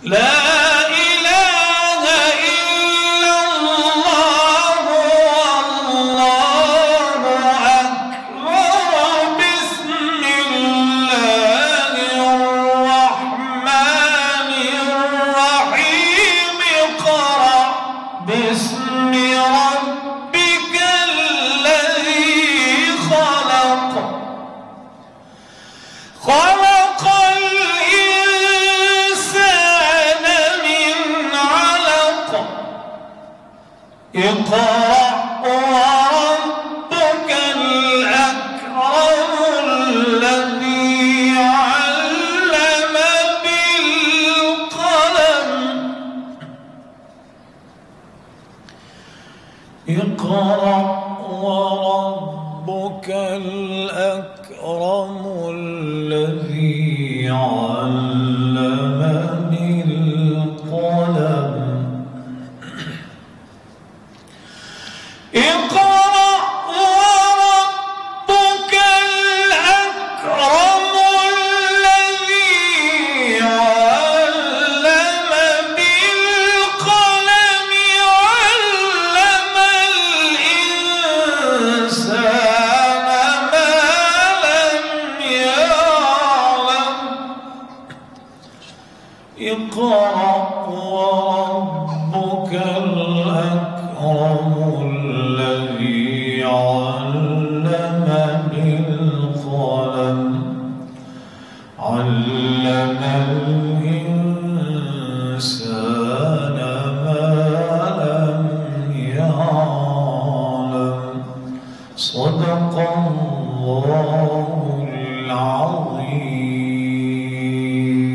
لا إله إلا الله والله أكبر بسم الله الرحمن الرحيم اقرأ باسم ربك الذي خلق خلق الإنسان من علق اقرأ وربك الأكرم الذي علم بالقلم اقرأ وربك الأكرم الذي علم بالقلم اقرأ وربك الأكرم الذي علم بالقلم علم الإنسان ما لم يعلم اقرأ وربك الأكرم الذي علم بالقلم علم الإنسان ما لم يعلم صدق الله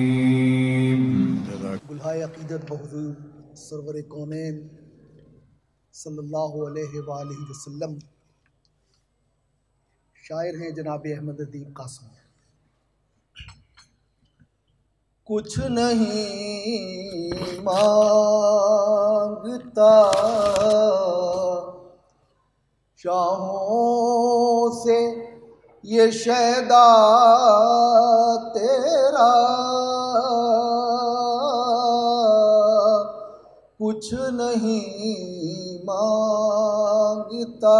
العظيم. گلہائے عقیدت بحضور سرور کونین صلی اللہ علیہ وآلہ وسلم شاعر ہیں جناب احمد ادیب قاسم. کچھ نہیں مانگتا شاہوں سے یہ شیدا تیرا کچھ نہیں مانگتا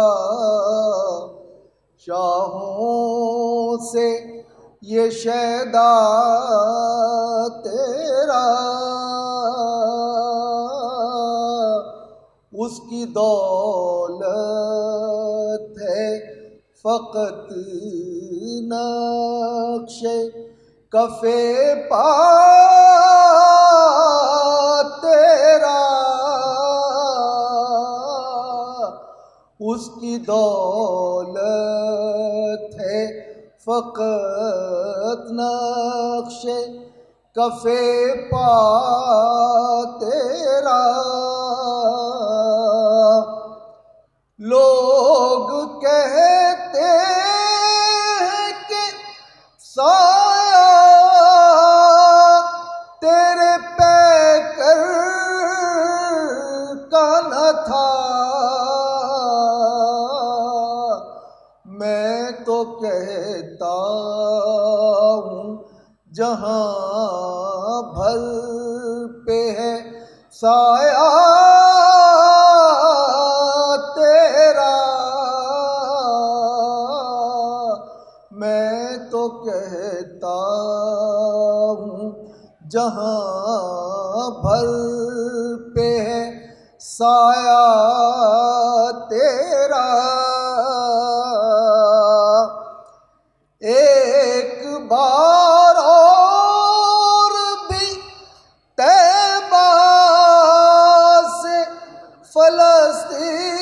شاہوں سے یہ شیدا تیرا اس کی دولت ہے فقط نقش کف پا تیرا اس کی دولت ہے فقط نقش کف پا تیرا لوگ کہتے ہیں کہ سایہ تیرے پیکر کا نہ تھا میں تو کہتا ہوں جہاں بھر پہ ہے سایہ تیرا میں تو کہتا ہوں جہاں بھر پہ ہے سایہ تیرا ایک بار اور بھی طیبہ سے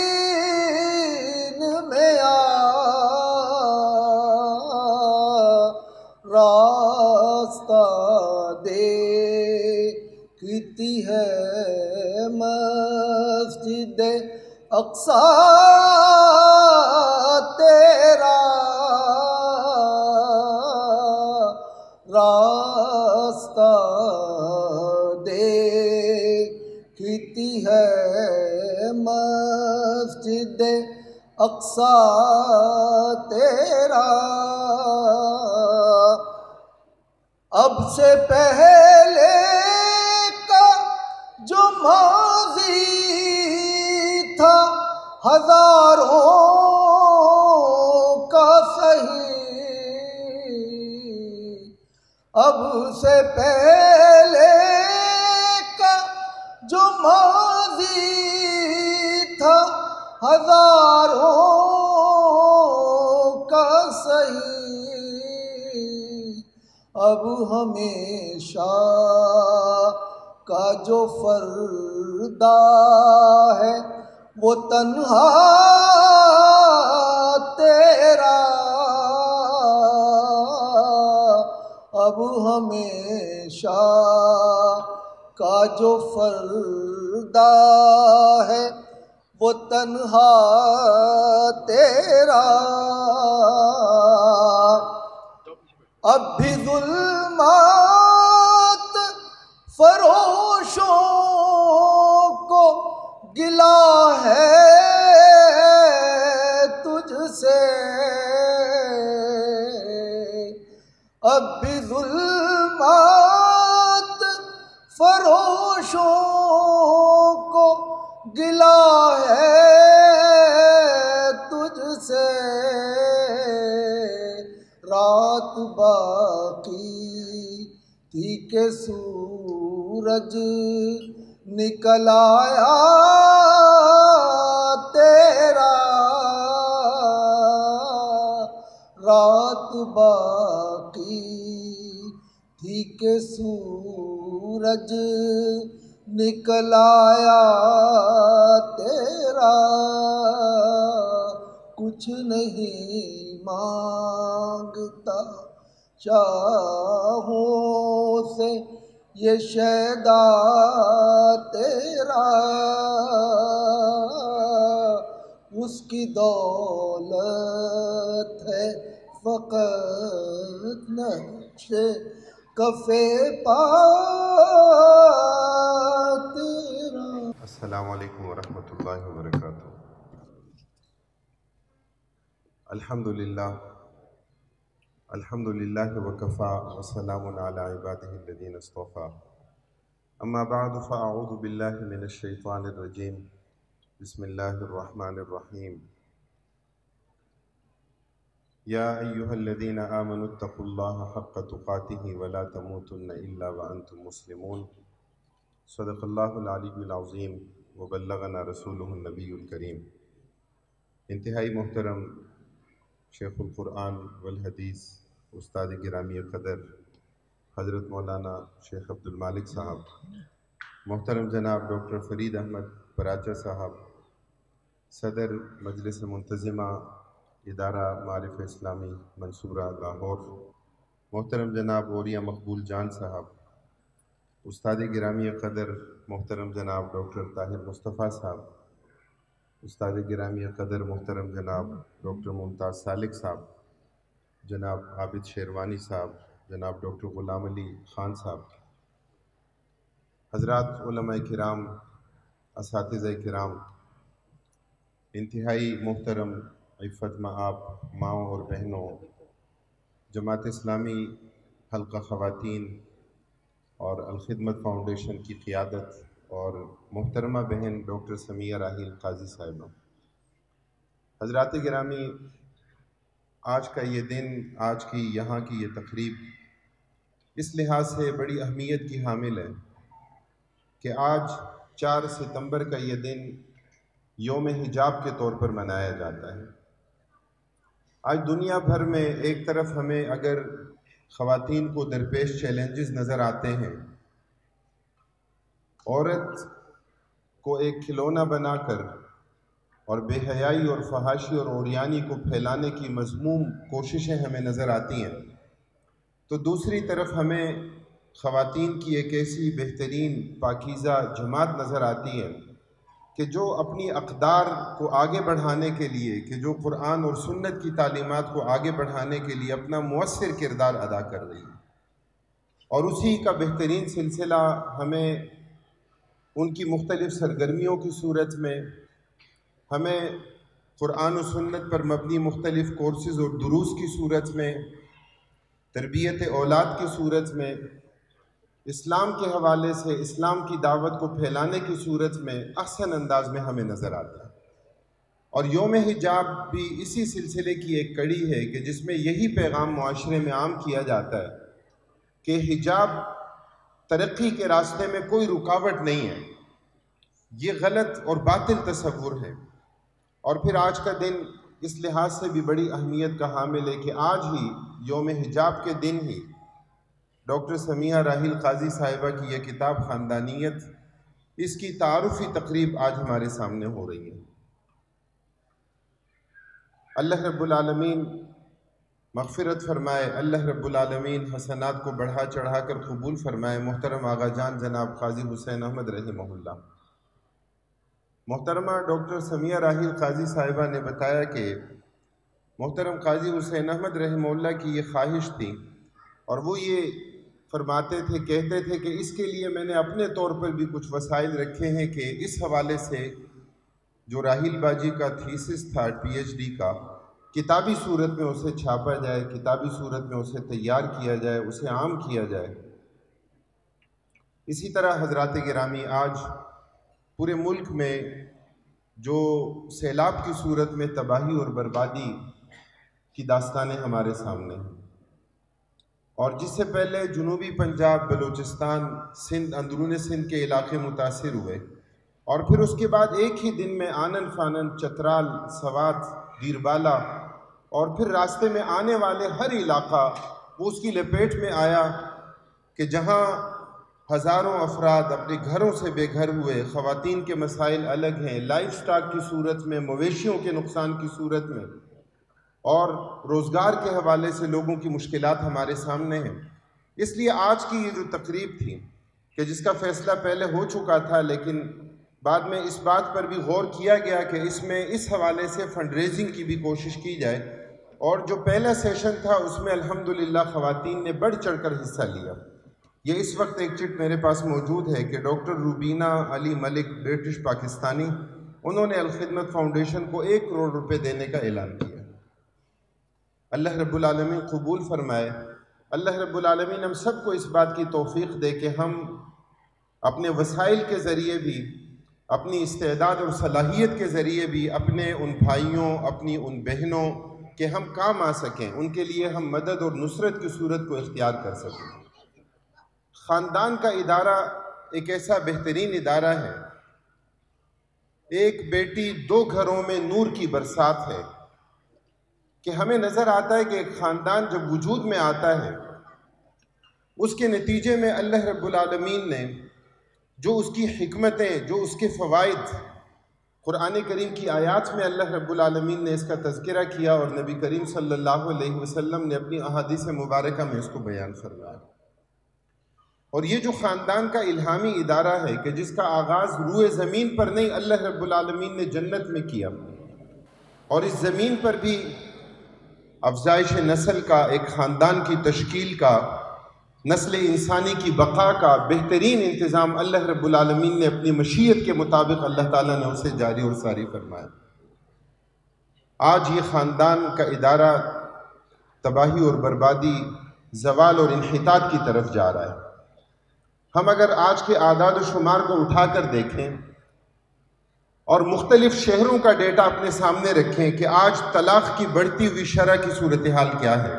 فلسطین میں آ راستہ دیکھتی ہے مسجد اقصی تیرا راستہ دیکھتی ہے مسجد اقصی تیرا اب سے پہلے ہزاروں کا سہی، اب سے پہلے کا جو ماضی تھا ہزاروں کا سہی، اب ہمیشہ کا جو فردہ ہے وہ تنہا تیرا، اب ہمیشہ کا جو فردہ ہے وہ تنہا تیرا، اب بھی ظلمات فروشوں کو گلا ہے تجھ سے، اب بھی ظلمات فروشوں کو گلا ہے تجھ سے، رات باقی تھی کہ سورج نکل آیا تیرا، رات باقی تھی کہ سورج نکل آیا تیرا، کچھ نہیں مانگتا شاہوں سے یہ شیدا تیرا، اس کی دولت ہے فقط نقش کف پا تیرا۔ السلام علیکم ورحمۃ اللہ وبرکاتہ۔ الحمد للہ وکفیٰ وسلام علی عبادہ الذین اصطفیٰ، اما بعد فاعوذ باللہ من الشیطان الرجیم، بسم اللہ الرحمن الرحیم، یا ایہا الذین آمنوا اتقوا اللہ حق تقاتہ ولا تموتن الا وانتم مسلمون، صدق اللہ العلی العظیم وبلغنا رسولہ النبی الکریم۔ انتہائی محترم شیخ القرآن والحدیث استاد گرامی قدر حضرت مولانا شیخ عبد المالک صاحب، محترم جناب ڈاکٹر فرید احمد پراچا صاحب، صدر مجلس منتظمہ ادارہ معارف اسلامی منصورہ لاہور، محترم جناب اوریا مقبول جان صاحب، استاد گرامی قدر محترم جناب ڈاکٹر طاہر مصطفیٰ صاحب، استاد گرامی قدر محترم جناب ڈاکٹر ممتاز سالک صاحب، جناب عابد شیروانی صاحب، جناب ڈاکٹر غلام علی خان صاحب، حضرات علماء کرام، اساتذہ کرام، انتہائی محترم عفت مآب ماؤں اور بہنوں، جماعت اسلامی حلقہ خواتین اور الخدمت فاؤنڈیشن کی قیادت اور محترمہ بہن ڈاکٹر سمیہ راحیل قاضی صاحبہ، حضرات گرامی، آج کا یہ دن، آج کی یہاں کی یہ تقریب اس لحاظ سے بڑی اہمیت کی حامل ہے کہ آج 4 ستمبر کا یہ دن یوم حجاب کے طور پر منایا جاتا ہے۔ آج دنیا بھر میں ایک طرف ہمیں اگر خواتین کو درپیش چیلنجز نظر آتے ہیں، عورت کو ایک کھلونا بنا کر اور بے حیائی اور فحاشی اور عریانی کو پھیلانے کی مذموم کوششیں ہمیں نظر آتی ہیں، تو دوسری طرف ہمیں خواتین کی ایک ایسی بہترین پاکیزہ جماعت نظر آتی ہے کہ جو اپنی اقدار کو آگے بڑھانے کے لیے، کہ جو قرآن اور سنت کی تعلیمات کو آگے بڑھانے کے لیے اپنا مؤثر کردار ادا کر رہی ہے، اور اسی کا بہترین سلسلہ ہمیں ان کی مختلف سرگرمیوں کی صورت میں، ہمیں قرآن و سنت پر مبنی مختلف کورسز اور دروس کی صورت میں، تربیت اولاد کی صورت میں، اسلام کے حوالے سے اسلام کی دعوت کو پھیلانے کی صورت میں احسن انداز میں ہمیں نظر آتا ہے۔ اور یوم حجاب بھی اسی سلسلے کی ایک کڑی ہے کہ جس میں یہی پیغام معاشرے میں عام کیا جاتا ہے کہ حجاب ترقی کے راستے میں کوئی رکاوٹ نہیں ہے۔ یہ غلط اور باطل تصور ہے۔ اور پھر آج کا دن اس لحاظ سے بھی بڑی اہمیت کا حامل ہے کہ آج ہی یوم حجاب کے دن ہی ڈاکٹر سمیہ راحیل قاضی صاحبہ کی یہ کتاب خاندانیت، اس کی تعارفی تقریب آج ہمارے سامنے ہو رہی ہے۔ اللہ رب العالمین مغفرت فرمائے، اللہ رب العالمین حسنات کو بڑھا چڑھا کر قبول فرمائے۔ محترم آغا جان جناب قاضی حسین احمد رحمہ اللہ۔ محترمہ ڈاکٹر سمیہ راحیل قاضی صاحبہ نے بتایا کہ محترم قاضی حسین احمد رحمہ اللہ کی یہ خواہش تھی، اور وہ یہ فرماتے تھے، کہتے تھے کہ اس کے لیے میں نے اپنے طور پر بھی کچھ وسائل رکھے ہیں کہ اس حوالے سے جو راحیل باجی کا تھیسس تھا پی ایچ ڈی کا، کتابی صورت میں اسے چھاپا جائے، کتابی صورت میں اسے تیار کیا جائے، اسے عام کیا جائے۔ اسی طرح حضرات گرامی، آج پورے ملک میں جو سیلاب کی صورت میں تباہی اور بربادی کی داستانیں ہمارے سامنے ہیں، اور جس سے پہلے جنوبی پنجاب، بلوچستان، سندھ، اندرون سندھ کے علاقے متاثر ہوئے، اور پھر اس کے بعد ایک ہی دن میں آنن فانن، چترال، سوات، دیربالا، اور پھر راستے میں آنے والے ہر علاقہ وہ اس کی لپیٹ میں آیا کہ جہاں ہزاروں افراد اپنے گھروں سے بے گھر ہوئے، خواتین کے مسائل الگ ہیں، لائف سٹاک کی صورت میں، مویشیوں کے نقصان کی صورت میں، اور روزگار کے حوالے سے لوگوں کی مشکلات ہمارے سامنے ہیں۔ اس لیے آج کی یہ جو تقریب تھی کہ جس کا فیصلہ پہلے ہو چکا تھا، لیکن بعد میں اس بات پر بھی غور کیا گیا کہ اس میں اس حوالے سے فنڈ ریزنگ کی بھی کوشش کی جائے، اور جو پہلا سیشن تھا اس میں الحمدللہ خواتین نے بڑھ چڑھ کر حصہ لیا۔ یہ اس وقت ایک چٹ میرے پاس موجود ہے کہ ڈاکٹر روبینہ علی ملک، برٹش پاکستانی، انہوں نے الخدمت فاؤنڈیشن کو 1 کروڑ روپے دینے کا اعلان کیا۔ اللہ رب العالمین قبول فرمائے۔ اللہ رب العالمین ہم سب کو اس بات کی توفیق دے کہ ہم اپنے وسائل کے ذریعے بھی، اپنی استعداد اور صلاحیت کے ذریعے بھی اپنے ان بھائیوں، اپنی ان بہنوں کہ ہم کام آ سکیں، ان کے لیے ہم مدد اور نصرت کی صورت کو اختیار کر سکیں۔ خاندان کا ادارہ ایک ایسا بہترین ادارہ ہے، ایک بیٹی 2 گھروں میں نور کی برسات ہے، کہ ہمیں نظر آتا ہے کہ ایک خاندان جب وجود میں آتا ہے، اس کے نتیجے میں اللہ رب العالمین نے جو اس کی حکمتیں، جو اس کے فوائد، قرآن کریم کی آیات میں اللہ رب العالمین نے اس کا تذکرہ کیا، اور نبی کریم صلی اللہ علیہ وسلم نے اپنی احادیث مبارکہ میں اس کو بیان فرمایا۔ اور یہ جو خاندان کا الہامی ادارہ ہے کہ جس کا آغاز روئے زمین پر نہیں، اللہ رب العالمین نے جنت میں کیا، اور اس زمین پر بھی افزائش نسل کا، ایک خاندان کی تشکیل کا، نسل انسانی کی بقا کا بہترین انتظام اللہ رب العالمین نے اپنی مشیت کے مطابق اللہ تعالیٰ نے اسے جاری اور ساری فرمایا۔ آج یہ خاندان کا ادارہ تباہی اور بربادی، زوال اور انحطاط کی طرف جا رہا ہے۔ ہم اگر آج کے اعداد و شمار کو اٹھا کر دیکھیں اور مختلف شہروں کا ڈیٹا اپنے سامنے رکھیں کہ آج طلاق کی بڑھتی ہوئی شرح کی صورتحال کیا ہے،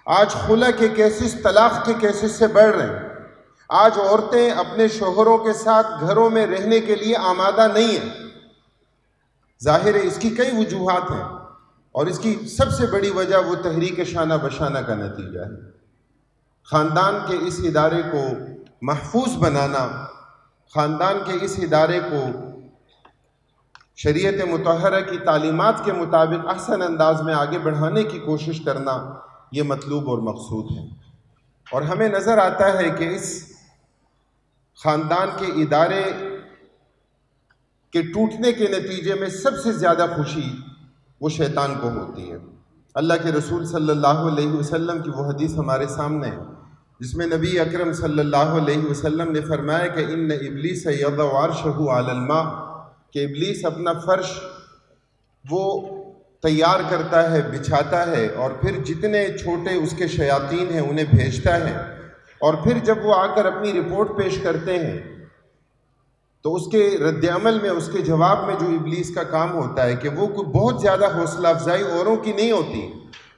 آج خلع کے کیسز طلاق کے کیسز سے بڑھ رہے ہیں، آج عورتیں اپنے شوہروں کے ساتھ گھروں میں رہنے کے لیے آمادہ نہیں ہیں۔ ظاہر ہے اس کی کئی وجوہات ہیں، اور اس کی سب سے بڑی وجہ وہ تحریک شانہ بشانہ کا نتیجہ ہے۔ خاندان کے اس ادارے کو محفوظ بنانا، خاندان کے اس ادارے کو شریعت مطہرہ کی تعلیمات کے مطابق احسن انداز میں آگے بڑھانے کی کوشش کرنا، یہ مطلوب اور مقصود ہے۔ اور ہمیں نظر آتا ہے کہ اس خاندان کے ادارے کے ٹوٹنے کے نتیجے میں سب سے زیادہ خوشی وہ شیطان کو ہوتی ہے۔ اللہ کے رسول صلی اللہ علیہ وسلم کی وہ حدیث ہمارے سامنے ہے جس میں نبی اکرم صلی اللہ علیہ وسلم نے فرمایا کہ ان ابلیس یضع عرشہ علی الماء، کہ ابلیس اپنا فرش وہ تیار کرتا ہے، بچھاتا ہے، اور پھر جتنے چھوٹے اس کے شیاطین ہیں انہیں بھیجتا ہے، اور پھر جب وہ آ کر اپنی رپورٹ پیش کرتے ہیں تو اس کے رد عمل میں، اس کے جواب میں جو ابلیس کا کام ہوتا ہے کہ وہ کوئی بہت زیادہ حوصلہ افزائی اوروں کی نہیں ہوتی،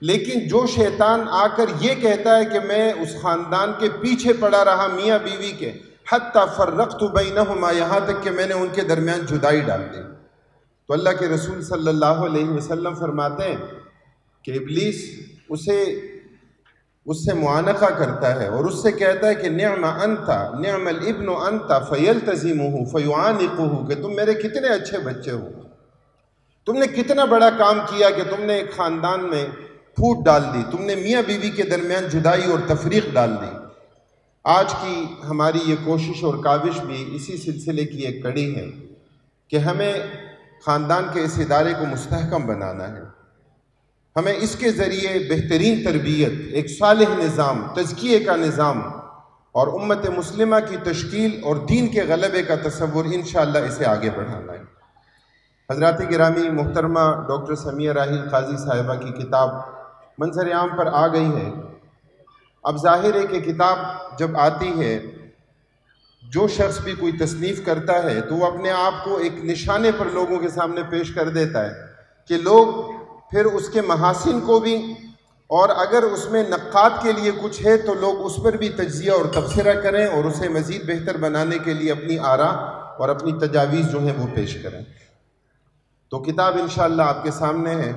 لیکن جو شیطان آ کر یہ کہتا ہے کہ میں اس خاندان کے پیچھے پڑا رہا میاں بیوی کے، حتی فرقت بینہما، یہاں تک کہ میں نے ان کے درمیان جدائی ڈال دی، تو اللہ کے رسول صلی اللہ علیہ وسلم فرماتے ہیں کہ ابلیس اس سے معانقہ کرتا ہے اور اس سے کہتا ہے کہ نعم انت نعم الابن انت فیلتزمہ فیعانقہ، کہ تم میرے کتنے اچھے بچے ہو، تم نے کتنا بڑا کام کیا کہ تم نے ایک خاندان میں پھوٹ ڈال دی، تم نے میاں بیوی کے درمیان جدائی اور تفریق ڈال دی۔ آج کی ہماری یہ کوشش اور کاوش بھی اسی سلسلے کی ایک کڑی ہے کہ ہمیں خاندان کے اس ادارے کو مستحکم بنانا ہے، ہمیں اس کے ذریعے بہترین تربیت، ایک صالح نظام، تزکیے کا نظام اور امت مسلمہ کی تشکیل اور دین کے غلبے کا تصور انشاءاللہ اسے آگے بڑھانا ہے۔ حضرات گرامی، محترمہ ڈاکٹر سمیہ راحیل قاضی صاحبہ کی کتاب منظر عام پر آ گئی ہے۔ اب ظاہر ہے کہ کتاب جب آتی ہے، جو شخص بھی کوئی تصنیف کرتا ہے تو وہ اپنے آپ کو ایک نشانے پر لوگوں کے سامنے پیش کر دیتا ہے کہ لوگ پھر اس کے محاسن کو بھی، اور اگر اس میں نقاد کے لیے کچھ ہے تو لوگ اس پر بھی تجزیہ اور تبصرہ کریں اور اسے مزید بہتر بنانے کے لیے اپنی آراء اور اپنی تجاویز جو ہیں وہ پیش کریں۔ تو کتاب انشاءاللہ آپ کے سامنے ہے۔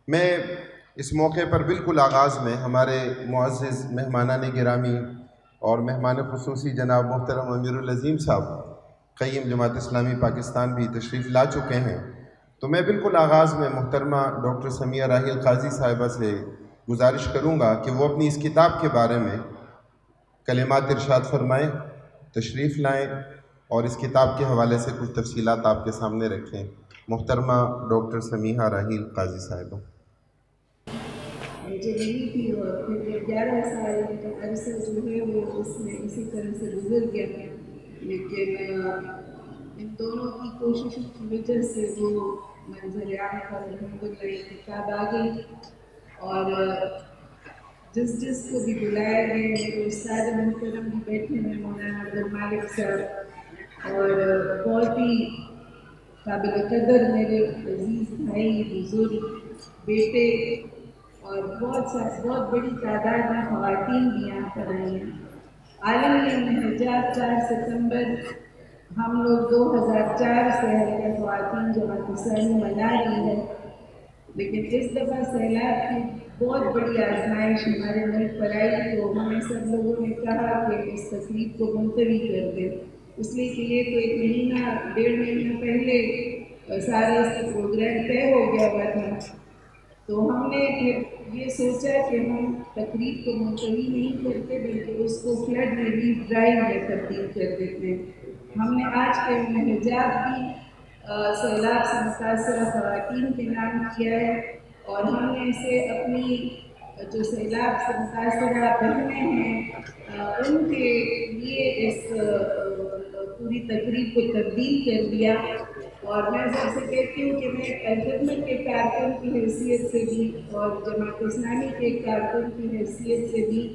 میں اس موقع پر بالکل آغاز میں ہمارے معزز مہمانان گرامی اور مہمان خصوصی جناب محترم امیر العظیم صاحب قیم جماعت اسلامی پاکستان بھی تشریف لا چکے ہیں، تو میں بالکل آغاز میں محترمہ ڈاکٹر سمیہ راحیل قاضی صاحبہ سے گزارش کروں گا کہ وہ اپنی اس کتاب کے بارے میں کلمات ارشاد فرمائیں، تشریف لائیں اور اس کتاب کے حوالے سے کچھ تفصیلات آپ کے سامنے رکھیں۔ محترمہ ڈاکٹر سمیہ راحیل قاضی صاحبہ۔ مجھے نہیں تھی، اور پھر 11 سال کا عرصہ جو ہے وہ اس میں اسی طرح سے گزر گیا، لیکن ان دونوں کی کوششوں کی وجہ سے وہ منظر عام پر الحمدللہ یہ کتاب آ گئی، اور جس کو بھی بلایا گیا، میرے استاد محترم بھی بیٹھے ہیں مولانا عبدالمالک صاحب، اور بہت ہی قابل قدر میرے عزیز بھائی، بزرگ بیٹے، اور بہت بڑی تعداد میں خواتین بھی یہاں پر آئی ہیں۔ عالمی حجاب 4 ستمبر ہم لوگ 2004 سے حلقہ خواتین جماعت اسلامی منا رہی ہے، لیکن اس دفعہ سیلاب کی بہت بڑی آزمائش ہمارے ملک پر آئی، تو ہمیں سب لوگوں نے کہا کہ اس تقریب کو ملتوی کر دیں، اس لیے کہ یہ تو 1 مہینہ 1.5 مہینہ پہلے سارا اس کا پروگرام طے ہو گیا ہوا تھا، تو ہم نے پھر یہ سوچا کہ ہم تقریب کو ملتوی نہیں کرتے بلکہ اس کو فلڈ ریلیف ڈرائیو میں تبدیل کر دیتے ہیں۔ ہم نے آج کے حجاب بھی سیلاب سے متاثرہ خواتین کے نام کیا ہے، اور ہم نے اسے اپنی جو سیلاب سے متاثرہ بہنیں ہیں ان کے لیے اس پوری تقریب کو تبدیل کر دیا، اور میں سب سے کہتی ہوں کہ میں خدمت کے کارکن کی حیثیت سے بھی اور جماعت اسلامی کے کارکن کی حیثیت سے بھی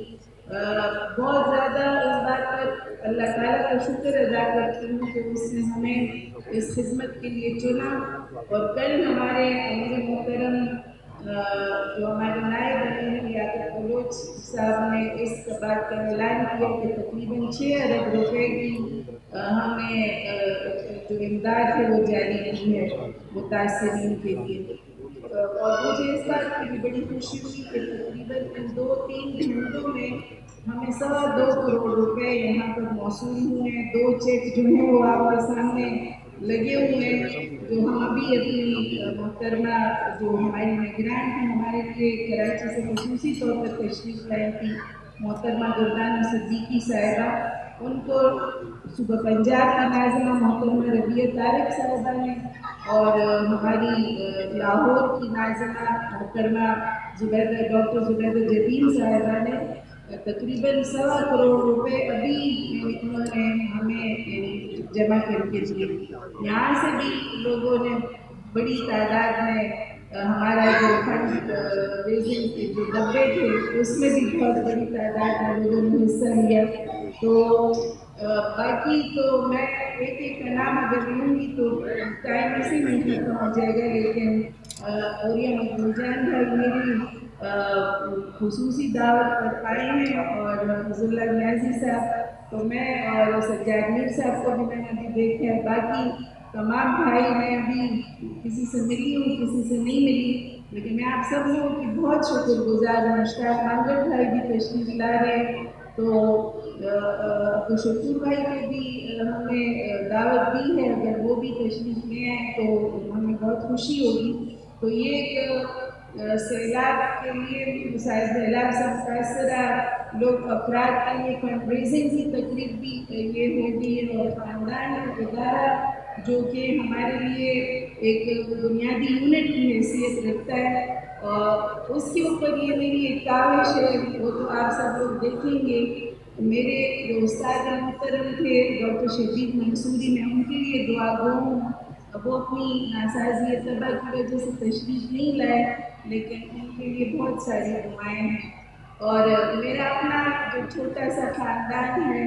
بہت زیادہ اس بات پر اللہ تعالیٰ کا شکر ادا کرتی ہوں کہ اس نے ہمیں اس خدمت کے لیے چنا، اور کل ہمارے امیر محترم جو ہمارے نائب امیر لیاقت بلوچ صاحب نے اس بات کا اعلان کیا کہ تقریباً 6 ارب روپے کی ہم نے جو امداد ہے وہ جاری کی ہے متاثرین کے لیے، اور مجھے اس بات کی بھی بڑی خوشی ہوئی کہ تقریباً ان 2-3 گھنٹوں میں ہمیں 2.25 کروڑ روپے یہاں پر موصول ہوئے ہیں۔ 2 چیک جو ہیں وہ آپ کے سامنے لگے ہوئے ہیں، جو ہم ابھی اپنی محترمہ جو ہماری نگران ہیں، ہمارے لیے کراچی سے خصوصی طور پر تشریف لائی تھی محترمہ دردانہ صدیقی صاحبہ، ان کو صوبہ پنجاب کی ناظمہ محترمہ ربیہ طارق صاحبہ نے، اور ہماری لاہور کی ناظمہ محترمہ ڈاکٹر زبیدہ جبین صاحبہ نے تقریباً 2.25 کروڑ روپے ابھی انہوں نے ہمیں جمع کر کے دیے۔ یہاں سے بھی لوگوں نے بڑی تعداد میں ہمارا جو فنڈ ریزنگ کے جو ڈبے تھے اس میں بھی بہت بڑی تعداد میں لوگوں نے حصہ لیا، تو باقی تو میں ایک ایک کا نام اگر لوں گی تو ٹائم اسی میں ختم ہو جائے گا، لیکن اوریا مقبول جان بھائی میری خصوصی دعوت پر آئے ہیں، اور حضر اللہ نیازی صاحب تو میں اور سجاد میر صاحب کو بھی میں نے ابھی دیکھا ہے، باقی تمام بھائی میں ابھی کسی سے ملی ہوں کسی سے نہیں ملی، لیکن میں آپ سب لوگوں کی بہت شکر گزار ہوں۔ اشتاق مانگر بھائی بھی تشریف لا رہے ہیں، تو عبد الشکور بھائی نے بھی ہمیں دعوت دی ہے، اگر وہ بھی تشریف لے آئیں تو ہمیں بہت خوشی ہوگی۔ تو یہ ایک سیلاب کے لیے سیلاب سے متاثرہ لوگ افراد کے لیے فنڈ ریزنگ کی تقریب بھی یہ ہوگی، اور خاندان ادارہ جو کہ ہمارے لیے ایک بنیادی یونٹ کی حیثیت رکھتا ہے، اور اس کے اوپر یہ میری ایک کاوش ہے، وہ تو آپ سب لوگ دیکھیں گے۔ میرے جو استاد محترم تھے ڈاکٹر شفیق منصوری، میں ان کے لیے دعا گو ہوں، وہ اپنی ناسازی طبع کی وجہ سے تشریف نہیں لائے، لیکن ان کے لیے بہت ساری دعائیں ہیں۔ اور میرا اپنا جو چھوٹا سا خاندان ہے،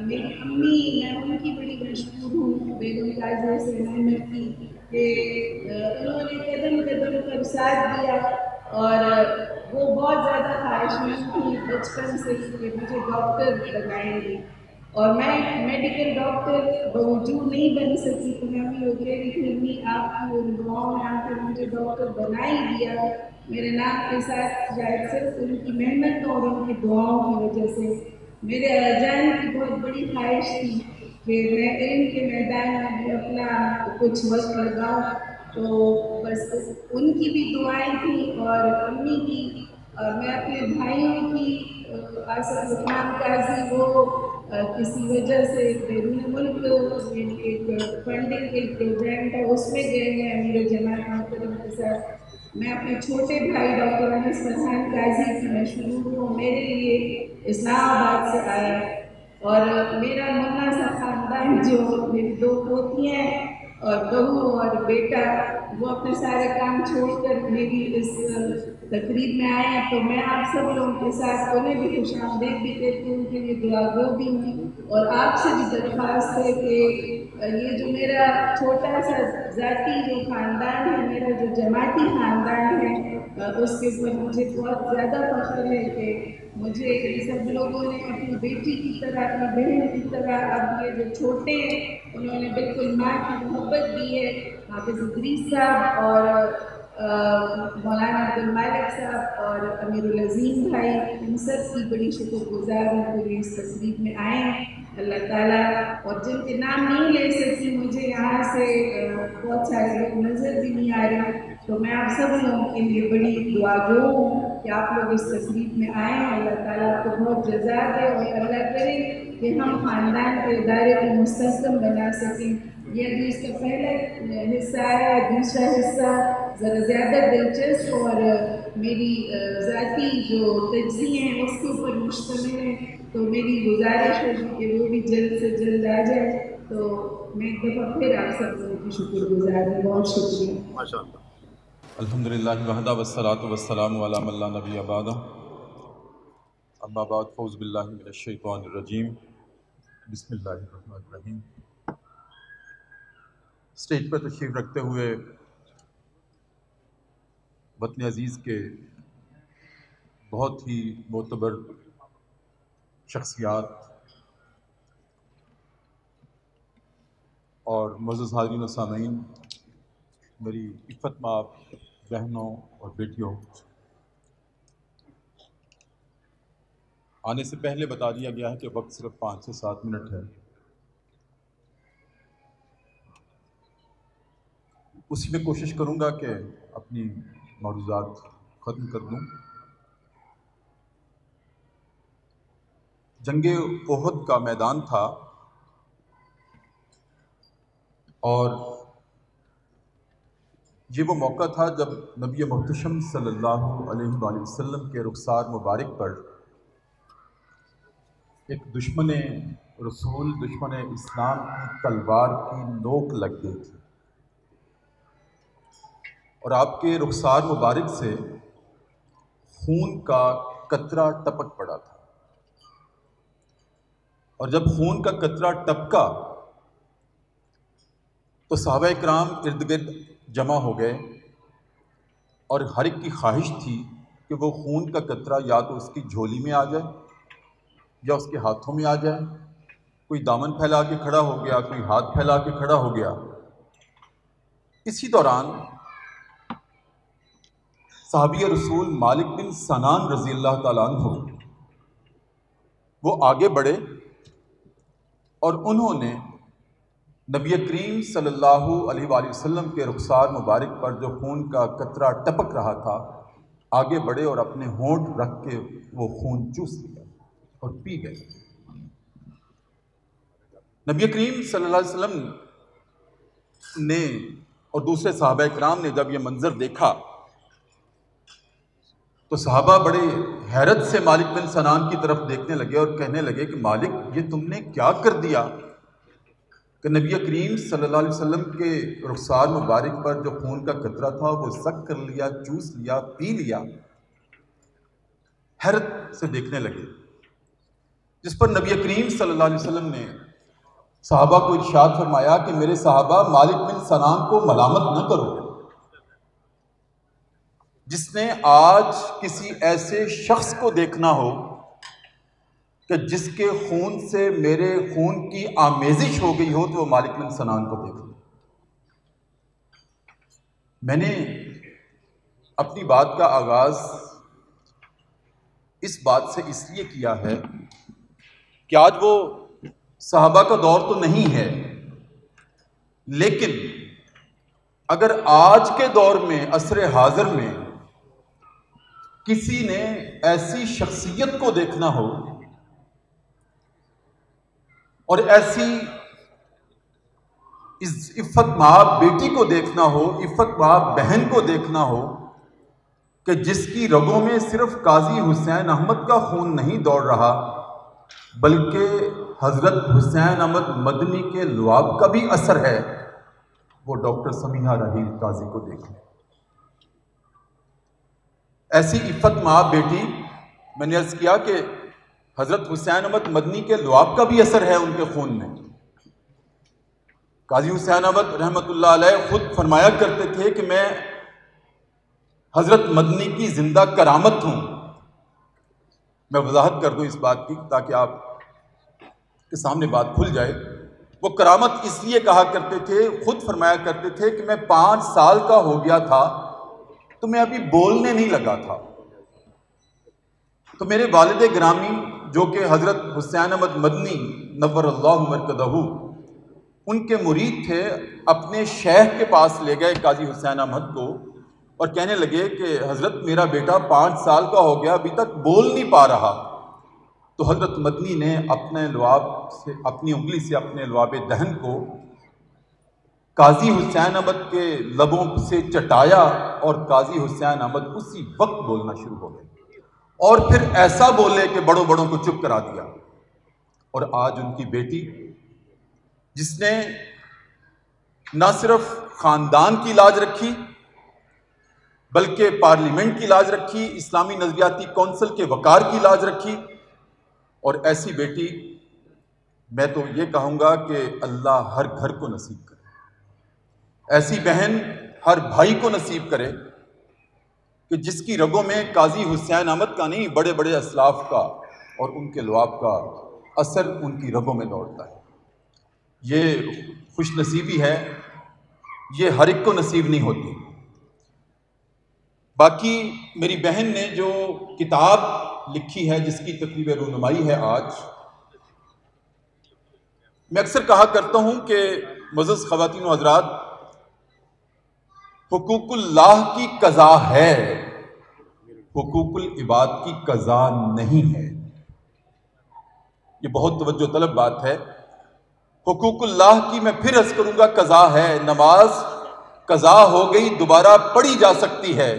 میری امی، میں ان کی بڑی مشہور ہوں، بیگم قاضی حسین احمد کی، کہ انہوں نے قدم قدم پر ساتھ دیا، اور وہ بہت زیادہ خواہشمند تھی بچپن سے کہ مجھے ڈاکٹر بنائیں گی، اور میں میڈیکل ڈاکٹر باوجود نہیں بن سکی، تو میں امی کو کہہ رہی تھی امی آپ کی ان دعاؤں نے آ کر مجھے ڈاکٹر بنا ہی دیا، میرے نام کے ساتھ شاید صرف ان کی محنت اور ان کی دعاؤں کی وجہ سے۔ میرے جان کی بہت بڑی خواہش تھی کہ میں علم کے میدان میں بھی اپنا کچھ وقت لگاؤں، تو بس ان کی بھی دعائیں تھیں اور امی کی، اور میں اپنے بھائیوں کی آصف عثمان قاضی وہ کسی وجہ سے بیرون ملک ایک فنڈنگ کے پروگرام تھا اس میں گئے ہیں میرے جماعت محترم کے ساتھ۔ میں اپنے چھوٹے بھائی ڈاکٹر انس فرحان قاضی کی مشہور ہوں، میرے لیے اسلام آباد سے آیا، اور میرا منا سا خاندان جو میری 2 پوتیاں اور بہو اور بیٹا، وہ اپنے سارے کام چھوڑ کر میری اس تقریب میں آئے ہیں، تو میں آپ سب لوگوں کے ساتھ انہیں بھی خوش آمدید بھی کہتی ہوں، کہ یہ دعا گو بھی ہوں، اور آپ سے بھی درخواست ہے کہ یہ جو میرا چھوٹا سا ذاتی جو خاندان ہے، میرا جو جماعتی خاندان ہے، اس کے اوپر مجھے بہت زیادہ فخر ہے کہ مجھے سب لوگوں نے اپنی بیٹی کی طرح، اپنی بہن کی طرح، اب یہ جو چھوٹے ہیں انہوں نے بالکل ماں کی محبت دی ہے۔ حافظ ادریس صاحب اور مولانا عبد المالک صاحب اور امیر العظیم بھائی، ان سب کی بڑی شکر گزار ہوں کہ یہ اس تقریب میں آئے ہیں۔ اللہ تعالیٰ، اور جن کے نام نہیں لے سکتی، مجھے یہاں سے بہت سارے لوگ نظر بھی نہیں آ رہے، تو میں آپ سب لوگوں کے لیے بڑی دعا گو ہوں کہ آپ لوگ اس تقریب میں آئیں، اللہ تعالیٰ آپ کو بہت جزا دے، اور اللہ کرے کہ ہم خاندان کے ادارے کو مستحکم بنا سکیں۔ یہ ابھی اس کا پہلا حصہ ہے، دوسرا حصہ ذرا زیادہ دلچسپ اور میری ذاتی جو تجزیے ہیں اس کے اوپر مشتمل ہے، تو میری گزارش ہوگی کہ وہ بھی جلد سے جلد آ جائے۔ تو میں ایک دفعہ پھر آپ سب لوگوں کی شکر گزار ہوں، بہت شکریہ۔ ماشاء اللہ۔ الحمدللہ وحدہ والصلاۃ والسلام علی من لا نبی بعدہ، اما بعد، فاعوذ باللہ من الشیطان الرجیم، بسم اللہ الرحمن الرحیم۔ اسٹیج پر تشریف رکھتے ہوئے وطن عزیز کے بہت ہی معتبر شخصیات اور معزز حاضرین و سامعین، میری عفت مآب بہنوں اور بیٹیوں، آنے سے پہلے بتا دیا گیا ہے کہ وقت صرف 5 سے 7 منٹ ہے، اسی میں کوشش کروں گا کہ اپنی معروضات ختم کر دوں۔ جنگ احد کا میدان تھا، اور یہ وہ موقع تھا جب نبی محتشم صلی اللہ علیہ وآلہ وسلم کے رخسار مبارک پر ایک دشمن رسول، دشمن اسلام کی تلوار کی نوک لگ گئی تھی، اور آپ کے رخسار مبارک سے خون کا قطرہ ٹپک پڑا تھا۔ اور جب خون کا قطرہ ٹپکا تو صحابہ کرام ارد گرد جمع ہو گئے، اور ہر ایک کی خواہش تھی کہ وہ خون کا قطرہ یا تو اس کی جھولی میں آ جائے یا اس کے ہاتھوں میں آ جائے۔ کوئی دامن پھیلا کے کھڑا ہو گیا، کوئی ہاتھ پھیلا کے کھڑا ہو گیا۔ اسی دوران صحابی رسول مالک بن سنان رضی اللہ تعالیٰ عنہ وہ آگے بڑھے اور انہوں نے نبی کریم صلی اللہ علیہ وآلہ وسلم کے رخسار مبارک پر جو خون کا قطرہ ٹپک رہا تھا آگے بڑھے اور اپنے ہونٹ رکھ کے وہ خون چوس لیا اور پی گئے۔ نبی کریم صلی اللہ علیہ وسلم نے اور دوسرے صحابہ کرام نے جب یہ منظر دیکھا تو صحابہ بڑے حیرت سے مالک بن سنان کی طرف دیکھنے لگے اور کہنے لگے کہ مالک یہ تم نے کیا کر دیا کہ نبی کریم صلی اللہ علیہ وسلم کے رخسار مبارک پر جو خون کا قطرہ تھا وہ سک کر لیا، چوس لیا، پی لیا۔ حیرت سے دیکھنے لگے، جس پر نبی کریم صلی اللہ علیہ وسلم نے صحابہ کو ارشاد فرمایا کہ میرے صحابہ مالک بن سنان کو ملامت نہ کرو، جس نے آج کسی ایسے شخص کو دیکھنا ہو کہ جس کے خون سے میرے خون کی آمیزش ہو گئی ہو تو وہ مالک بن سنان کو دیکھ لو۔ میں نے اپنی بات کا آغاز اس بات سے اس لیے کیا ہے کہ آج وہ صحابہ کا دور تو نہیں ہے، لیکن اگر آج کے دور میں عصر حاضر میں کسی نے ایسی شخصیت کو دیکھنا ہو اور ایسی عفت مآب بیٹی کو دیکھنا ہو، عفت مآب بہن کو دیکھنا ہو کہ جس کی رگوں میں صرف قاضی حسین احمد کا خون نہیں دوڑ رہا بلکہ حضرت حسین احمد مدنی کے لعاب کا بھی اثر ہے، وہ ڈاکٹر سمیحہ رحیل قاضی کو دیکھ لیں۔ ایسی عفت مآب بیٹی، میں نے عرض کیا کہ حضرت حسین احمد مدنی کے لعاب کا بھی اثر ہے ان کے خون میں۔ قاضی حسین احمد رحمۃ اللہ علیہ خود فرمایا کرتے تھے کہ میں حضرت مدنی کی زندہ کرامت ہوں۔ میں وضاحت کر دوں اس بات کی تاکہ آپ کے سامنے بات کھل جائے۔ وہ کرامت اس لیے کہا کرتے تھے، خود فرمایا کرتے تھے کہ میں 5 سال کا ہو گیا تھا تو میں ابھی بولنے نہیں لگا تھا، تو میرے والد گرامی جو کہ حضرت حسین احمد مدنی نور اللہ مرکزہ ان کے مرید تھے، اپنے شیخ کے پاس لے گئے قاضی حسین احمد کو اور کہنے لگے کہ حضرت میرا بیٹا 5 سال کا ہو گیا ابھی تک بول نہیں پا رہا۔ تو حضرت مدنی نے اپنے لعاب سے، اپنی انگلی سے اپنے لعاب دہن کو قاضی حسین احمد کے لبوں سے چٹایا اور قاضی حسین احمد اسی وقت بولنا شروع ہو گئے، اور پھر ایسا بولے کہ بڑوں بڑوں کو چپ کرا دیا۔ اور آج ان کی بیٹی، جس نے نہ صرف خاندان کی لاج رکھی بلکہ پارلیمنٹ کی لاج رکھی، اسلامی نظریاتی کونسل کے وقار کی لاج رکھی، اور ایسی بیٹی میں تو یہ کہوں گا کہ اللہ ہر گھر کو نصیب کرے، ایسی بہن ہر بھائی کو نصیب کرے کہ جس کی رگوں میں قاضی حسین احمد کا نہیں، بڑے بڑے اسلاف کا اور ان کے لعاب کا اثر ان کی رگوں میں دوڑتا ہے۔ یہ خوش نصیبی ہے، یہ ہر ایک کو نصیب نہیں ہوتی۔ باقی میری بہن نے جو کتاب لکھی ہے جس کی تقریب رونمائی ہے آج، میں اکثر کہا کرتا ہوں کہ معزز خواتین و حضرات، حقوق اللہ کی قضا ہے، حقوق العباد کی قضا نہیں ہے۔ یہ بہت توجہ طلب بات ہے۔ حقوق اللہ کی میں پھر عرض کروں گا قضا ہے۔ نماز قضا ہو گئی، دوبارہ پڑھی جا سکتی ہے،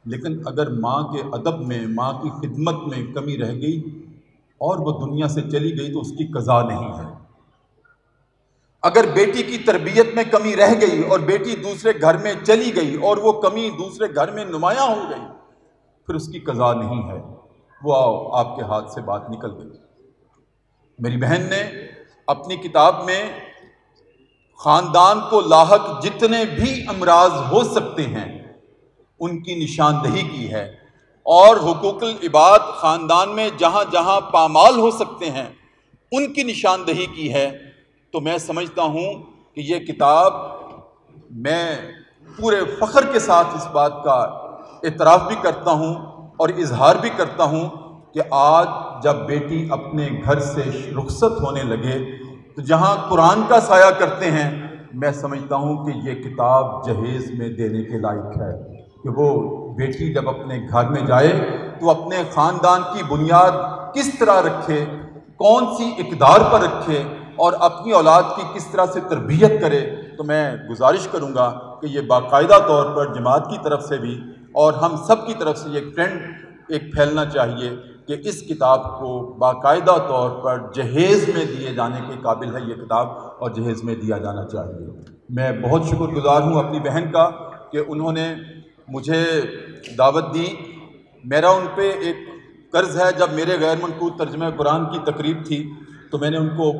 لیکن اگر ماں کے ادب میں، ماں کی خدمت میں کمی رہ گئی اور وہ دنیا سے چلی گئی تو اس کی قضا نہیں ہے۔ اگر بیٹی کی تربیت میں کمی رہ گئی اور بیٹی دوسرے گھر میں چلی گئی اور وہ کمی دوسرے گھر میں نمایاں ہو گئی، پھر اس کی قضا نہیں ہے، وہ آپ کے ہاتھ سے بات نکل گئی۔ میری بہن نے اپنی کتاب میں خاندان کو لاحق جتنے بھی امراض ہو سکتے ہیں ان کی نشاندہی کی ہے، اور حقوق العباد خاندان میں جہاں جہاں پامال ہو سکتے ہیں ان کی نشاندہی کی ہے۔ تو میں سمجھتا ہوں کہ یہ کتاب، میں پورے فخر کے ساتھ اس بات کا اعتراف بھی کرتا ہوں اور اظہار بھی کرتا ہوں کہ آج جب بیٹی اپنے گھر سے رخصت ہونے لگے تو جہاں قرآن کا سایہ کرتے ہیں، میں سمجھتا ہوں کہ یہ کتاب جہیز میں دینے کے لائق ہے کہ وہ بیٹی جب اپنے گھر میں جائے تو اپنے خاندان کی بنیاد کس طرح رکھے، کون سی اقدار پر رکھے اور اپنی اولاد کی کس طرح سے تربیت کرے۔ تو میں گزارش کروں گا کہ یہ باقاعدہ طور پر جماعت کی طرف سے بھی اور ہم سب کی طرف سے یہ ٹرینڈ ایک پھیلنا چاہیے کہ اس کتاب کو باقاعدہ طور پر جہیز میں دیے جانے کے قابل ہے یہ کتاب، اور جہیز میں دیا جانا چاہیے۔ میں بہت شکر گزار ہوں اپنی بہن کا کہ انہوں نے مجھے دعوت دی۔ میرا ان پہ ایک قرض ہے، جب میرے غیر منقول ترجمہ قرآن کی تقریب تھی تو میں نے ان کو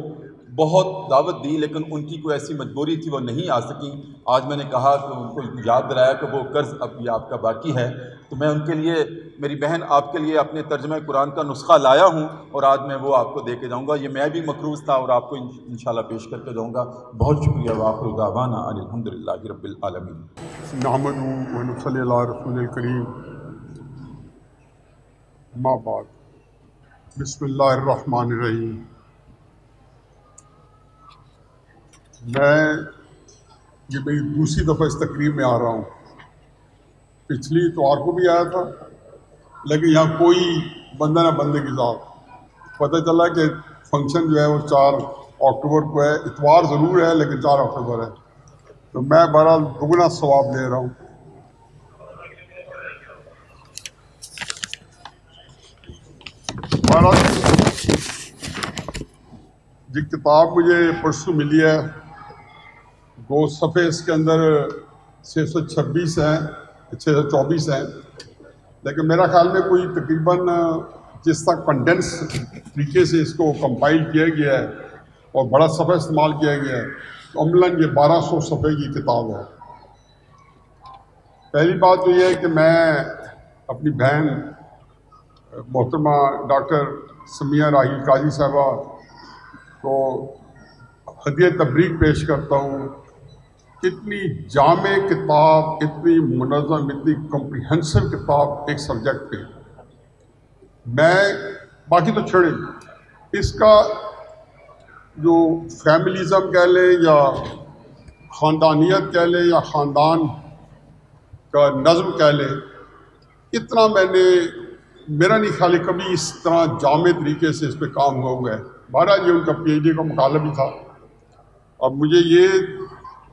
بہت دعوت دی، لیکن ان کی کوئی ایسی مجبوری تھی وہ نہیں آ سکیں۔ آج میں نے کہا کہ ان کو یاد دلایا کہ وہ قرض اب یہ آپ کا باقی ہے، تو میں ان کے لیے، میری بہن آپ کے لیے اپنے ترجمہ قرآن کا نسخہ لایا ہوں اور آج میں وہ آپ کو دے کے جاؤں گا۔ یہ میں بھی مقروض تھا اور آپ کو انشاءاللہ پیش کر کے جاؤں گا۔ بہت شکریہ۔ وآخر دعوانا ان الحمدللہ رب العالمین۔ نحمدہ و نصلی علی رسول الکریم، اما بعد، بسم اللہ الرحمن الرحیم۔ میں یہ میری دوسری دفعہ اس تقریب میں آ رہا ہوں۔ پچھلی اتوار کو بھی آیا تھا، لیکن یہاں کوئی بندہ نہ بندے کی ذات۔ پتہ چلا کہ فنکشن جو ہے وہ 4 اکتوبر کو ہے، اتوار ضرور ہے لیکن 4 اکتوبر ہے، تو میں بہرحال دگنا ثواب لے رہا ہوں۔ یہ کتاب مجھے پرسوں ملی ہے، 2 صفحے اس کے اندر 626 ہیں، 624 ہیں، لیکن میرا خیال میں کوئی تقریباً جس طرح کنڈنس طریقے سے اس کو کمپائل کیا گیا ہے اور بڑا صفحہ استعمال کیا گیا ہے، تو عملاً یہ 1200 صفحے کی کتاب ہے۔ پہلی بات تو یہ ہے کہ میں اپنی بہن محترمہ ڈاکٹر سمیہ راحیل قاضی صاحبہ کو ہدیہ تبریک پیش کرتا ہوں۔ اتنی جامع کتاب، اتنی منظم، اتنی کمپریہنسو کتاب ایک سبجیکٹ پہ، میں باقی تو چھڑیں، اس کا جو فیملیزم کہہ لیں یا خاندانیت کہہ لیں یا خاندان کا نظم کہہ لیں، اتنا میرا نہیں خیال کبھی اس طرح جامع طریقے سے اس پہ کام ہوا ہے۔ بہرحال یہ ان کا پی ایچ ڈی کا مطالبہ بھی تھا۔ اب مجھے یہ،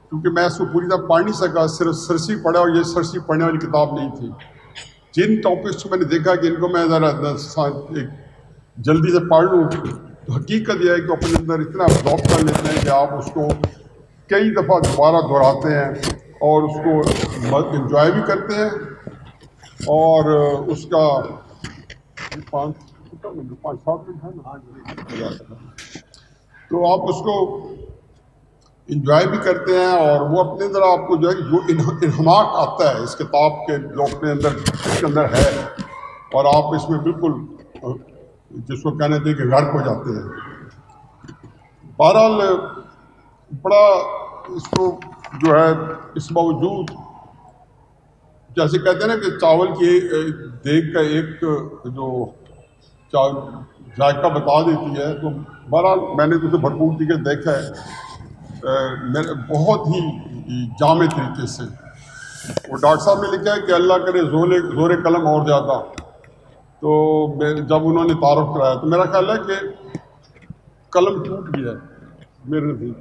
کیونکہ میں اس کو پوری طرح پڑھ نہیں سکا، صرف سرسی پڑھا، اور یہ سرسی پڑھنے والی کتاب نہیں تھی۔ جن ٹاپکس میں نے دیکھا کہ ان کو میں ذرا ایک جلدی سے پڑھ لوں، تو حقیقت یہ ہے کہ اپنے اندر اتنا ابزارب کر لیتے ہیں کہ آپ اس کو کئی دفعہ دوبارہ دہراتے ہیں اور اس کو انجوائے بھی کرتے ہیں، اور اس کا 5-7 منٹ ہے نا، تو آپ اس کو انجوائے بھی کرتے ہیں، اور وہ اپنے اندر آپ کو جو ہے جو انہماک آتا ہے اس کتاب کے جو اپنے اندر اس کے اندر ہے، اور آپ اس میں بالکل جس کو کہنے تھے کہ غرق ہو جاتے ہیں۔ بہرحال بڑا اس کو جو ہے اس باوجود، جیسے کہتے ہیں نا کہ چاول کی دیگ کا ایک جو ذائقہ بتا دیتی ہے، تو بہرحال میں نے تو اسے بھرپور طریقے سے دیکھا ہے، بہت ہی جامع طریقے سے۔ وہ ڈاکٹر صاحب نے لکھا ہے کہ اللہ کرے زور قلم اور زیادہ، تو جب انہوں نے تعارف کرایا تو میرا خیال ہے کہ قلم ٹوٹ گیا میرے نزدیک۔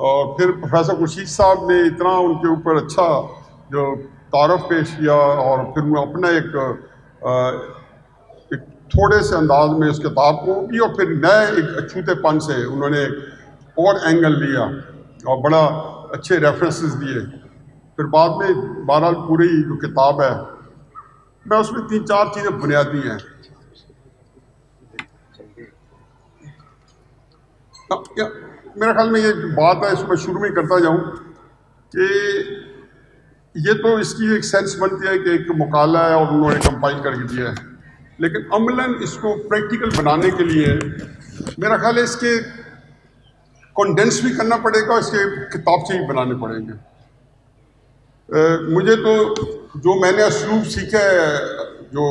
اور پھر پروفیسر خورشید صاحب نے اتنا ان کے اوپر اچھا جو تعارف پیش کیا، اور پھر وہ اپنا ایک تھوڑے سے انداز میں اس کتاب کو بھی، اور پھر نئے ایک اچھوتے پن سے انہوں نے اور اینگل لیا اور بڑا اچھے ریفرنسز دیے۔ پھر بعد میں بہرحال پوری جو کتاب ہے، میں اس میں 3-4 چیزیں بنیادی ہیں۔ میرا خیال میں یہ بات ہے، اس کو میں شروع میں کرتا جاؤں کہ یہ تو اس کی ایک سینس بنتی ہے کہ ایک مقالہ ہے اور انہوں نے کمپائل کر کے دیا ہے، لیکن عملاً اس کو پریکٹیکل بنانے کے لیے میرا خیال ہے اس کے کنڈینس بھی کرنا پڑے گا، اس کے کتابچے بھی بنانے پڑیں گے۔ مجھے تو جو میں نے اسلوب سیکھا ہے جو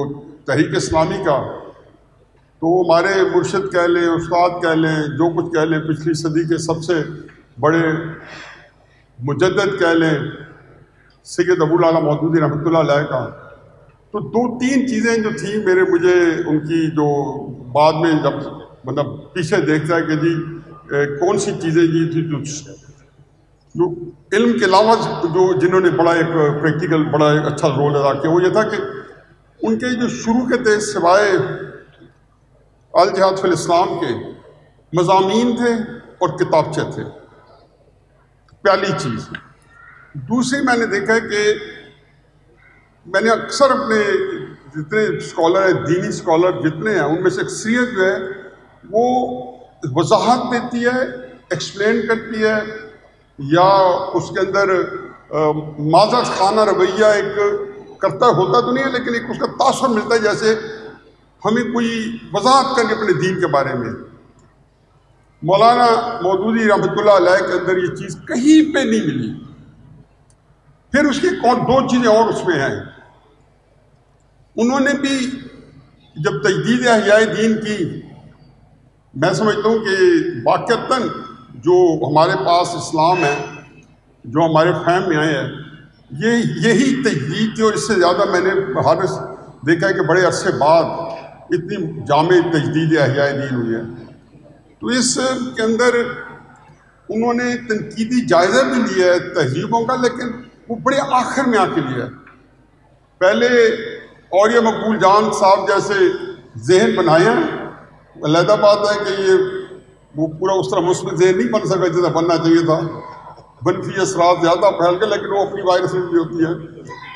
تحریک اسلامی کا، تو وہ ہمارے مرشد کہہ لیں، استاد کہہ لیں، جو کچھ کہہ لیں، پچھلی صدی کے سب سے بڑے مجدد کہہ لیں، سید ابو الاعلیٰ مودودی رحمۃ اللہ علیہ کا، تو 2-3 چیزیں جو تھیں مجھے ان کی جو بعد میں جب مطلب پیچھے دیکھتا ہے کہ جی کون سی چیزیں یہ تھی جو علم کے علاوہ جو جنہوں نے بڑا ایک پریکٹیکل بڑا ایک اچھا رول ادا کیا، وہ یہ تھا کہ ان کے جو شروع کے تھے سوائے الجہاد فی الاسلام کے مضامین تھے اور کتابچے تھے، پہلی چیز۔ دوسری میں نے دیکھا کہ میں نے اکثر اپنے جتنے اسکالر ہیں، دینی اسکالر جتنے ہیں، ان میں سے اکثریت جو ہے وہ وضاحت دیتی ہے، ایکسپلین کرتی ہے، یا اس کے اندر معذرت خانہ رویہ ایک کرتا ہوتا تو نہیں ہے، لیکن ایک اس کا تاثر ملتا ہے جیسے ہمیں کوئی وضاحت کرنی اپنے دین کے بارے میں۔ مولانا مودودی رحمۃ اللہ علیہ کے اندر یہ چیز کہیں پہ نہیں ملی۔ پھر اس کی 2 چیزیں اور اس میں ہیں۔ انہوں نے بھی جب تجدید احیاء دین کی، میں سمجھتا ہوں کہ واقعتاً جو ہمارے پاس اسلام ہے، جو ہمارے فہم میں آئے ہیں، یہی تجدید تھی، اور اس سے زیادہ میں نے ہر دیکھا ہے کہ بڑے عرصے بعد اتنی جامع تجدید احیاء دین ہوئی ہے۔ تو اس کے اندر انہوں نے تنقیدی جائزہ بھی لیا ہے تہذیبوں کا، لیکن وہ بڑے آخر میں آ کے لیا ہے۔ پہلے اور یہ مقبول جان صاحب جیسے ذہن بنایا، علیحدہ بات ہے کہ یہ وہ پورا اس طرح مثبت ذہن نہیں بن سکا جیسا بننا چاہیے تھا، منفی اثرات زیادہ پھیل گئے، لیکن وہ اپنی وائرس بھی ہوتی ہے۔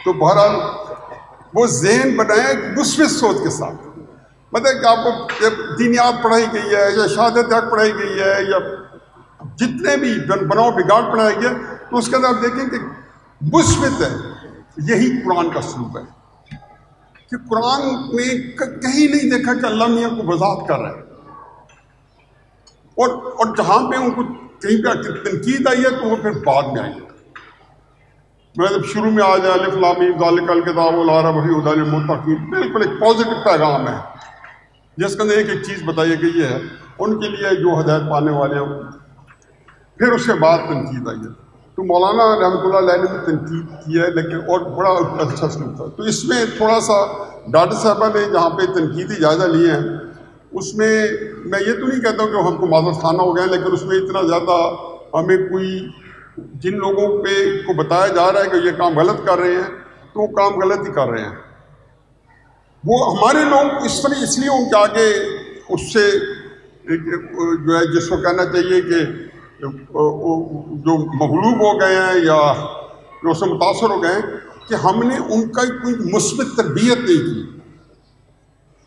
تو بہرحال وہ ذہن بنایا مثبت سوچ کے ساتھ، مطلب کہ آپ کو دینیات پڑھائی گئی ہے یا شہادت حق پڑھائی گئی ہے یا جتنے بھی بناؤ بگاڑ پڑھائی گئی ہے، تو اس کے اندر آپ دیکھیں کہ مثبت ہے۔ یہی قرآن کا اسلوب ہے کہ قرآن نے کہیں نہیں دیکھا کہ اللہ میاں کو وضاحت کر رہا ہے، اور جہاں پہ ان کو کہیں پہ تنقید آئی ہے تو وہ پھر بعد میں آئی ہے۔ میں جب شروع میں آ جائے الف لام میم ذالک الکتاب لا ریب فیہ ھدی للمتقین، بالکل ایک پازیٹو پیغام ہے جس کے اندر ایک چیز بتائی گئی ہے ان کے لیے جو ہدایت پانے والے ہیں۔ پھر اس کے بعد تنقید آئی ہے، تو مولانا رحمۃ اللہ علیہ نے بھی تنقید کی ہے، لیکن اور بڑا اچھا سلوک تھا۔ تو اس میں تھوڑا سا ڈاکٹر صاحبہ نے جہاں پہ تنقیدی جائزہ لیے ہیں، اس میں میں یہ تو نہیں کہتا ہوں کہ ہم کو معذرت خانہ ہو گئے ہیں، لیکن اس میں اتنا زیادہ ہمیں کوئی جن لوگوں پہ کو بتایا جا رہا ہے کہ یہ کام غلط کر رہے ہیں، تو وہ کام غلط ہی کر رہے ہیں۔ وہ ہمارے لوگ اس طرح اس لیے ان کے آگے اس سے جو ہے جس کو کہنا چاہیے کہ جو مغلوب ہو گئے ہیں یا جو اس سے متاثر ہو گئے ہیں کہ ہم نے ان کا کوئی مثبت تربیت نہیں کی،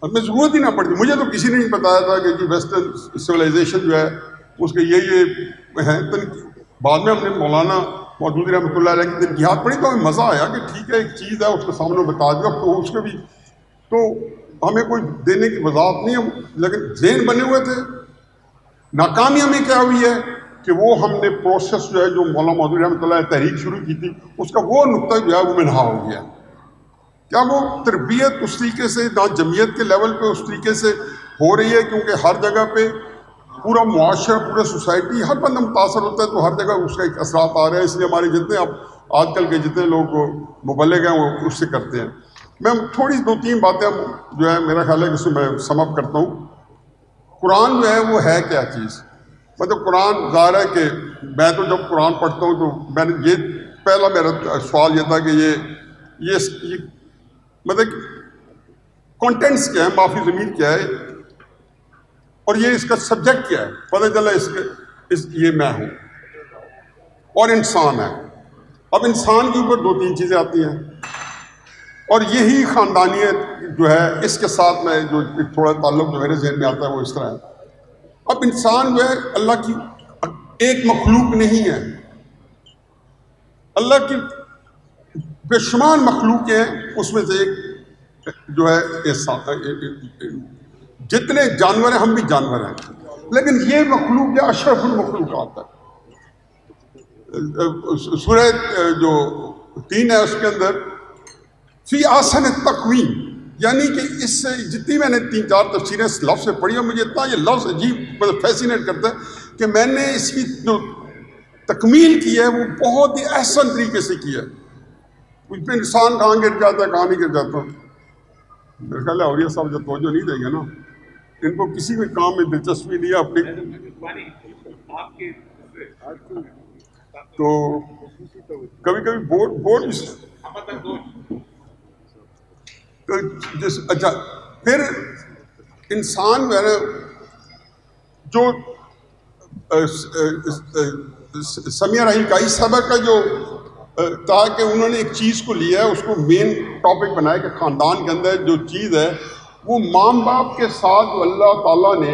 ہمیں ضرورت ہی نہ پڑتی۔ مجھے تو کسی نے نہیں بتایا تھا کہ جی ویسٹرن سویلائزیشن جو ہے اس کے یہ ہیں۔ بعد میں ہم نے مولانا مودودی رحمۃ اللہ علیہ کی تنقیحات پڑھی تو ہمیں مزہ آیا کہ ٹھیک ہے، ایک چیز ہے اس کے سامنے بتا دیا، تو اس کے بھی تو ہمیں کوئی دینے کی وضاحت نہیں ہے، لیکن ذہن بنے ہوئے تھے۔ ناکامی ہمیں کیا ہوئی ہے کہ وہ ہم نے پروسیس جو ہے جو مولانا مودودی رحمۃ اللہ نے تحریک شروع کی تھی، اس کا وہ نقطہ جو ہے وہ منہا ہو گیا۔ کیا وہ تربیت اس طریقے سے نہ جمعیت کے لیول پہ اس طریقے سے ہو رہی ہے، کیونکہ ہر جگہ پہ پورا معاشرہ، پورا سوسائٹی، ہر بندہ متاثر ہوتا ہے، تو ہر جگہ اس کا ایک اثرات آ رہے ہیں۔ اس لیے ہمارے جتنے اب آج کل کے جتنے لوگ مبلغ ہیں وہ اس سے کرتے ہیں۔ میں تھوڑی 2-3 باتیں جو ہے میرا خیال ہے کہ اس میں سم اپ کرتا ہوں۔ قرآن جو ہے وہ ہے کیا چیز؟ مطلب قرآن ظاہر ہے کہ میں تو جب قرآن پڑھتا ہوں تو میں نے یہ پہلا میرا سوال یہ تھا کہ یہ مطلب کانٹینٹس کیا ہے، معافی ضمیر کیا ہے، اور یہ اس کا سبجیکٹ کیا ہے۔ پتہ چلا یہ میں ہوں اور انسان ہے۔ اب انسان کے اوپر 2-3 چیزیں آتی ہیں، اور یہی خاندانیت جو ہے اس کے ساتھ میں جو تھوڑا تعلق جو میرے ذہن میں آتا ہے وہ اس طرح ہے اب انسان جو ہے اللہ کی ایک مخلوق نہیں ہے، اللہ کی بے شمار مخلوق ہیں، اس میں سے ایک جو ہے جتنے جانور ہیں ہم بھی جانور ہیں، لیکن یہ مخلوق ہے اشرف المخلوقات ہے۔ سورہ جو 3 ہے اس کے اندر فی احسن تقویم، یعنی کہ اس سے جتنی میں نے 3-4 تفسیریں اس لفظ سے پڑھی ہیں، مجھے اتنا یہ لفظ عجیب مطلب فیسینیٹ کرتا ہے کہ میں نے اس کی جو تکمیل کی ہے وہ بہت ہی احسن طریقے سے کی ہے۔ اس پہ انسان کہاں گر جاتا ہے کہاں نہیں گر جاتا۔ میرے خیال ہے اولیاء صاحب جب توجہ نہیں دیں گے نا، ان کو کسی بھی کام میں دلچسپی نہیں ہے اپنی، تو کبھی کبھی بورڈ تو اچھا پھر انسان جو ہے نا جو سمیہ راحیل قاضی صاحبہ کا جو تاکہ انہوں نے ایک چیز کو لیا ہے، اس کو مین ٹاپک بنایا کہ خاندان کے اندر جو چیز ہے وہ ماں باپ کے ساتھ جو اللہ تعالیٰ نے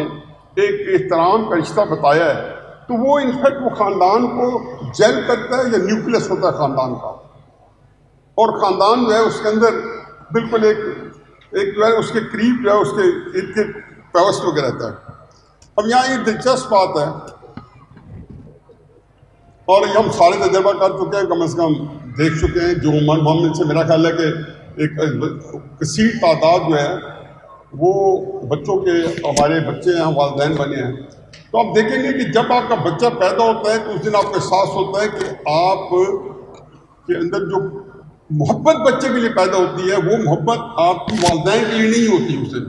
ایک احترام کا رشتہ بتایا ہے، تو وہ انفیکٹ وہ خاندان کو جیل کرتا ہے یا نیوکلس ہوتا ہے خاندان کا، اور خاندان جو ہے اس کے اندر بالکل ایک جو ہے اس کے قریب جو ہے اس کے ارد گرد پیوست ہو کے رہتا ہے۔ اب یہاں یہ دلچسپ بات ہے، اور یہ ہم سارے تجربہ کر چکے ہیں، کم از کم دیکھ چکے ہیں، جو محمد سے میرا خیال ہے کہ ایک کثیر تعداد جو ہے وہ بچوں کے ہمارے بچے ہیں، والدین بنے ہیں، تو آپ دیکھیں گے کہ جب آپ کا بچہ پیدا ہوتا ہے تو اس دن آپ کو احساس ہوتا ہے کہ آپ کے اندر جو محبت بچے کے لیے پیدا ہوتی ہے وہ محبت آپ کی والدین کے لیے نہیں ہوتی اس دن۔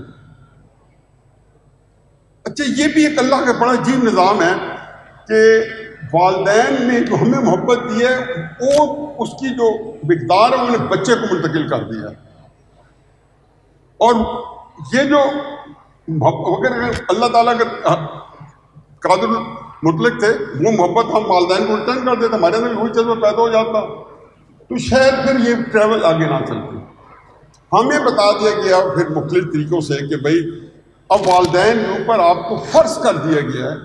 اچھا یہ بھی ایک اللہ کا بڑا عجیب نظام ہے کہ والدین نے جو ہمیں محبت دی ہے وہ اس کی جو مقدار ہے انہوں نے بچے کو منتقل کر دیا ہے، اور یہ جو اگر اللہ تعالیٰ کا قادر مطلق تھے وہ محبت ہم والدین کو ریٹرن کر دیتے، ہمارے اندر وہی جذبہ پیدا ہو جاتا، تو شاید پھر یہ ٹریول آگے نہ چلتی۔ ہمیں بتا دیا گیا پھر مختلف طریقوں سے کہ بھائی اب والدین کے اوپر آپ کو فرض کر دیا گیا ہے۔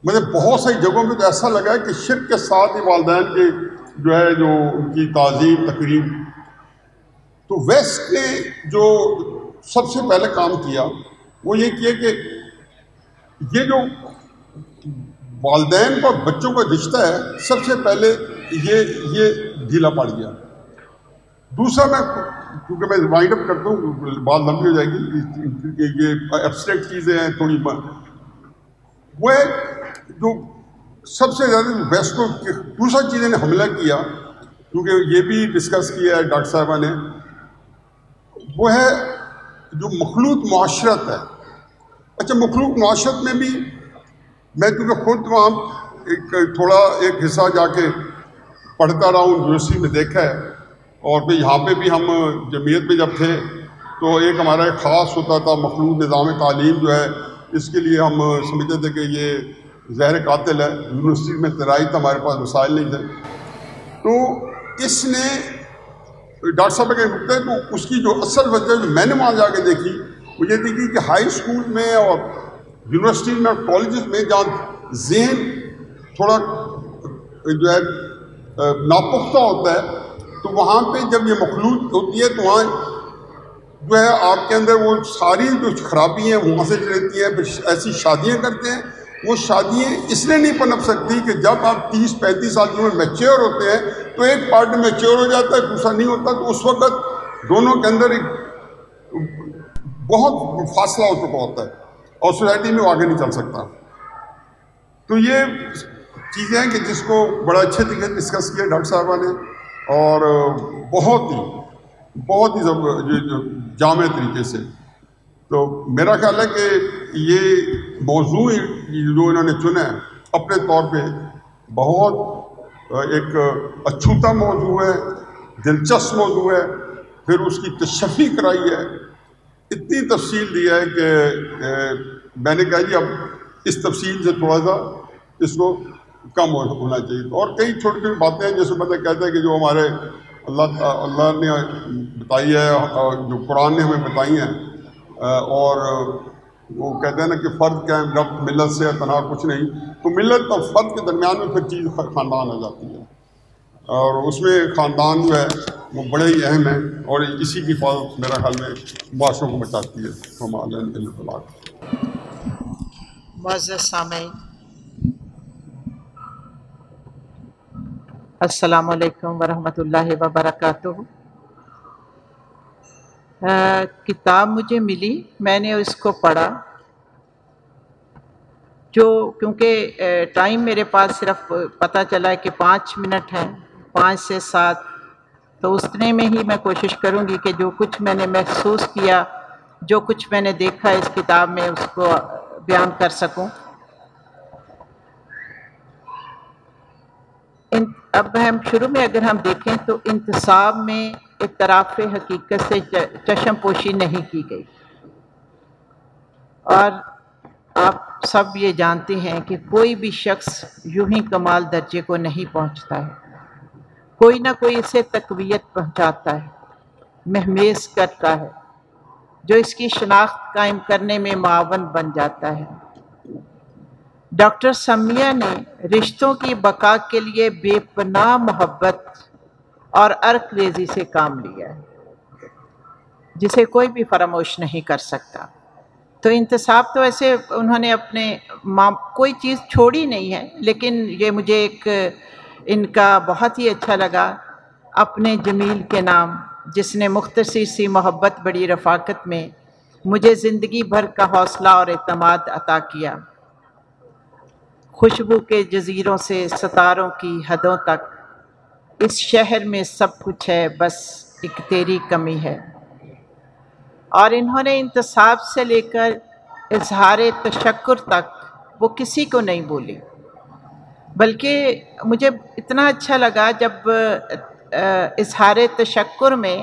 مجھے بہت ساری جگہوں پہ تو ایسا لگا ہے کہ شرک کے ساتھ ہی والدین کے جو ہے جو ان کی تعظیم تقریب، تو ویسٹ نے جو سب سے پہلے کام کیا وہ یہ کیا کہ یہ جو والدین کا بچوں کا رشتہ ہے سب سے پہلے یہ ڈھیلا پڑ گیا۔ دوسرا میں کیونکہ میں وائنڈ اپ کرتا ہوں بات لمبی ہو جائے گی، یہ ایبسٹریکٹ چیزیں ہیں تھوڑی، وہ جو سب سے زیادہ ویسٹ کو دوسرا چیزیں نے حملہ کیا، کیونکہ یہ بھی ڈسکس کیا ہے ڈاکٹر صاحبہ نے، وہ ہے جو مخلوط معاشرت ہے۔ اچھا مخلوط معاشرت میں بھی میں کیونکہ خود وہاں ایک حصہ جا کے پڑھتا رہا ہوں، یونیورسٹی میں دیکھا ہے، اور پھر یہاں پہ بھی ہم جمعیت میں جب تھے تو ایک ہمارا ایک خاص ہوتا تھا مخلوط نظام تعلیم جو ہے، اس کے لیے ہم سمجھتے تھے کہ یہ زہر قاتل ہے، یونیورسٹی میں ترائی تھا، ہمارے پاس وسائل نہیں تھے، تو اس نے ڈاکٹر صاحب کا نکتہ ہے تو اس کی جو اصل وجہ جو میں نے وہاں جا کے دیکھی وہ یہ دیکھی کہ ہائی اسکول میں اور یونیورسٹی میں اور کالجز میں جہاں ذہن تھوڑا جو ہے ناپختہ ہوتا ہے تو وہاں پہ جب یہ مخلوط ہوتی ہے تو وہاں جو ہے آپ کے اندر وہ ساری جو خرابی ہیں وہاں سے رہتی ہیں، پھر ایسی شادیاں کرتے ہیں، وہ شادیاں اس لیے نہیں پنپ سکتی کہ جب آپ 30-35 سال کی عمر میچیور ہوتے ہیں تو ایک پارٹ میچیور ہو جاتا ہے دوسرا نہیں ہوتا، تو اس وقت دونوں کے اندر ایک بہت فاصلہ ہو چکا ہوتا ہے اور سوسائٹی میں وہ آگے نہیں چل سکتا۔ تو یہ چیزیں ہیں کہ جس کو بڑا اچھے طریقے سے ڈسکس کیا ڈاکٹر صاحبہ نے، اور بہت ہی جامع طریقے سے۔ تو میرا خیال ہے کہ یہ موضوع جو انہوں نے چنا ہے اپنے طور پہ بہت ایک اچھوتا موضوع ہے، دلچسپ موضوع ہے، پھر اس کی تشفی کرائی ہے، اتنی تفصیل دی ہے کہ میں نے کہا جی اب اس تفصیل سے تھوڑا سا اس کو کم ہونا چاہیے، اور کئی چھوٹی چھوٹی باتیں ہیں جیسے میں کہتا ہے کہ جو ہمارے اللہ نے بتائی ہے، جو قرآن نے ہمیں بتائی ہیں، اور وہ کہتے ہیں نا کہ فرد قائم ربط ملت سے تنہا کچھ نہیں، تو ملت اور فرد کے درمیان میں پھر چیز خاندان آ جاتی ہے، اور اس میں خاندان جو ہے وہ بڑے ہی اہم ہے، اور اسی کی حفاظت میرا خیال میں معاشروں کو بچاتی ہے. معزز سامعین، السلام علیکم ورحمۃ اللہ وبرکاتہ. کتاب مجھے ملی، میں نے اس کو پڑھا، کیونکہ ٹائم میرے پاس صرف پتہ چلا ہے کہ 5 منٹ ہے، 5 سے 7، تو اتنے میں ہی میں کوشش کروں گی کہ جو کچھ میں نے محسوس کیا، جو کچھ میں نے دیکھا اس کتاب میں، اس کو بیان کر سکوں. اب ہم شروع میں اگر ہم دیکھیں تو انتصاب میں اعتراف حقیقت سے چشم پوشی نہیں کی گئی، اور آپ سب یہ جانتے ہیں کہ کوئی بھی شخص یوں ہی کمال درجے کو نہیں پہنچتا ہے، کوئی نہ کوئی اسے تقویت پہنچاتا ہے، مہمیز کرتا ہے، جو اس کی شناخت قائم کرنے میں معاون بن جاتا ہے. ڈاکٹر سمیہ نے رشتوں کی بقا کے لیے بے پناہ محبت اور عرق ریزی سے کام لیا ہے، جسے کوئی بھی فراموش نہیں کر سکتا. تو انتصاب تو ایسے انہوں نے اپنے کوئی چیز چھوڑی نہیں ہے، لیکن یہ مجھے ایک ان کا بہت ہی اچھا لگا، اپنے جمیل کے نام، جس نے مختصر سی محبت بڑی رفاقت میں مجھے زندگی بھر کا حوصلہ اور اعتماد عطا کیا. خوشبو کے جزیروں سے ستاروں کی حدوں تک، اس شہر میں سب کچھ ہے، بس ایک تیری کمی ہے. اور انہوں نے انتصاب سے لے کر اظہار تشکر تک وہ کسی کو نہیں بولی، بلکہ مجھے اتنا اچھا لگا جب اظہار تشکر میں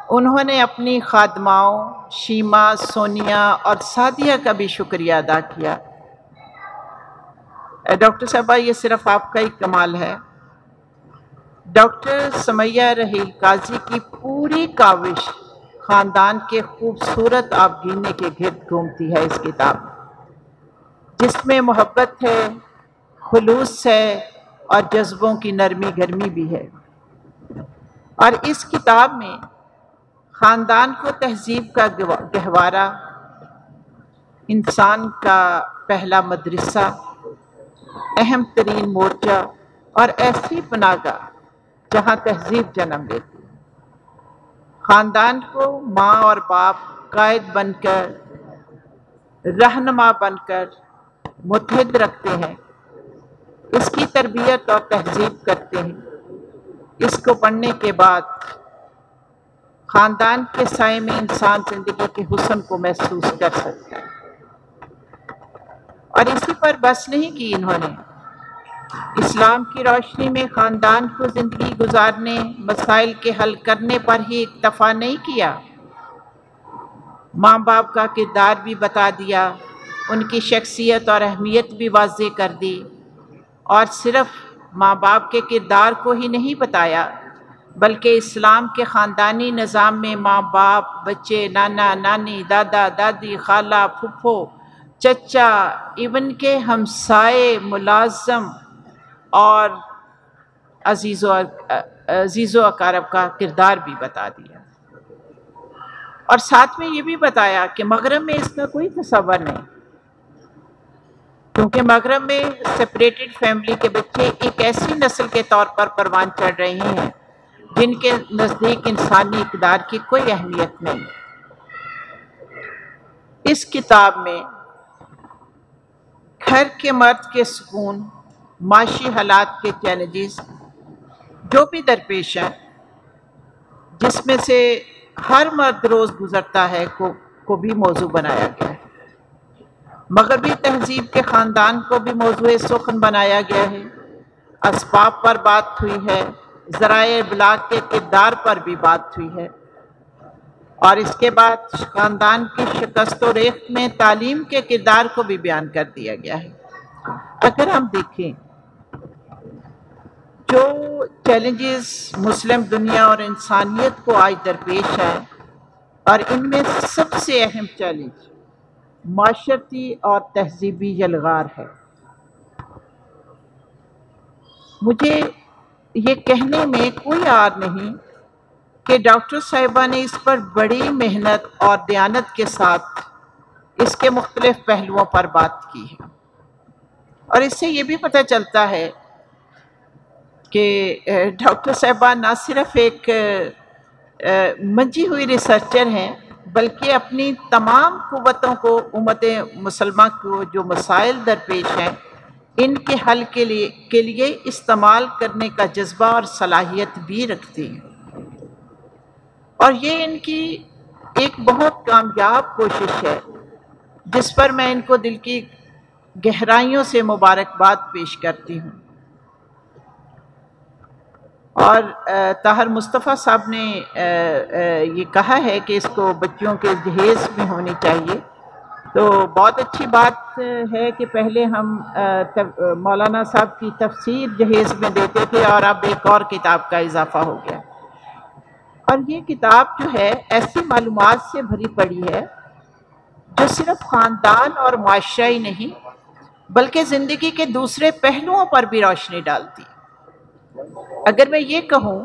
انہوں نے اپنی خادماؤں شیما، سونیا اور سعدیہ کا بھی شکریہ ادا کیا. ڈاکٹر صاحبہ، یہ صرف آپ کا ہی کمال ہے. ڈاکٹر سمیہ رحیل قاضی کی پوری کاوش خاندان کے خوبصورت آبگینے کے گرد گھومتی ہے اس کتاب میں، جس میں محبت ہے، خلوص ہے، اور جذبوں کی نرمی گرمی بھی ہے. اور اس کتاب میں خاندان کو تہذیب کا گہوارہ، انسان کا پہلا مدرسہ، اہم ترین مورچہ، اور ایسی پناہ گاہ جہاں تہذیب جنم لیتی ہے. خاندان کو ماں اور باپ قائد بن کر، رہنما بن کر متحد رکھتے ہیں، اس کی تربیت اور تہذیب کرتے ہیں. اس کو پڑھنے کے بعد خاندان کے سائے میں انسان زندگی کے حسن کو محسوس کر سکتا ہے. اور اسی پر بس نہیں کی انہوں نے، اسلام کی روشنی میں خاندان کو زندگی گزارنے، مسائل کے حل کرنے پر ہی اکتفا نہیں کیا، ماں باپ کا کردار بھی بتا دیا، ان کی شخصیت اور اہمیت بھی واضح کر دی. اور صرف ماں باپ کے کردار کو ہی نہیں بتایا، بلکہ اسلام کے خاندانی نظام میں ماں باپ، بچے، نانا نانی، دادا دادی، خالہ پھپھو، چچا، ایون کے ہمسائے، ملازم اور عزیز و اقارب کا کردار بھی بتا دیا. اور ساتھ میں یہ بھی بتایا کہ مغرب میں اس کا کوئی تصور نہیں، کیونکہ مغرب میں سپریٹڈ فیملی کے بچے ایک ایسی نسل کے طور پر پروان چڑھ رہے ہیں جن کے نزدیک انسانی اقدار کی کوئی اہمیت نہیں. اس کتاب میں گھر کے مرد کے سکون، معاشی حالات کے چیلنجز جو بھی درپیش ہیں، جس میں سے ہر مرد روز گزرتا ہے کو بھی موضوع بنایا گیا ہے. مغربی تہذیب کے خاندان کو بھی موضوع سخن بنایا گیا ہے. اسباب پر بات ہوئی ہے، ذرائع ابلاغ کے کردار پر بھی بات ہوئی ہے، اور اس کے بعد خاندان کی شکست و ریخت میں تعلیم کے کردار کو بھی بیان کر دیا گیا ہے. اگر ہم دیکھیں جو چیلنجز مسلم دنیا اور انسانیت کو آج درپیش ہے، اور ان میں سب سے اہم چیلنج معاشرتی اور تہذیبی یلغار ہے۔ مجھے یہ کہنے میں کوئی عار نہیں کہ ڈاکٹر صاحبہ نے اس پر بڑی محنت اور دیانت کے ساتھ اس کے مختلف پہلوؤں پر بات کی ہے، اور اس سے یہ بھی پتہ چلتا ہے کہ ڈاکٹر صاحبہ نہ صرف ایک منجھی ہوئی ریسرچر ہیں، بلکہ اپنی تمام قوتوں کو امت مسلمہ کو جو مسائل درپیش ہیں ان کے حل کے لیے استعمال کرنے کا جذبہ اور صلاحیت بھی رکھتی ہیں، اور یہ ان کی ایک بہت کامیاب کوشش ہے جس پر میں ان کو دل کی گہرائیوں سے مبارکباد پیش کرتی ہوں۔ اور طاہر مصطفیٰ صاحب نے یہ کہا ہے کہ اس کو بچوں کے جہیز میں ہونی چاہیے، تو بہت اچھی بات ہے کہ پہلے ہم مولانا صاحب کی تفسیر جہیز میں دیتے تھے اور اب ایک اور کتاب کا اضافہ ہو گیا، اور یہ کتاب جو ہے ایسی معلومات سے بھری پڑی ہے جو صرف خاندان اور معاشرہ ہی نہیں بلکہ زندگی کے دوسرے پہلوؤں پر بھی روشنی ڈالتی ہے۔ اگر میں یہ کہوں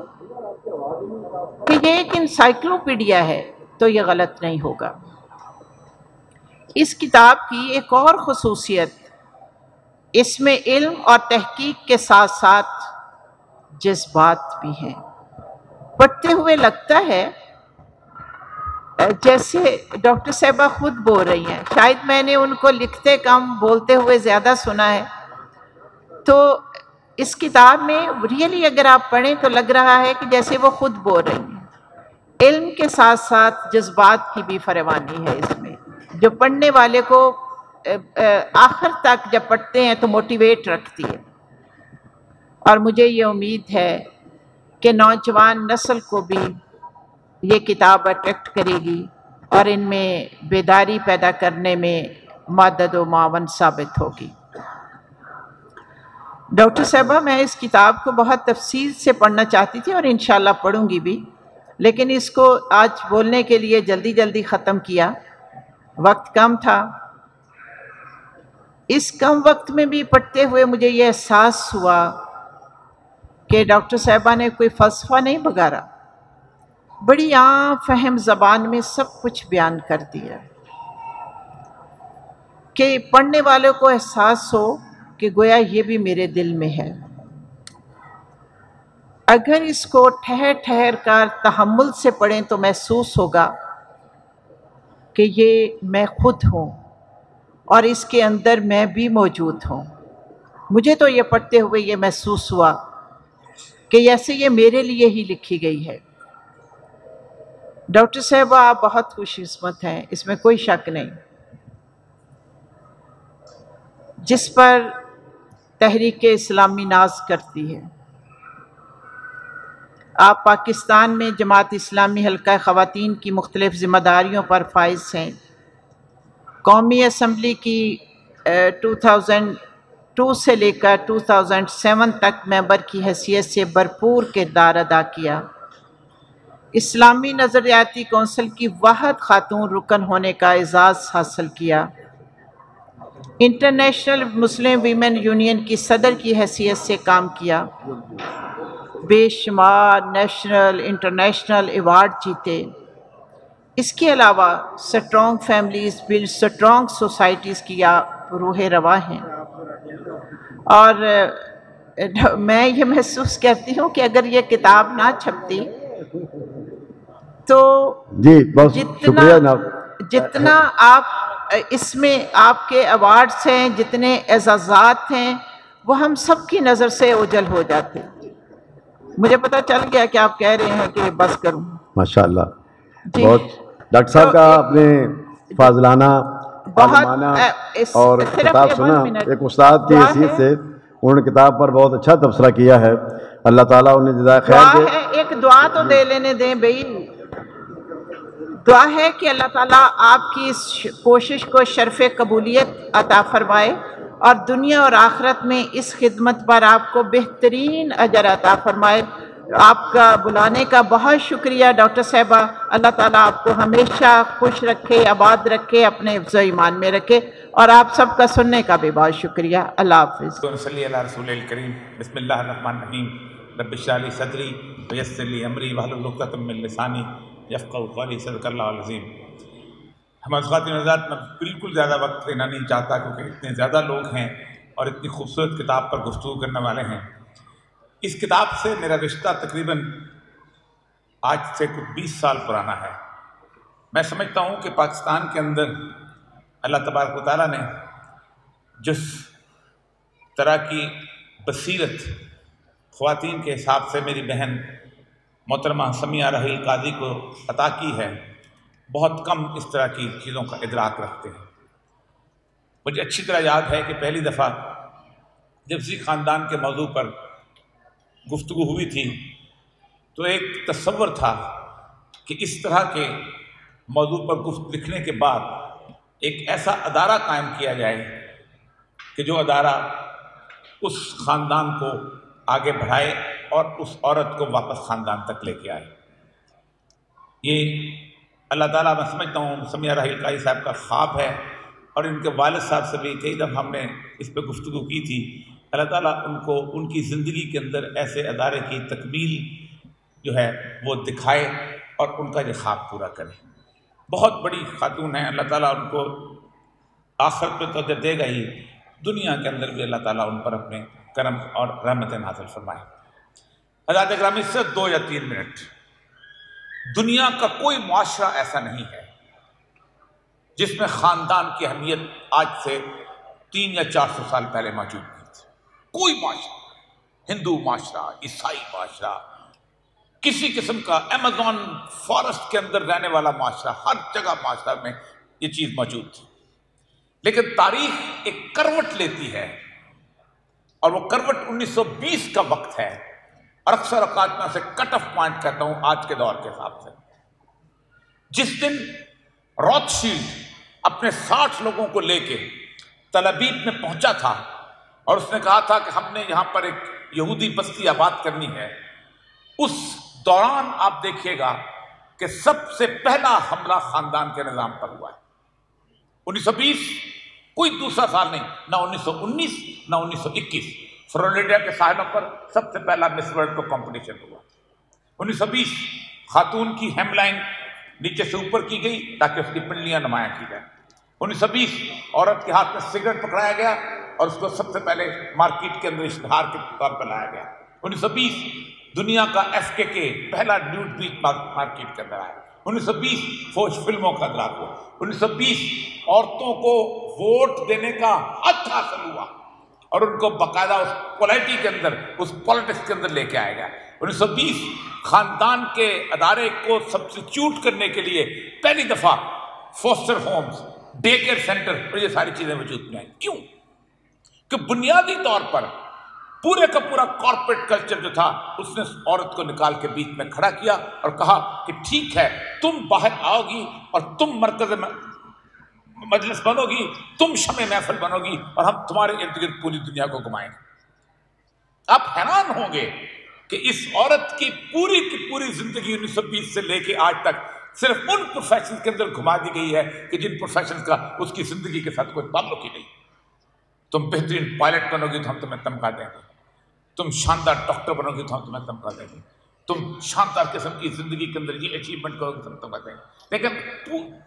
کہ یہ ایک انسائکلوپیڈیا ہے تو یہ غلط نہیں ہوگا۔ اس کتاب کی ایک اور خصوصیت اس میں علم اور تحقیق کے ساتھ ساتھ جذبات بھی ہیں۔ پڑھتے ہوئے لگتا ہے جیسے ڈاکٹر صاحبہ خود بول رہی ہیں، شاید میں نے ان کو لکھتے کم بولتے ہوئے زیادہ سنا ہے، تو اس کتاب میں ریئلی اگر آپ پڑھیں تو لگ رہا ہے کہ جیسے وہ خود بول رہی ہیں۔ علم کے ساتھ ساتھ جذبات کی بھی فراوانی ہے اس میں، جو پڑھنے والے کو آخر تک جب پڑھتے ہیں تو موٹیویٹ رکھتی ہے، اور مجھے یہ امید ہے کہ نوجوان نسل کو بھی یہ کتاب اٹریکٹ کرے گی اور ان میں بیداری پیدا کرنے میں مدد و معاون ثابت ہوگی۔ ڈاکٹر صاحبہ میں اس کتاب کو بہت تفصیل سے پڑھنا چاہتی تھی اور انشاءاللہ پڑھوں گی بھی، لیکن اس کو آج بولنے کے لیے جلدی ختم کیا، وقت کم تھا۔ اس کم وقت میں بھی پڑھتے ہوئے مجھے یہ احساس ہوا کہ ڈاکٹر صاحبہ نے کوئی فلسفہ نہیں بگاڑا، بڑی عام فہم زبان میں سب کچھ بیان کر دیا کہ پڑھنے والوں کو احساس ہو کہ گویا یہ بھی میرے دل میں ہے۔ اگر اس کو ٹھہر کر تحمل سے پڑھیں تو محسوس ہوگا کہ یہ میں خود ہوں اور اس کے اندر میں بھی موجود ہوں۔ مجھے تو یہ پڑھتے ہوئے یہ محسوس ہوا کہ جیسے یہ میرے لیے ہی لکھی گئی ہے۔ ڈاکٹر صاحبہ آپ بہت خوش قسمت ہیں، اس میں کوئی شک نہیں، جس پر تحریک اسلامی ناز کرتی ہے۔ آپ پاکستان میں جماعت اسلامی حلقہ خواتین کی مختلف ذمہ داریوں پر فائز ہیں۔ قومی اسمبلی کی 2002 سے لے کر 2007 تک ممبر کی حیثیت سے بھرپور کردار ادا کیا۔ اسلامی نظریاتی کونسل کی واحد خاتون رکن ہونے کا اعزاز حاصل کیا۔ انٹرنیشنل مسلم ویمن یونین کی صدر کی حیثیت سے کام کیا۔ بے شمار نیشنل انٹرنیشنل ایوارڈ جیتے۔ اس کے علاوہ strong families build strong societies کی آپ روح رواں ہیں، اور میں یہ محسوس کرتی ہوں کہ اگر یہ کتاب نہ چھپتی تو جی بہت شکریہ جناب، جتنا آپ اس میں آپ کے ایوارڈز ہیں، جتنے اعزازات ہیں، وہ ہم سب کی نظر سے اوجھل ہو جاتے۔ مجھے پتہ چل گیا کہ آپ کہہ رہے ہیں کہ بس کروں۔ ماشاءاللہ جی، بہت ڈاکٹر صاحب کا اپنے فاضلانہ عالمانہ اور کتاب سنا، ایک استاد کی حیثیت سے انہوں نے کتاب پر بہت اچھا تبصرہ کیا ہے۔ اللہ تعالیٰ انہیں جزائے خیر دے۔ دعا ہے، ایک دعا تو دے لینے دیں بھائی، دعا ہے کہ اللہ تعالیٰ آپ کی اس کوشش کو شرف قبولیت عطا فرمائے اور دنیا اور آخرت میں اس خدمت پر آپ کو بہترین اجر عطا فرمائے۔ آپ کا بلانے کا بہت شکریہ ڈاکٹر صاحبہ. اللہ تعالیٰ آپ کو ہمیشہ خوش رکھے، آباد رکھے، اپنے حفظ و ایمان میں رکھے، اور آپ سب کا سننے کا بھی بہت شکریہ. اللہ حافظ. صلی اللہ رسول الکریم. بسم اللہ الرحمن الرحیم. رب اشرح لی صدری ویسر لی امری واحلل عقدۃ من لسانی یفقہوا قولی. صدق اللہ العظیم. ہمارے خواتین حضرات، میں بالکل زیادہ وقت لینا نہیں چاہتا کیونکہ اتنے زیادہ لوگ ہیں اور اتنی خوبصورت کتاب پر گفتگو کرنے والے ہیں. اس کتاب سے میرا رشتہ تقریباً آج سے کچھ 20 سال پرانا ہے. میں سمجھتا ہوں کہ پاکستان کے اندر اللہ تبارک و تعالیٰ نے جس طرح کی بصیرت خواتین کے حساب سے میری بہن محترمہ سمیہ راحیل قاضی کو عطا کی ہے، بہت کم اس طرح کی چیزوں کا ادراک رکھتے ہیں. مجھے اچھی طرح یاد ہے کہ پہلی دفعہ جب اسی خاندان کے موضوع پر گفتگو ہوئی تھی تو ایک تصور تھا کہ اس طرح کے موضوع پر گفت لکھنے کے بعد ایک ایسا ادارہ قائم کیا جائے کہ جو ادارہ اس خاندان کو آگے بڑھائے اور اس عورت کو واپس خاندان تک لے کے آئے. یہ اللہ تعالیٰ، میں سمجھتا ہوں سمیہ راحیل قاضی صاحب کا خواب ہے، اور ان کے والد صاحب سے بھی کئی دفعہ ہم نے اس پہ گفتگو کی تھی. اللہ تعالیٰ ان کو ان کی زندگی کے اندر ایسے ادارے کی تکمیل جو ہے وہ دکھائے اور ان کا یہ خواب پورا کرے. بہت بڑی خاتون ہیں. اللہ تعالیٰ ان کو آخرت پہ تو دے گا ہی، دنیا کے اندر بھی اللہ تعالیٰ ان پر اپنے کرم اور رحمت نازل فرمائے. حضرات اکرامی، صرف 2 یا 3 منٹ. دنیا کا کوئی معاشرہ ایسا نہیں ہے جس میں خاندان کی اہمیت آج سے 300 یا 400 سال پہلے موجود نہیں تھی. کوئی معاشرہ، ہندو معاشرہ، عیسائی معاشرہ، کسی قسم کا ایمیزون فارسٹ کے اندر رہنے والا معاشرہ، ہر جگہ معاشرہ میں یہ چیز موجود تھی. لیکن تاریخ ایک کروٹ لیتی ہے، اور وہ کروٹ 1920 کا وقت ہے، اور اکثر اوقات میں اسے کٹ آف پوائنٹ کہتا ہوں آج کے دور کے حساب سے. جس دن روتشیلڈ اپنے 60 لوگوں کو لے کے تل ابیب میں پہنچا تھا اور اس نے کہا تھا کہ ہم نے یہاں پر ایک یہودی بستی آباد کرنی ہے، اس دوران آپ دیکھیے گا کہ سب سے پہلا حملہ خاندان کے نظام پر ہوا ہے. 1920 کوئی دوسرا سال نہیں، نہ 1919 نہ 1921. فلوریڈا کے ساحلوں پر سب سے پہلا مس ورلڈ کو کمپٹیشن ہوا. 1920 خاتون کی ہیم لائن نیچے سے اوپر کی گئی تاکہ اس کی پنڈلیاں نمایاں کی جائیں. 1920 عورت کے ہاتھ میں سگریٹ پکڑایا گیا اور اس کو سب سے پہلے مارکیٹ کے اندر اشتہار کے طور پر لایا گیا. 1920 دنیا کا FKK پہلا نیوڈ بیچ مارکیٹ کے اندر آیا. 1920 فوج فلموں کا ادراک ہوا. 1920 عورتوں کو ووٹ دینے کا حق حاصل ہوا اور ان کو باقاعدہ اس پولیٹی کے اندر، اس پولیٹکس کے اندر لے کے آیا گیا. 1920 خاندان کے ادارے کو سبسٹیچیوٹ کرنے کے لیے پہلی دفعہ foster homes, day care centre اور یہ ساری چیزیں وجود میں آئیں. کیوں؟ کہ بنیادی طور پر پورے کا پورا کارپوریٹ کلچر جو تھا اس نے عورت کو نکال کے بیچ میں کھڑا کیا اور کہا کہ ٹھیک ہے، تم باہر آؤ گی اور تم مرکز مجلس بنو گی، تم شمع محفل بنو گی اور ہم تمہارے ارد گرد پوری دنیا کو گھمائیں گے. آپ حیران ہوں گے کہ اس عورت کی پوری زندگی 1920 سے لے کے آج تک صرف ان پروفیشن کے اندر گھما دی گئی ہے کہ جن پروفیشن کا اس کی زندگی کے ساتھ کوئی تعلق ہی نہیں. تم بہترین پائلٹ بنو گی تو ہم تمہیں تمغہ دیں گے، تم شاندار ڈاکٹر بنو گی تو ہم تمہیں تمغہ دیں گے، تم شاندار قسم کی زندگی کے اندر یہ اچیومنٹ کرو گے تو ہم تمغہ دیں گے. لیکن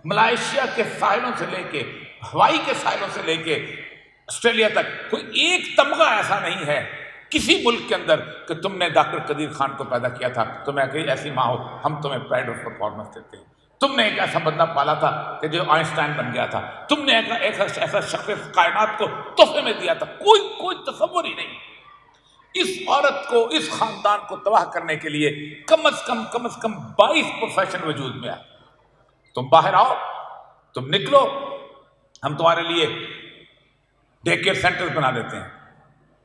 ملائیشیا کے ساحلوں سے لے کے، ہوائی کے ساحلوں سے لے کے آسٹریلیا تک کوئی ایک تمغہ ایسا نہیں ہے کسی ملک کے اندر کہ تم نے ڈاکٹر قدیر خان کو پیدا کیا تھا، تمہیں کہ ایسی ماں ہو ہم تمہیں پرائڈ آف پرفارمنس دیتے ہیں. تم نے ایک ایسا بندہ پالا تھا کہ جو آئنسٹائن بن گیا تھا، تم نے ایک ایسا شخص کائنات کو تحفے میں دیا تھا. کوئی تصور ہی نہیں. اس عورت کو، اس خاندان کو تباہ کرنے کے لیے کم از کم 22 پروفیشن وجود میں آئے. تم باہر آؤ، تم نکلو، ہم تمہارے لیے ڈے کیئر سینٹر بنا دیتے ہیں.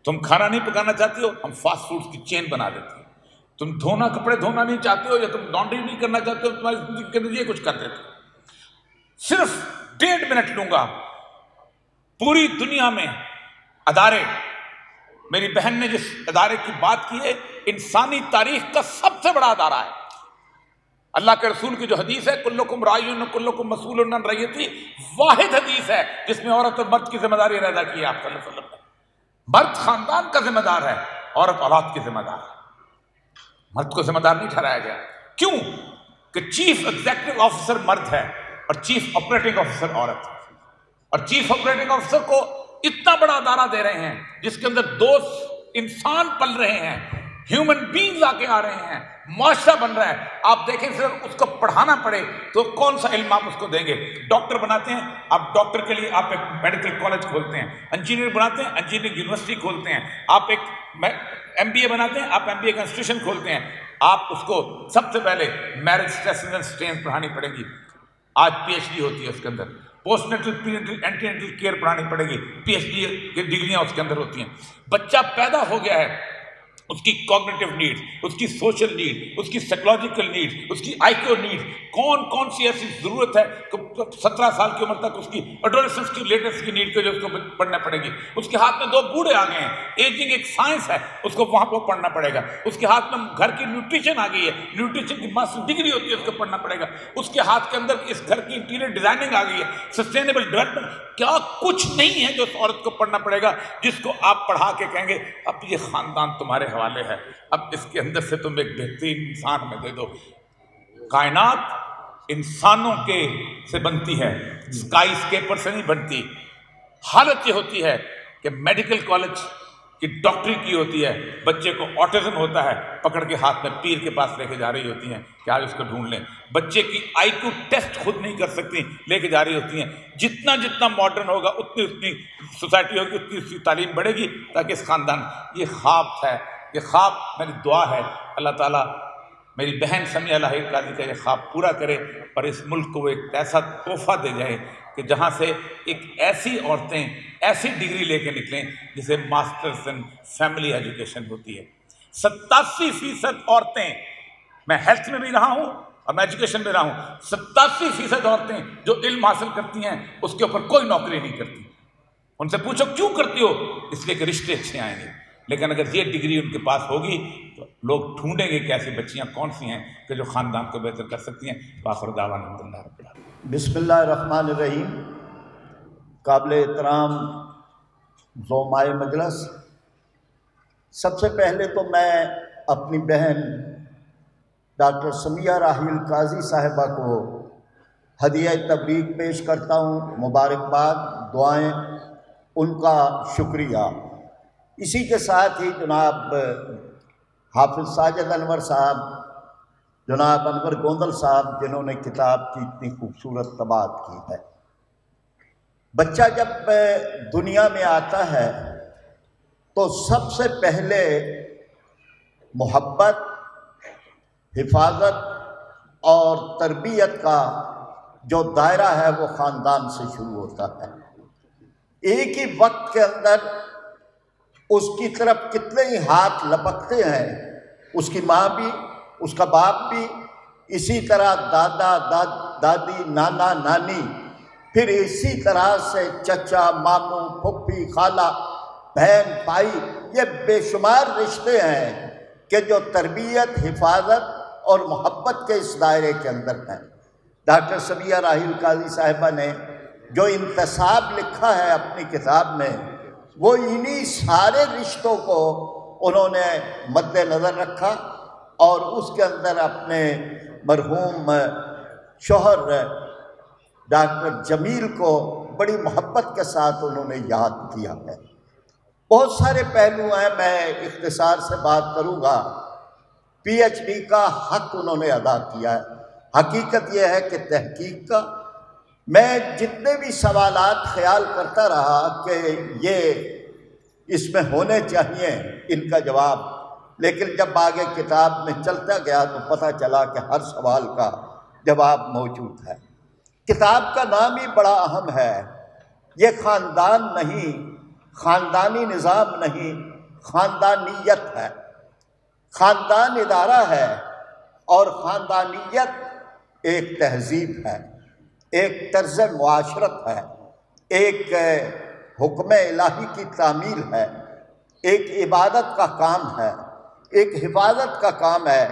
تم کھانا نہیں پکانا چاہتے ہو، ہم فاسٹ فوڈز کی چین بنا دیتے ہیں. تم کپڑے دھونا نہیں چاہتے ہو یا تم لانڈری نہیں کرنا چاہتے ہو، تمہاری زندگی کے اندر یہ کچھ کر دیتے. صرف 1.5 منٹ لوں گا. پوری دنیا میں ادارے میری بہن نے جس ادارے کی بات کی ہے انسانی تاریخ کا سب سے بڑا ادارہ ہے۔ اللہ کے رسول کی جو حدیث ہے کلکم راعین کلکم مسئول عن رعیتہ، واحد حدیث ہے جس میں عورت اور مرد کی ذمہ داری ادا کی ہے آپ صلی اللہ علیہ وسلم نے۔ مرد خاندان کا ذمہ دار ہے، عورت اولاد کی ذمہ دار ہے۔ مرد کو ذمہ دار نہیں ٹھہرایا گیا، کیوں کہ چیف ایگزیکٹو آفیسر مرد ہے اور چیف آپریٹنگ آفیسر عورت ہے، اور چیف آپریٹنگ آفیسر کو اتنا بڑا ادارہ دے رہے ہیں جس کے اندر دو انسان پل رہے ہیں، ہیومن بینگز آ کے آ رہے ہیں، معاشرہ بن رہا ہے۔ آپ دیکھیں صرف اس کو پڑھانا پڑے تو کون سا علم آپ اس کو دیں گے؟ ڈاکٹر بناتے ہیں آپ، ڈاکٹر کے لیے آپ ایک میڈیکل کالج کھولتے ہیں، انجینئر بناتے ہیں انجینئرنگ یونیورسٹی کھولتے ہیں، آپ ایک ایم بی اے بناتے ہیں آپ ایم بی اے کا انسٹیٹیوشن کھولتے ہیں۔ آپ اس کو سب سے پہلے میرج اسٹریسز اینڈ سٹرینز پڑھانی پڑے گی، آج پی ایچ ڈی ہوتی ہے اس کے اندر، پوسٹ نیٹل پری نیٹل اینٹی نیٹل کیئر پڑھانی پڑے گی، پی ایچ ڈی کی ڈگریاں اس کے اندر ہوتی ہیں۔ بچہ پیدا ہو گیا ہے، اس کی کوگنیٹو نیڈ، اس کی سوشل نیڈ، اس کی سائیکولوجیکل نیڈ، اس کی آئی کیو نیڈ، کون سی ایسی ضرورت ہے کہ 17 سال کی عمر تک اس کی ایڈولسنس کی لیٹسٹ کی نیڈ کو جو اس کو پڑھنا پڑے گی۔ اس کے ہاتھ میں 2 بوڑھے آ گئے ہیں، ایجنگ ایک سائنس ہے، اس کو وہاں پر پڑھنا پڑے گا۔ اس کے ہاتھ میں گھر کی نیوٹریشن آ گئی ہے، نیوٹریشن کی ماسٹر ڈگری ہوتی ہے، اس کو پڑھنا پڑے گا۔ اس کے ہاتھ کے اندر اس گھر کی انٹیریئر ڈیزائننگ آ گئی ہے، سسٹینیبل ڈیولپمنٹ، کیا کچھ نہیں ہے جو اس عورت کو پڑھنا پڑے گا، جس کو آپ پڑھا کے کہیں گے اب یہ خاندان تمہارے حوالے ہے، اب اس کے اندر سے تم ایک بہترین انسان ہمیں دے دو۔ کائنات انسانوں کے سے بنتی ہے، اسکائی اسکیپر سے نہیں بنتی۔ حالت یہ ہوتی ہے کہ میڈیکل کالج کی ڈاکٹری کی ہوتی ہے، بچے کو آٹزم ہوتا ہے، پکڑ کے ہاتھ میں پیر کے پاس لے کے جا رہی ہوتی ہیں کہ آج اس کو ڈھونڈ لیں۔ بچے کی آئی کیو ٹیسٹ خود نہیں کر سکتی، لے کے جا رہی ہوتی ہیں۔ جتنا ماڈرن ہوگا اتنی سوسائٹی ہوگی، اتنی تعلیم بڑھے گی تاکہ اس خاندان، یہ خواب ہے، یہ خواب میری دعا ہے اللہ تعالیٰ میری بہن سمیہ لاہیر قاضی کا یہ خواب پورا کرے اور اس ملک کو ایک ایسا تحفہ دے جائے کہ جہاں سے ایک ایسی عورتیں ایسی ڈگری لے کے نکلیں جسے ماسٹرز ان فیملی ایجوکیشن ہوتی ہے۔ 87% عورتیں، میں ہیلتھ میں بھی رہا ہوں اور میں ایجوکیشن میں رہا ہوں، 87% عورتیں جو علم حاصل کرتی ہیں اس کے اوپر کوئی نوکری نہیں کرتی۔ ان سے پوچھو کیوں کرتی ہو؟ اس لیے کہ رشتے اچھے آئیں گے۔ لیکن اگر یہ ڈگری ان کے پاس ہوگی تو لوگ ڈھونڈیں گے کہ ایسی بچیاں کون سی ہیں کہ جو خاندان کو بہتر کر سکتی ہیں۔ وآخر دعوانا الحمدللہ رب العالمین۔ بسم اللہ الرحمن الرحیم۔ قابل احترام زومائے مجلس، سب سے پہلے تو میں اپنی بہن ڈاکٹر سمیہ راحیل قاضی صاحبہ کو ہدیہ تبریک پیش کرتا ہوں، مبارکباد، دعائیں، ان کا شکریہ۔ اسی کے ساتھ ہی جناب حافظ ساجد انور صاحب، جناب انور گوندل صاحب، جنہوں نے کتاب کی اتنی خوبصورت طباعت کی ہے۔ بچہ جب دنیا میں آتا ہے تو سب سے پہلے محبت، حفاظت اور تربیت کا جو دائرہ ہے وہ خاندان سے شروع ہوتا ہے۔ ایک ہی وقت کے اندر اس کی طرف کتنے ہی ہاتھ لپکتے ہیں، اس کی ماں بھی، اس کا باپ بھی، اسی طرح دادا دادی، نانا نانی، پھر اسی طرح سے چچا، ماموں، پھپھی، خالہ، بہن، بھائی، یہ بے شمار رشتے ہیں کہ جو تربیت، حفاظت اور محبت کے اس دائرے کے اندر ہیں۔ ڈاکٹر سمیہ راحیل قاضی صاحبہ نے جو انتصاب لکھا ہے اپنی کتاب میں، وہ انہی سارے رشتوں کو انہوں نے مد نظر رکھا اور اس کے اندر اپنے مرحوم شوہر ڈاکٹر جمیل کو بڑی محبت کے ساتھ انہوں نے یاد کیا ہے۔ بہت سارے پہلو ہیں، میں اختصار سے بات کروں گا۔ پی ایچ ڈی کا حق انہوں نے ادا کیا ہے۔ حقیقت یہ ہے کہ تحقیق کا، میں جتنے بھی سوالات خیال کرتا رہا کہ یہ اس میں ہونے چاہیے ان کا جواب، لیکن جب آگے کتاب میں چلتا گیا تو پتہ چلا کہ ہر سوال کا جواب موجود ہے۔ کتاب کا نام ہی بڑا اہم ہے۔ یہ خاندان نہیں، خاندانی نظام نہیں، خاندانیت ہے۔ خاندان ادارہ ہے اور خاندانیت ایک تہذیب ہے، ایک طرز معاشرت ہے، ایک حکم الہی کی تعمیل ہے۔ ایک عبادت کا کام ہے، ایک حفاظت کا کام ہے،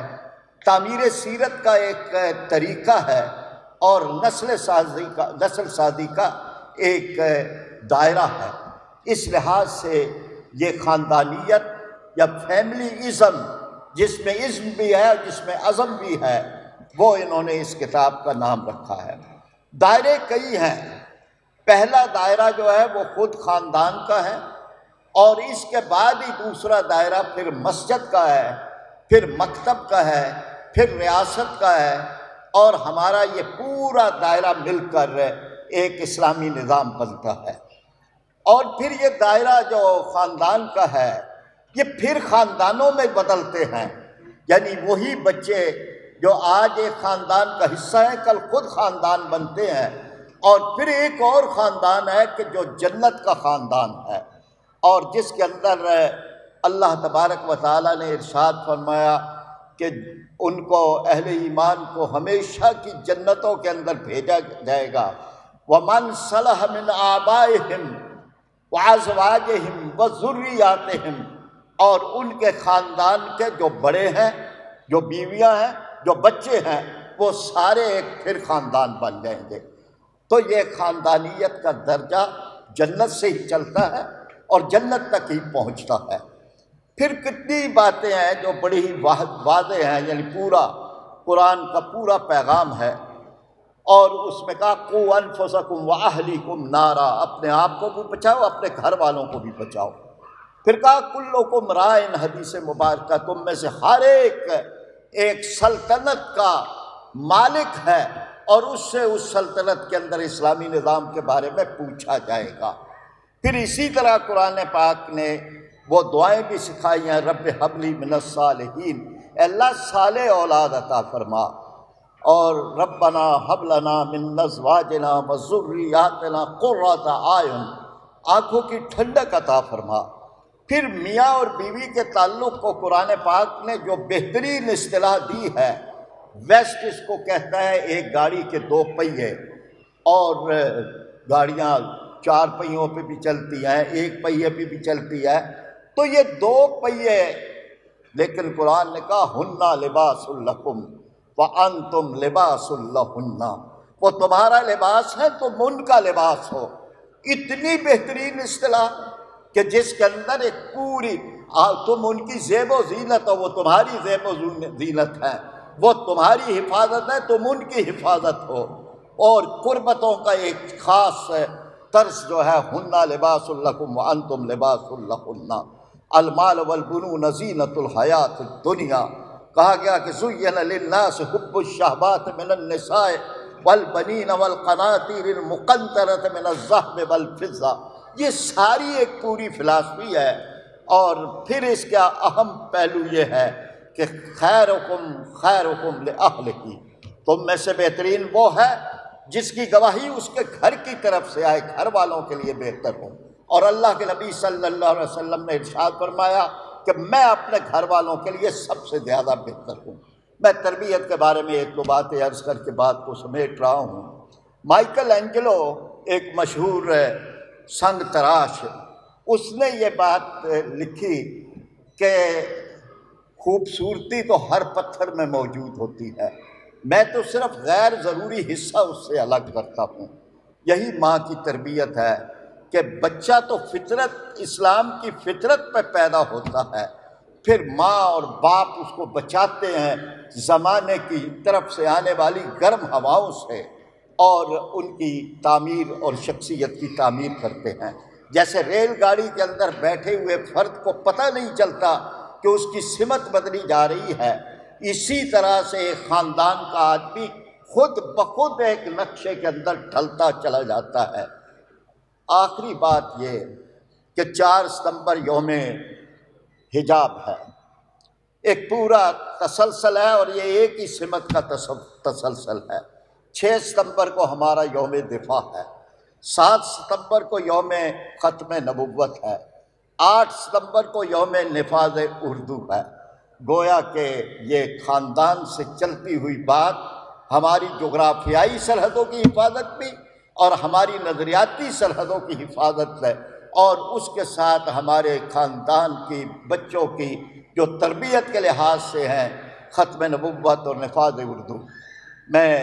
تعمیر سیرت کا ایک طریقہ ہے، اور نسل سازی کا ایک دائرہ ہے۔ اس لحاظ سے یہ خاندانیت یا فیملی ازم، جس میں ازم بھی ہے اور جس میں عزم بھی ہے، وہ انہوں نے اس کتاب کا نام رکھا ہے۔ دائرے کئی ہیں۔ پہلا دائرہ جو ہے وہ خود خاندان کا ہے، اور اس کے بعد ہی دوسرا دائرہ پھر مسجد کا ہے، پھر مکتب کا ہے، پھر ریاست کا ہے، اور ہمارا یہ پورا دائرہ مل کر ایک اسلامی نظام بنتا ہے۔ اور پھر یہ دائرہ جو خاندان کا ہے یہ پھر خاندانوں میں بدلتے ہیں، یعنی وہی بچے جو آج ایک خاندان کا حصہ ہیں کل خود خاندان بنتے ہیں، اور پھر ایک اور خاندان ہے کہ جو جنت کا خاندان ہے، اور جس کے اندر اللہ تبارک و تعالیٰ نے ارشاد فرمایا کہ ان کو، اہل ایمان کو ہمیشہ کی جنتوں کے اندر بھیجا جائے گا۔ وَمَنْ صَلَحَ مِنْ آبَائِهِمْ وَأَزْوَاجِهِمْ وَذُرِّيَّاتِهِمْ، اور ان کے خاندان کے جو بڑے ہیں، جو بیویاں ہیں، جو بچے ہیں، وہ سارے ایک پھر خاندان بن جائیں گے۔ تو یہ خاندانیت کا درجہ جنت سے ہی چلتا ہے اور جنت تک ہی پہنچتا ہے۔ پھر کتنی باتیں ہیں جو بڑی ہی واضح ہیں، یعنی پورا قرآن کا پورا پیغام ہے، اور اس میں کہا قُوْ أَنفُسَكُمْ وَأَهْلِكُمْ نَارًا، اپنے آپ کو بھی بچاؤ، اپنے گھر والوں کو بھی بچاؤ۔ پھر کہا کُلُّكُمْ رَاعٍ، حدیث مبارکہ تم میں سے ہر ایک سلطنت کا مالک ہے، اور اس سے اس سلطنت کے اندر اسلامی نظام کے بارے میں پوچھا جائے گا۔ پھر اسی طرح قرآن پاک نے وہ دعائیں بھی سکھائی ہیں، رب ہب لی من الصالحین، اے اللہ صالح اولاد عطا فرما، اور ربنا ہب لنا من ازواجنا وذریاتنا قرۃ اعین، آنکھوں کی ٹھنڈک عطا فرما۔ پھر میاں اور بیوی کے تعلق کو قرآن پاک نے جو بہترین اصطلاح دی ہے، ویسٹ اس کو کہتا ہے ایک گاڑی کے دو پہیے، اور گاڑیاں چار پہیوں پہ بھی چلتی ہیں، ایک پہیے پہ بھی چلتی ہے، تو یہ دو پہیے، لیکن قرآن نے کہا ہننا لباس لکم وانتم لباس لہن، وہ تمہارا لباس ہے تم ان کا لباس ہو۔ اتنی بہترین اصطلاح کہ جس کے اندر ایک پوری، تم ان کی زیب و زینت ہو، وہ تمہاری زیب و زینت ہے، وہ تمہاری حفاظت ہے، تم ان کی حفاظت ہو، اور قربتوں کا ایک خاص طرز جو ہے ہننا لباس لکم وانتم لباس لہن۔ المال والبنون زینت الحیات الدنیا، کہا گیا کہ زین للناس حب الشہوات من النساء والبنین والقناطیر المقنطرۃ من الذہب والفضہ، یہ ساری ایک پوری فلسفی ہے۔ اور پھر اس کا اہم پہلو یہ ہے کہ خیرکم خیرکم لأہلہ، تم میں سے بہترین وہ ہے جس کی گواہی اس کے گھر کی طرف سے آئے، گھر والوں کے لیے بہتر ہو۔ اور اللہ کے نبی صلی اللہ علیہ وسلم نے ارشاد فرمایا کہ میں اپنے گھر والوں کے لیے سب سے زیادہ بہتر ہوں۔ میں تربیت کے بارے میں ایک دو باتیں عرض کر کے بات کو سمیٹ رہا ہوں۔ مائیکل اینجلو ایک مشہور سنگ تراش، اس نے یہ بات لکھی کہ خوبصورتی تو ہر پتھر میں موجود ہوتی ہے، میں تو صرف غیر ضروری حصہ اس سے الگ کرتا ہوں۔ یہی ماں کی تربیت ہے کہ بچہ تو فطرت، اسلام کی فطرت پہ پیدا ہوتا ہے، پھر ماں اور باپ اس کو بچاتے ہیں زمانے کی طرف سے آنے والی گرم ہواؤں سے، اور ان کی تعمیر اور شخصیت کی تعمیر کرتے ہیں۔ جیسے ریل گاڑی کے اندر بیٹھے ہوئے فرد کو پتہ نہیں چلتا کہ اس کی سمت بدلی جا رہی ہے، اسی طرح سے ایک خاندان کا آدمی خود بخود ایک نقشے کے اندر ڈھلتا چلا جاتا ہے۔ آخری بات یہ کہ 4 ستمبر یوم حجاب ہے، ایک پورا تسلسل ہے، اور یہ ایک ہی سمت کا تسلسل ہے۔ 6 ستمبر کو ہمارا یوم دفاع ہے، 7 ستمبر کو یوم ختم نبوت ہے، 8 ستمبر کو یوم نفاذ اردو ہے۔ گویا کہ یہ خاندان سے چلتی ہوئی بات ہماری جغرافیائی سرحدوں کی حفاظت بھی اور ہماری نظریاتی سرحدوں کی حفاظت ہے، اور اس کے ساتھ ہمارے خاندان کی بچوں کی جو تربیت کے لحاظ سے ہیں، ختم نبوت اور نفاذ اردو۔ میں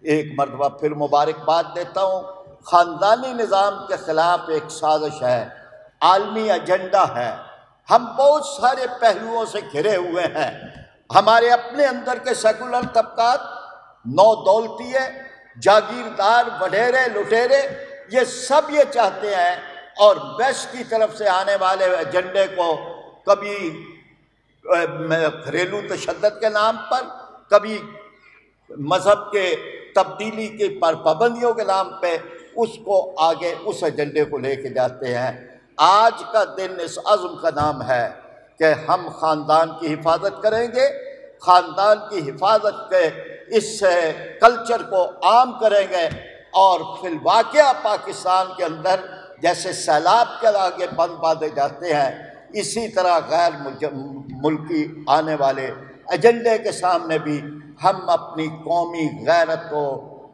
ایک مرتبہ پھر مبارکباد دیتا ہوں۔ خاندانی نظام کے خلاف ایک سازش ہے، عالمی ایجنڈا ہے، ہم بہت سارے پہلوؤں سے گھرے ہوئے ہیں۔ ہمارے اپنے اندر کے سیکولر طبقات، نو دولتیے، جاگیردار، وڈیرے، لٹیرے، یہ سب یہ چاہتے ہیں، اور ویسٹ کی طرف سے آنے والے ایجنڈے کو کبھی گھریلو تشدد کے نام پر، کبھی مذہب کے تبدیلی کے پابندیوں کے نام پہ اس کو آگے اس ایجنڈے کو لے کے جاتے ہیں۔ آج کا دن اس عزم کا نام ہے کہ ہم خاندان کی حفاظت کریں گے، خاندان کی حفاظت کے اس کلچر کو عام کریں گے، اور فی الواقعہ پاکستان کے اندر جیسے سیلاب کے آگے بند باندھے جاتے ہیں، اسی طرح غیر ملکی آنے والے ایجنڈے کے سامنے بھی ہم اپنی قومی غیرت کو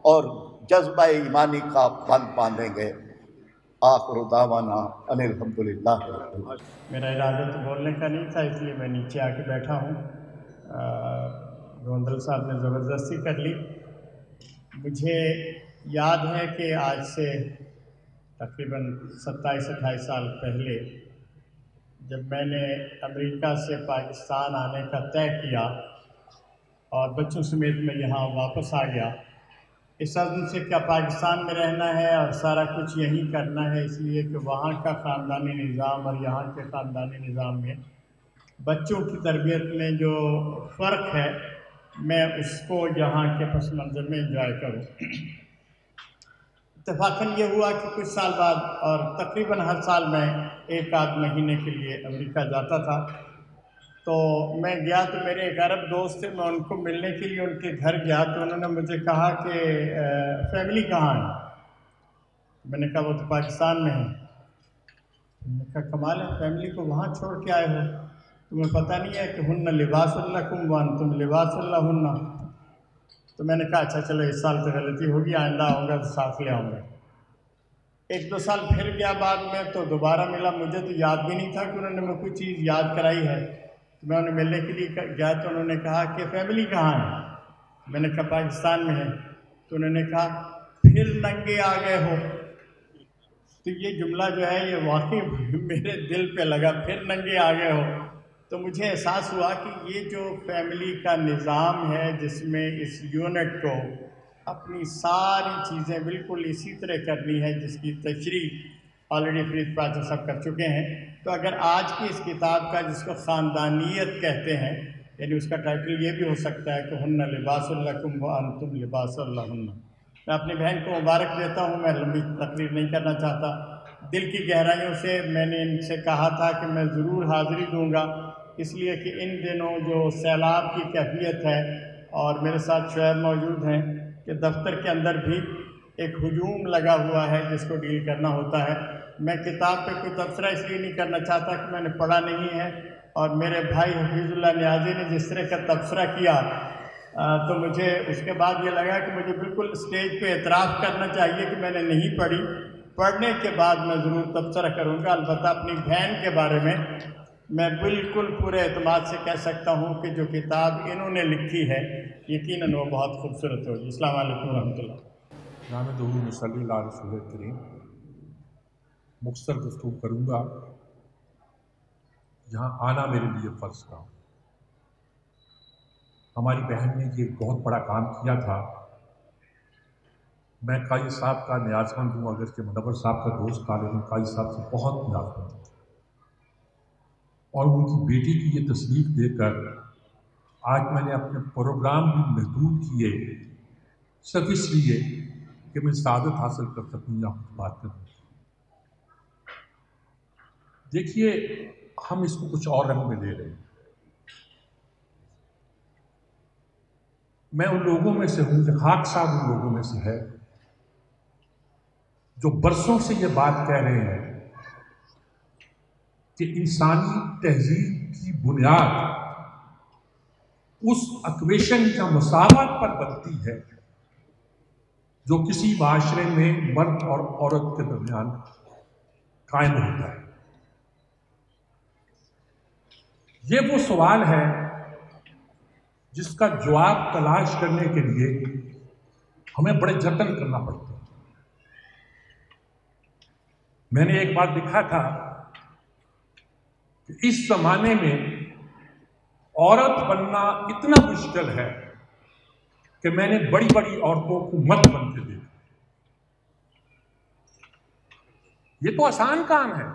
اور جذبہ ایمانی کا بند باندھیں گے۔ آخر دعوانا ان الحمدللہ۔ میرا ارادہ تو بولنے کا نہیں تھا، اس لیے میں نیچے آ کے بیٹھا ہوں۔ گوندل صاحب نے زبردستی کر لی۔ مجھے یاد ہے کہ آج سے تقریباً 27-28 سال پہلے جب میں نے امریکہ سے پاکستان آنے کا طے کیا اور بچوں سمیت میں یہاں واپس آ گیا، اس عزم سے کیا پاکستان میں رہنا ہے اور سارا کچھ یہیں کرنا ہے، اس لیے کہ وہاں کا خاندانی نظام اور یہاں کے خاندانی نظام میں بچوں کی تربیت میں جو فرق ہے، میں اس کو یہاں کے پس منظر میں انجوائے کروں۔ اتفاقاً یہ ہوا کہ کچھ سال بعد، اور تقریباً ہر سال میں 1 آدھ مہینے کے لیے امریکہ جاتا تھا، تو میں گیا تو میرے ایک عرب دوست تھے، میں ان کو ملنے کے لیے ان کے گھر گیا تو انہوں نے مجھے کہا کہ فیملی کہاں ہے؟ میں نے کہا وہ تو پاکستان میں ہے۔ میں نے کہا کمال ہے، فیملی کو وہاں چھوڑ کے آئے ہو، تمہیں پتہ نہیں ہے کہ ہن لباس لکم وانتم لباس لہن؟ تو میں نے کہا اچھا چلو اس سال تو غلطی ہوگی، آئندہ آؤں گا تو ساتھ لے آؤں گا۔ 1-2 سال پھر گیا بعد میں تو دوبارہ ملا، مجھے تو یاد بھی نہیں تھا کہ انہوں نے مجھے کوئی چیز یاد کرائی ہے۔ میں انہیں ملنے کے لیے گیا تو انہوں نے کہا کہ فیملی کہاں ہے؟ میں نے کہا پاکستان میں ہے۔ تو انہوں نے کہا پھر ننگے آ گئے ہو۔ تو یہ جملہ جو ہے یہ واقعی میرے دل پہ لگا، پھر ننگے آ گئے ہو۔ تو مجھے احساس ہوا کہ یہ جو فیملی کا نظام ہے جس میں اس یونٹ کو اپنی ساری چیزیں بالکل اسی طرح کرنی ہے جس کی تشریح آلریڈی فرید پراچا صاحب کر چکے ہیں، تو اگر آج کی اس کتاب کا جس کو خاندانیت کہتے ہیں، یعنی اس کا ٹائٹل یہ بھی ہو سکتا ہے کہ ہن لباس لکم وانتم لباس لہن۔ میں اپنی بہن کو مبارک دیتا ہوں، میں لمبی تقریر نہیں کرنا چاہتا۔ دل کی گہرائیوں سے میں نے ان سے کہا تھا کہ میں ضرور حاضری دوں گا، اس لیے کہ ان دنوں جو سیلاب کی کیفیت ہے، اور میرے ساتھ شعیب موجود ہیں کہ دفتر کے اندر بھی ایک ہجوم لگا ہوا ہے جس کو ڈیل کرنا ہوتا ہے۔ میں کتاب پہ کوئی تبصرہ اس لیے نہیں کرنا چاہتا کہ میں نے پڑھا نہیں ہے، اور میرے بھائی حفیظ اللہ نیازی نے جس طرح کا تبصرہ کیا تو مجھے اس کے بعد یہ لگا کہ مجھے بالکل اسٹیج پہ اعتراف کرنا چاہیے کہ میں نے نہیں پڑھی۔ پڑھنے کے بعد میں ضرور تبصرہ کروں گا۔ البتہ اپنی بہن کے بارے میں بالکل پورے اعتماد سے کہہ سکتا ہوں کہ جو کتاب انہوں نے لکھی ہے یقیناً وہ بہت خوبصورت ہوگی۔ السلام علیکم ورحمۃ اللہ۔ نحمدہ صلی اللہ علیہ رسول کریم۔ مختصر گفتگو کروں گا، یہاں آنا میرے لیے فرض تھا۔ ہماری بہن نے یہ بہت بڑا کام کیا تھا۔ میں قاضی صاحب کا نیاز مند ہوں، اگرچہ منور صاحب کا دوست تھا، لیکن قاضی صاحب سے بہت نیاز مند ہوں، اور ان کی بیٹی کی یہ تصنیف دے کر آج میں نے اپنے پروگرام بھی محدود کیے، صرف اس لیے کہ میں سعادت حاصل کر سکوں یا کچھ بات کروں۔ دیکھیے، ہم اس کو کچھ اور رنگ میں لے رہے ہیں۔ میں ان لوگوں میں سے ہوں، خاک صاحب ان لوگوں میں سے ہے جو برسوں سے یہ بات کہہ رہے ہیں کہ انسانی تہذیب کی بنیاد اس اکویشن یا مساوات پر بنتی ہے جو کسی معاشرے میں مرد اور عورت کے درمیان قائم ہوتا ہے۔ یہ وہ سوال ہے جس کا جواب تلاش کرنے کے لیے ہمیں بڑے جتن کرنا پڑتا ہے۔ میں نے ایک بار لکھا تھا کہ اس زمانے میں عورت بننا اتنا مشکل ہے کہ میں نے بڑی بڑی عورتوں کو مرد بنتے دیکھا۔ یہ تو آسان کام ہے،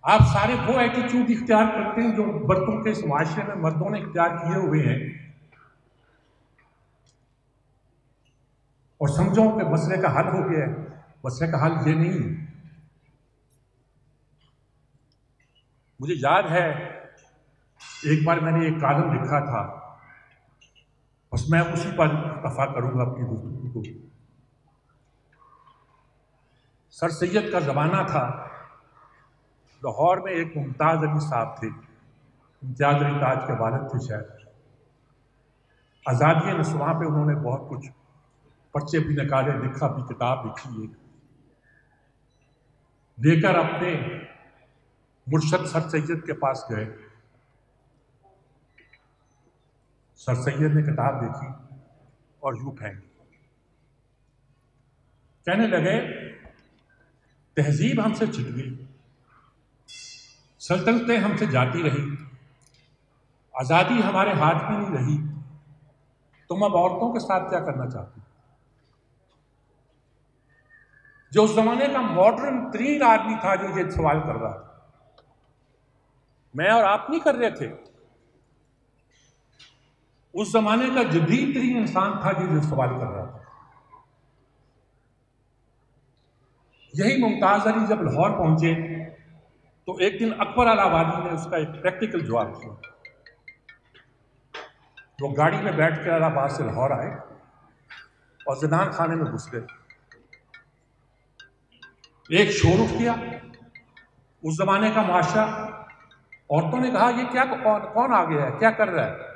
آپ سارے وہ ایٹیچیوڈ اختیار کرتے ہیں جو مردوں کے اس معاشرے میں مردوں نے اختیار کیے ہوئے ہیں، اور سمجھو کہ مسئلے کا حل ہو گیا ہے۔ مسئلے کا حل یہ نہیں ہے۔ مجھے یاد ہے ایک بار میں نے ایک کالم لکھا تھا، بس میں اسی پر اکتفا کروں گا اپنی گفتگو کو۔ سر سید کا زمانہ تھا، لاہور میں ایک ممتاز علی صاحب تھے، امتیاز علی تاج کے والد تھے شاید۔ آزادی نسواں پہ انہوں نے بہت کچھ پرچے بھی نکالے، لکھا بھی، کتاب لکھی ایک، لے کر اپنے مرشد سر سید کے پاس گئے۔ سر سید نے کتاب دیکھی اور یوں پھینک، کہنے لگے تہذیب ہم سے چھٹ گئی، سلطنتیں ہم سے جاتی رہی، آزادی ہمارے ہاتھ میں نہیں رہی، تم اب عورتوں کے ساتھ کیا کرنا چاہتے ہو؟ جو اس زمانے کا ماڈرن ترین آدمی تھا جو یہ سوال کر رہا تھا، میں اور آپ نہیں کر رہے تھے، اس زمانے کا جدید ترین انسان تھا جو یہ سوال کر رہا تھا۔ یہی ممتاز علی جب لاہور پہنچے تو ایک دن اکبر آبادی نے اس کا ایک پریکٹیکل جواب دیا۔ وہ گاڑی میں بیٹھ کر الہ آباد سے لاہور آئے اور زندان خانے میں گھس گئے۔ ایک شور اٹھ گیا، اس زمانے کا معاشرہ، عورتوں نے کہا یہ کیا کون آ گیا ہے، کیا کر رہا ہے؟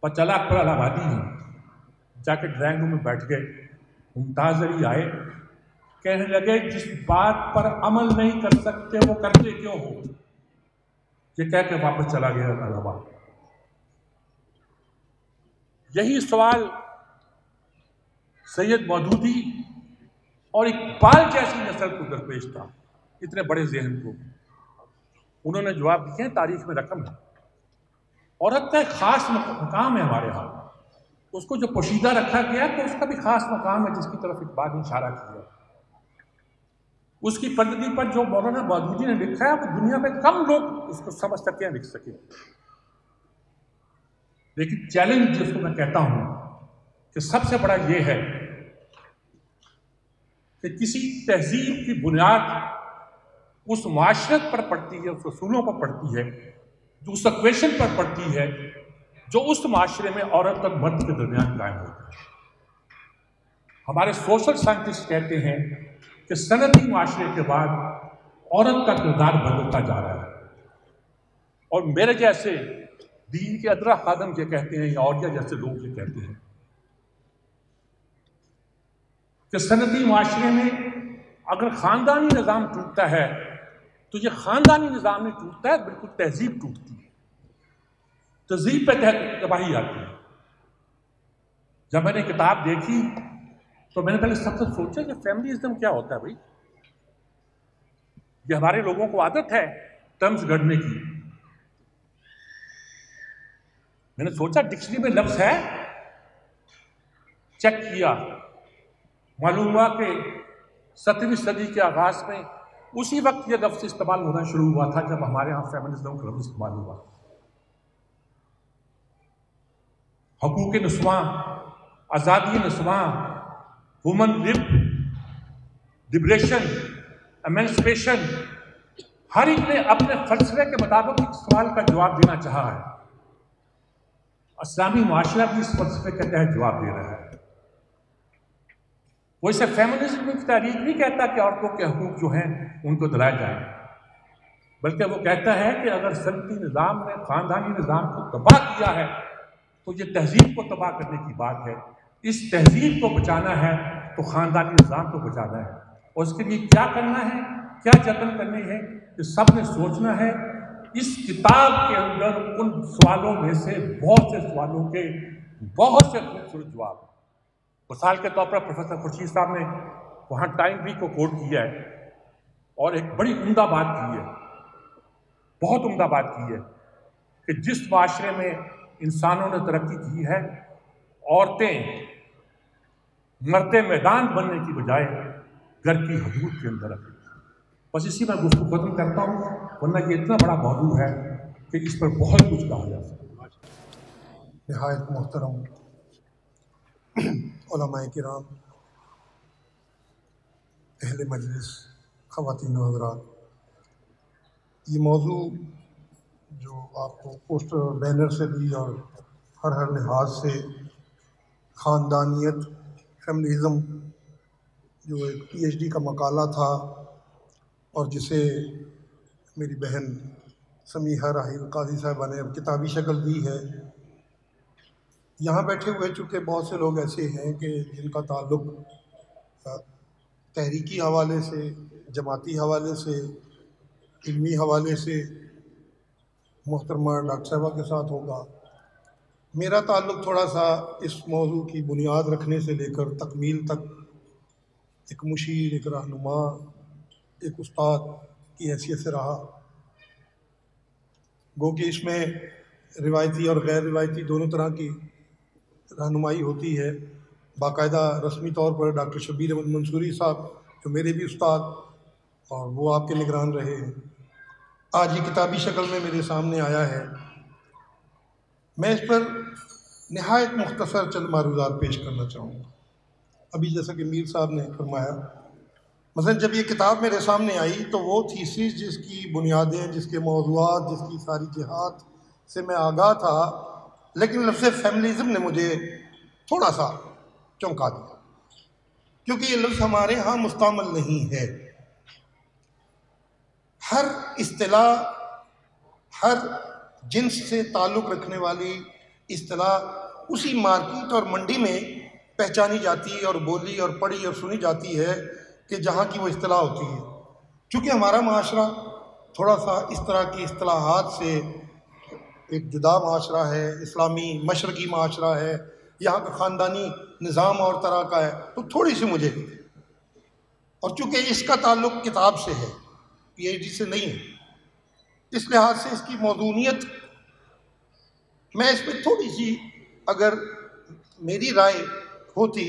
پتہ چلا اکبر الہ آبادی ہیں۔ جا کے ڈرائنگ روم میں بیٹھ گئے، ممتاز علی آئے، کہنے لگے جس بات پر عمل نہیں کر سکتے وہ کرتے کیوں ہو؟ یہ کہہ کے واپس چلا گیا الہ آباد۔ یہی سوال سید مودودی اور اقبال جیسی نسل کو درپیش تھا، اتنے بڑے ذہن کو۔ انہوں نے جواب دیے، تاریخ میں رقم ہے۔ عورت کا ایک خاص مقام ہے ہمارے ہاں، اس کو جو پوشیدہ رکھا گیا تو اس کا بھی خاص مقام ہے جس کی طرف اقبال نے اشارہ کیا۔ اس کی پردگی پر جو مولانا مودودی نے لکھا ہے وہ دنیا میں کم لوگ اس کو سمجھ سکیں، لکھ سکیں۔ لیکن چیلنج جس کو میں کہتا ہوں کہ سب سے بڑا یہ ہے کہ کسی تہذیب کی بنیاد اس معاشرت پر پڑتی ہے، اس اصولوں پر پڑتی ہے، جو اس اکویشن پر پڑتی ہے جو اس معاشرے میں عورت اور مرد کے درمیان قائم ہوتا ہے۔ ہمارے سوشل سائنٹسٹ کہتے ہیں کہ صنعتی معاشرے کے بعد عورت کا کردار بدلتا جا رہا ہے، اور میرے جیسے دین کے ادرا خادم یہ کہتے ہیں، یا اولیاء جیسے لوگ یہ کہتے ہیں کہ صنعتی معاشرے میں اگر خاندانی نظام ٹوٹتا ہے تو یہ خاندانی نظام نہیں ٹوٹتا ہے، بالکل تہذیب ٹوٹتی ہے، تہذیب پہ تباہی آتی ہے۔ جب میں نے کتاب دیکھی تو میں نے پہلے سب سے سوچا کہ فیملیزم کیا ہوتا ہے بھائی؟ یہ ہمارے لوگوں کو عادت ہے ٹرمز گڑھنے کی۔ میں نے سوچا ڈکشنری میں لفظ ہے، چیک کیا، معلوم ہوا کہ 17ویں صدی کے آغاز میں اسی وقت یہ لفظ استعمال ہونا شروع ہوا تھا جب ہمارے ہاں فیمنزم کا لفظ استعمال ہوا۔ حقوق نسواں، آزادی نسواں، وومن لبریشن، ایمنسپیشن، ہر ایک نے اپنے فلسفے کے مطابق ایک سوال کا جواب دینا چاہا ہے۔ اسلامی معاشرہ بھی اس فلسفے کے تحت جواب دے رہا ہے۔ وہ اسے فیمنزم کی تحریک نہیں کہتا کہ عورتوں کے حقوق جو ہیں ان کو دلائے جائیں، بلکہ وہ کہتا ہے کہ اگر صنعتی نظام نے خاندانی نظام کو تباہ کیا ہے تو یہ تہذیب کو تباہ کرنے کی بات ہے۔ اس تہذیب کو بچانا ہے تو خاندانی نظام کو بچانا ہے۔ اور اس کے لیے کیا کرنا ہے، کیا جتن کرنے ہیں، یہ سب نے سوچنا ہے۔ اس کتاب کے اندر ان سوالوں میں سے بہت سے سوالوں کے بہت سے خوبصورت جواب ہیں۔ مثال کے طور پر پروفیسر خورشید صاحب نے وہاں ٹائم بھی کو کوٹ کیا ہے اور ایک بڑی عمدہ بات کی ہے، بہت عمدہ بات کی ہے کہ جس معاشرے میں انسانوں نے ترقی کی ہے، عورتیں مرتے میدان بننے کی بجائے گھر کی حدود کے اندر رکھیں۔ بس اسی میں گفتگو ختم کرتا ہوں، ورنہ یہ اتنا بڑا موضوع ہے کہ اس پر بہت کچھ کہا جا سکتا ہے۔ نہایت محترم علماء کرام، اہل مجلس، خواتین و حضرات، یہ موضوع جو آپ کو پوسٹر بینر سے بھی اور ہر لحاظ سے خاندانیت، فیملیزم، جو ایک پی ایچ ڈی کا مقالہ تھا اور جسے میری بہن سمیحہ راحیل قاضی صاحبہ نے اب کتابی شکل دی ہے، یہاں بیٹھے ہوئے چونکہ بہت سے لوگ ایسے ہیں کہ جن کا تعلق تحریکی حوالے سے، جماعتی حوالے سے، علمی حوالے سے محترمہ ڈاکٹر صاحبہ کے ساتھ ہوگا۔ میرا تعلق تھوڑا سا اس موضوع کی بنیاد رکھنے سے لے کر تکمیل تک ایک مشیر، ایک رہنما، ایک استاد کی حیثیت سے رہا۔ گو کہ اس میں روایتی اور غیر روایتی دونوں طرح کی رہنمائی ہوتی ہے۔ باقاعدہ رسمی طور پر ڈاکٹر شبیر احمد منصوری صاحب جو میرے بھی استاد اور وہ آپ کے نگران رہے ہیں، آج یہ کتابی شکل میں میرے سامنے آیا ہے۔ میں اس پر نہایت مختصر چند معروضات پیش کرنا چاہوں گا۔ ابھی جیسا کہ میر صاحب نے فرمایا، مثلا جب یہ کتاب میرے سامنے آئی تو وہ تھیسس جس کی بنیادیں، جس کے موضوعات، جس کی ساری جہات سے میں آگاہ تھا، لیکن لفظ فیملیزم نے مجھے تھوڑا سا چونکا دیا، کیونکہ یہ لفظ ہمارے ہاں مستعمل نہیں ہے۔ ہر اصطلاح، ہر جنس سے تعلق رکھنے والی اصطلاح اسی مارکیٹ اور منڈی میں پہچانی جاتی ہے اور بولی اور پڑھی اور سنی جاتی ہے کہ جہاں کی وہ اصطلاح ہوتی ہے۔ چونکہ ہمارا معاشرہ تھوڑا سا اس طرح کی اصطلاحات سے ایک جدا معاشرہ ہے، اسلامی مشرقی معاشرہ ہے، یہاں کا خاندانی نظام اور طرح کا ہے، تو تھوڑی سی مجھے، اور چونکہ اس کا تعلق کتاب سے ہے، پی ایچ ڈی سے نہیں ہے، اس لحاظ سے اس کی موضوعیت، میں اس پہ تھوڑی سی اگر میری رائے ہوتی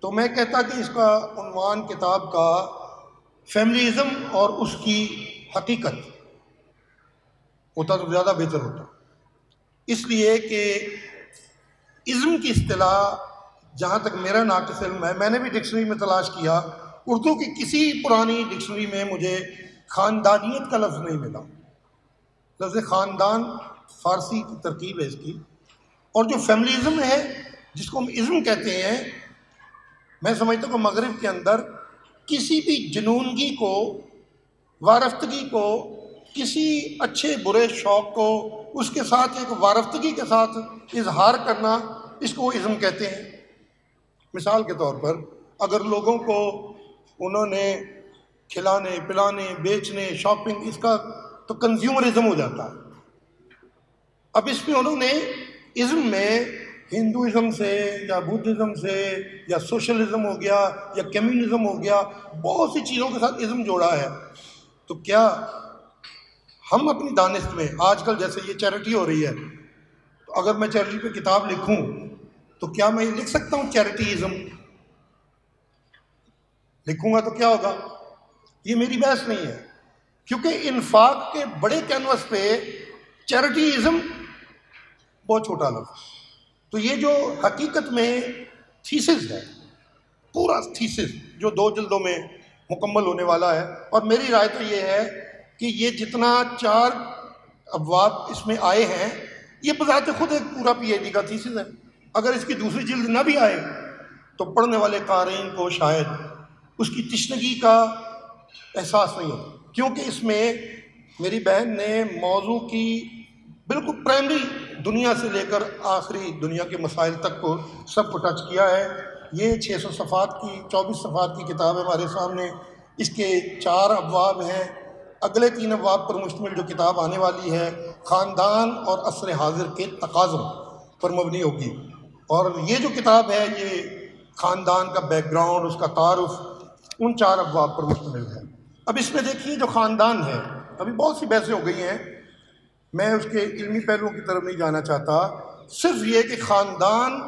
تو میں کہتا کہ اس کا عنوان کتاب کا فیملیزم اور اس کی حقیقت ہوتا تو زیادہ بہتر ہوتا، اس لیے کہ ازم کی اصطلاح جہاں تک میرا ناقص علم ہے، میں نے بھی ڈکشنری میں تلاش کیا، اردو کی کسی پرانی ڈکشنری میں مجھے خاندانیت کا لفظ نہیں ملا۔ لفظ خاندان فارسی کی ترکیب ہے اس کی، اور جو فیملیزم ہے جس کو ہم ازم کہتے ہیں، میں سمجھتا ہوں کہ مغرب کے اندر کسی بھی جنونگی کو، وارفتگی کو، کسی اچھے برے شوق کو اس کے ساتھ ایک وارفتگی کے ساتھ اظہار کرنا، اس کو ازم کہتے ہیں۔ مثال کے طور پر اگر لوگوں کو انہوں نے کھلانے، پلانے، بیچنے، شاپنگ، اس کا تو کنزیومرزم ہو جاتا ہے۔ اب اس میں انہوں نے ازم میں ہندوازم سے یا بدھزم سے یا سوشلزم ہو گیا یا کمیونزم ہو گیا، بہت سی چیزوں کے ساتھ ازم جوڑا ہے۔ تو کیا ہم اپنی دانست میں آج کل جیسے یہ چیریٹی ہو رہی ہے، تو اگر میں چیریٹی پہ کتاب لکھوں تو کیا میں یہ لکھ سکتا ہوں چیریٹی ازم؟ لکھوں گا تو کیا ہوگا؟ یہ میری بحث نہیں ہے، کیونکہ انفاق کے بڑے کینوس پہ چیریٹی ازم بہت چھوٹا لفظ۔ تو یہ جو حقیقت میں تھیسس ہے، پورا تھیسس جو 2 جلدوں میں مکمل ہونے والا ہے، اور میری رائے تو یہ ہے کہ یہ جتنا 4 ابواب اس میں آئے ہیں، یہ بذات خود ایک پورا پی ایچ ڈی کا تھیسس ہے۔ اگر اس کی دوسری جلد نہ بھی آئے تو پڑھنے والے قارئین کو شاید اس کی تشنگی کا احساس نہیں ہوتا، کیونکہ اس میں میری بہن نے موضوع کی بالکل پرائمری دنیا سے لے کر آخری دنیا کے مسائل تک کو سب کو ٹچ کیا ہے۔ یہ 600 صفحات کی 24 صفحات کی کتاب ہے ہمارے سامنے، اس کے 4 ابواب ہیں. اگلے 3 ابواب پر مشتمل جو کتاب آنے والی ہے خاندان اور عصر حاضر کے تقاضوں پر مبنی ہوگی. اور یہ جو کتاب ہے یہ خاندان کا بیک گراؤنڈ، اس کا تعارف ان 4 ابواب پر مشتمل ہے. اب اس میں دیکھیے جو خاندان ہے، ابھی بہت سی بحثیں ہو گئی ہیں، میں اس کے علمی پہلوؤں کی طرف نہیں جانا چاہتا. صرف یہ کہ خاندان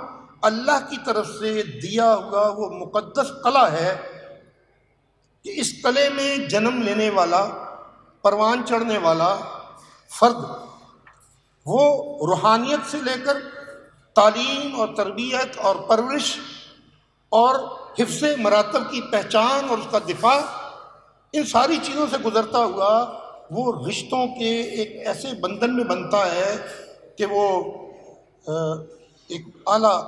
اللہ کی طرف سے دیا ہوا وہ مقدس قلعہ ہے کہ اس قلعے میں جنم لینے والا، پروان چڑھنے والا فرد وہ روحانیت سے لے کر تعلیم اور تربیت اور پرورش اور حفظ مراتب کی پہچان اور اس کا دفاع، ان ساری چیزوں سے گزرتا ہوا وہ رشتوں کے ایک ایسے بندھن میں بنتا ہے کہ وہ ایک اعلیٰ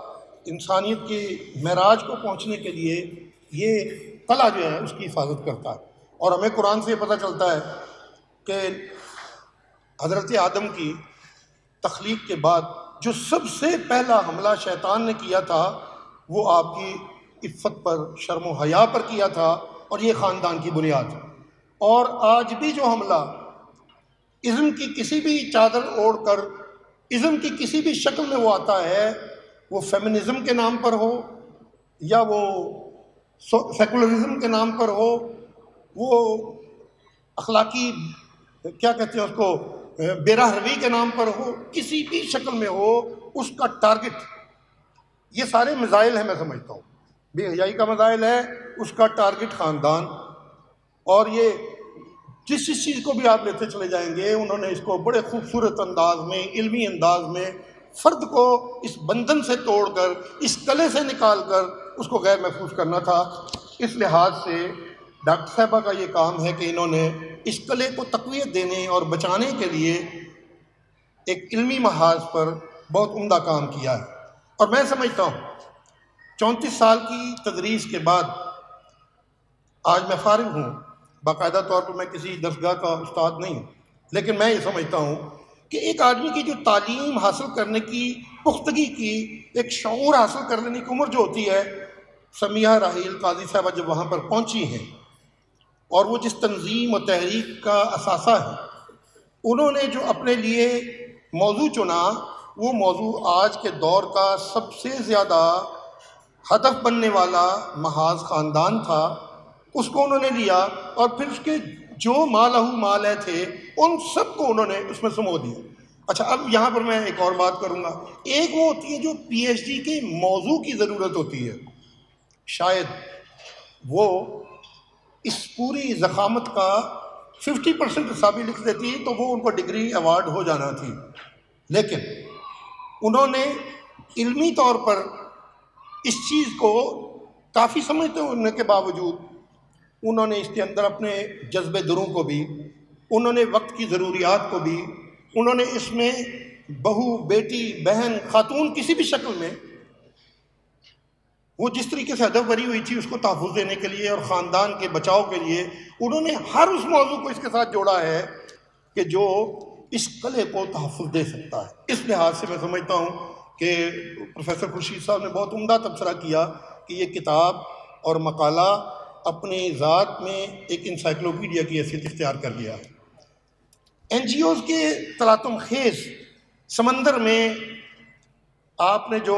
انسانیت کی معراج کو پہنچنے کے لیے یہ قلعہ جو ہے اس کی حفاظت کرتا ہے. اور ہمیں قرآن سے یہ پتہ چلتا ہے کہ حضرت آدم کی تخلیق کے بعد جو سب سے پہلا حملہ شیطان نے کیا تھا وہ آپ کی عفت پر، شرم و حیا پر کیا تھا، اور یہ خاندان کی بنیاد. اور آج بھی جو حملہ ازم کی کسی بھی چادر اوڑھ کر ازم کی کسی بھی شکل میں وہ آتا ہے، وہ فیمنزم کے نام پر ہو یا وہ سیکولرزم کے نام پر ہو، وہ اخلاقی کیا کہتے ہیں اس کو بے راہ روی کے نام پر ہو، کسی بھی شکل میں ہو، اس کا ٹارگٹ یہ سارے مزائل ہیں. میں سمجھتا ہوں بے حیائی کا مزائل ہے، اس کا ٹارگٹ خاندان. اور یہ جس چیز کو بھی آپ لیتے چلے جائیں گے انہوں نے اس کو بڑے خوبصورت انداز میں، علمی انداز میں فرد کو اس بندھن سے توڑ کر، اس قلعے سے نکال کر اس کو غیر محفوظ کرنا تھا. اس لحاظ سے ڈاکٹر صاحبہ کا یہ کام ہے کہ انہوں نے اس قلعے کو تقویت دینے اور بچانے کے لیے ایک علمی محاذ پر بہت عمدہ کام کیا ہے. اور میں سمجھتا ہوں 34 سال کی تدریس کے بعد آج میں فارغ ہوں. باقاعدہ طور پر میں کسی درسگاہ کا استاد نہیں ہوں، لیکن میں یہ سمجھتا ہوں کہ ایک آدمی کی جو تعلیم حاصل کرنے کی، پختگی کی، ایک شعور حاصل کر لینے کی عمر جو ہوتی ہے، سمیہ راحیل قاضی صاحبہ جب وہاں پر پہنچی ہیں اور وہ جس تنظیم و تحریک کا اثاثہ ہے، انہوں نے جو اپنے لیے موضوع چنا وہ موضوع آج کے دور کا سب سے زیادہ ہدف بننے والا محاذ خاندان تھا. اس کو انہوں نے لیا اور پھر اس کے جو مالہ مالے تھے ان سب کو انہوں نے اس میں سمو دیا. اچھا اب یہاں پر میں ایک اور بات کروں گا. ایک وہ ہوتی ہے جو پی ایچ ڈی کے موضوع کی ضرورت ہوتی ہے، شاید وہ اس پوری ضخامت کا 50% حصہ بھی لکھ دیتی تو وہ ان کو ڈگری ایوارڈ ہو جانا تھی. لیکن انہوں نے علمی طور پر اس چیز کو کافی سمجھتے ہونے کے باوجود انہوں نے اس کے اندر اپنے جذبے دروں کو بھی، انہوں نے وقت کی ضروریات کو بھی، انہوں نے اس میں بہو، بیٹی، بہن، خاتون کسی بھی شکل میں وہ جس طریقے سے ہدف بری ہوئی تھی اس کو تحفظ دینے کے لیے اور خاندان کے بچاؤ کے لیے انہوں نے ہر اس موضوع کو اس کے ساتھ جوڑا ہے کہ جو اس قلعے کو تحفظ دے سکتا ہے. اس لحاظ سے میں سمجھتا ہوں کہ پروفیسر خورشید صاحب نے بہت عمدہ تبصرہ کیا کہ یہ کتاب اور مقالہ اپنی ذات میں ایک انسائکلوپیڈیا کی حیثیت اختیار کر گیا. این جی اوز کے تلاطم خیز سمندر میں آپ نے جو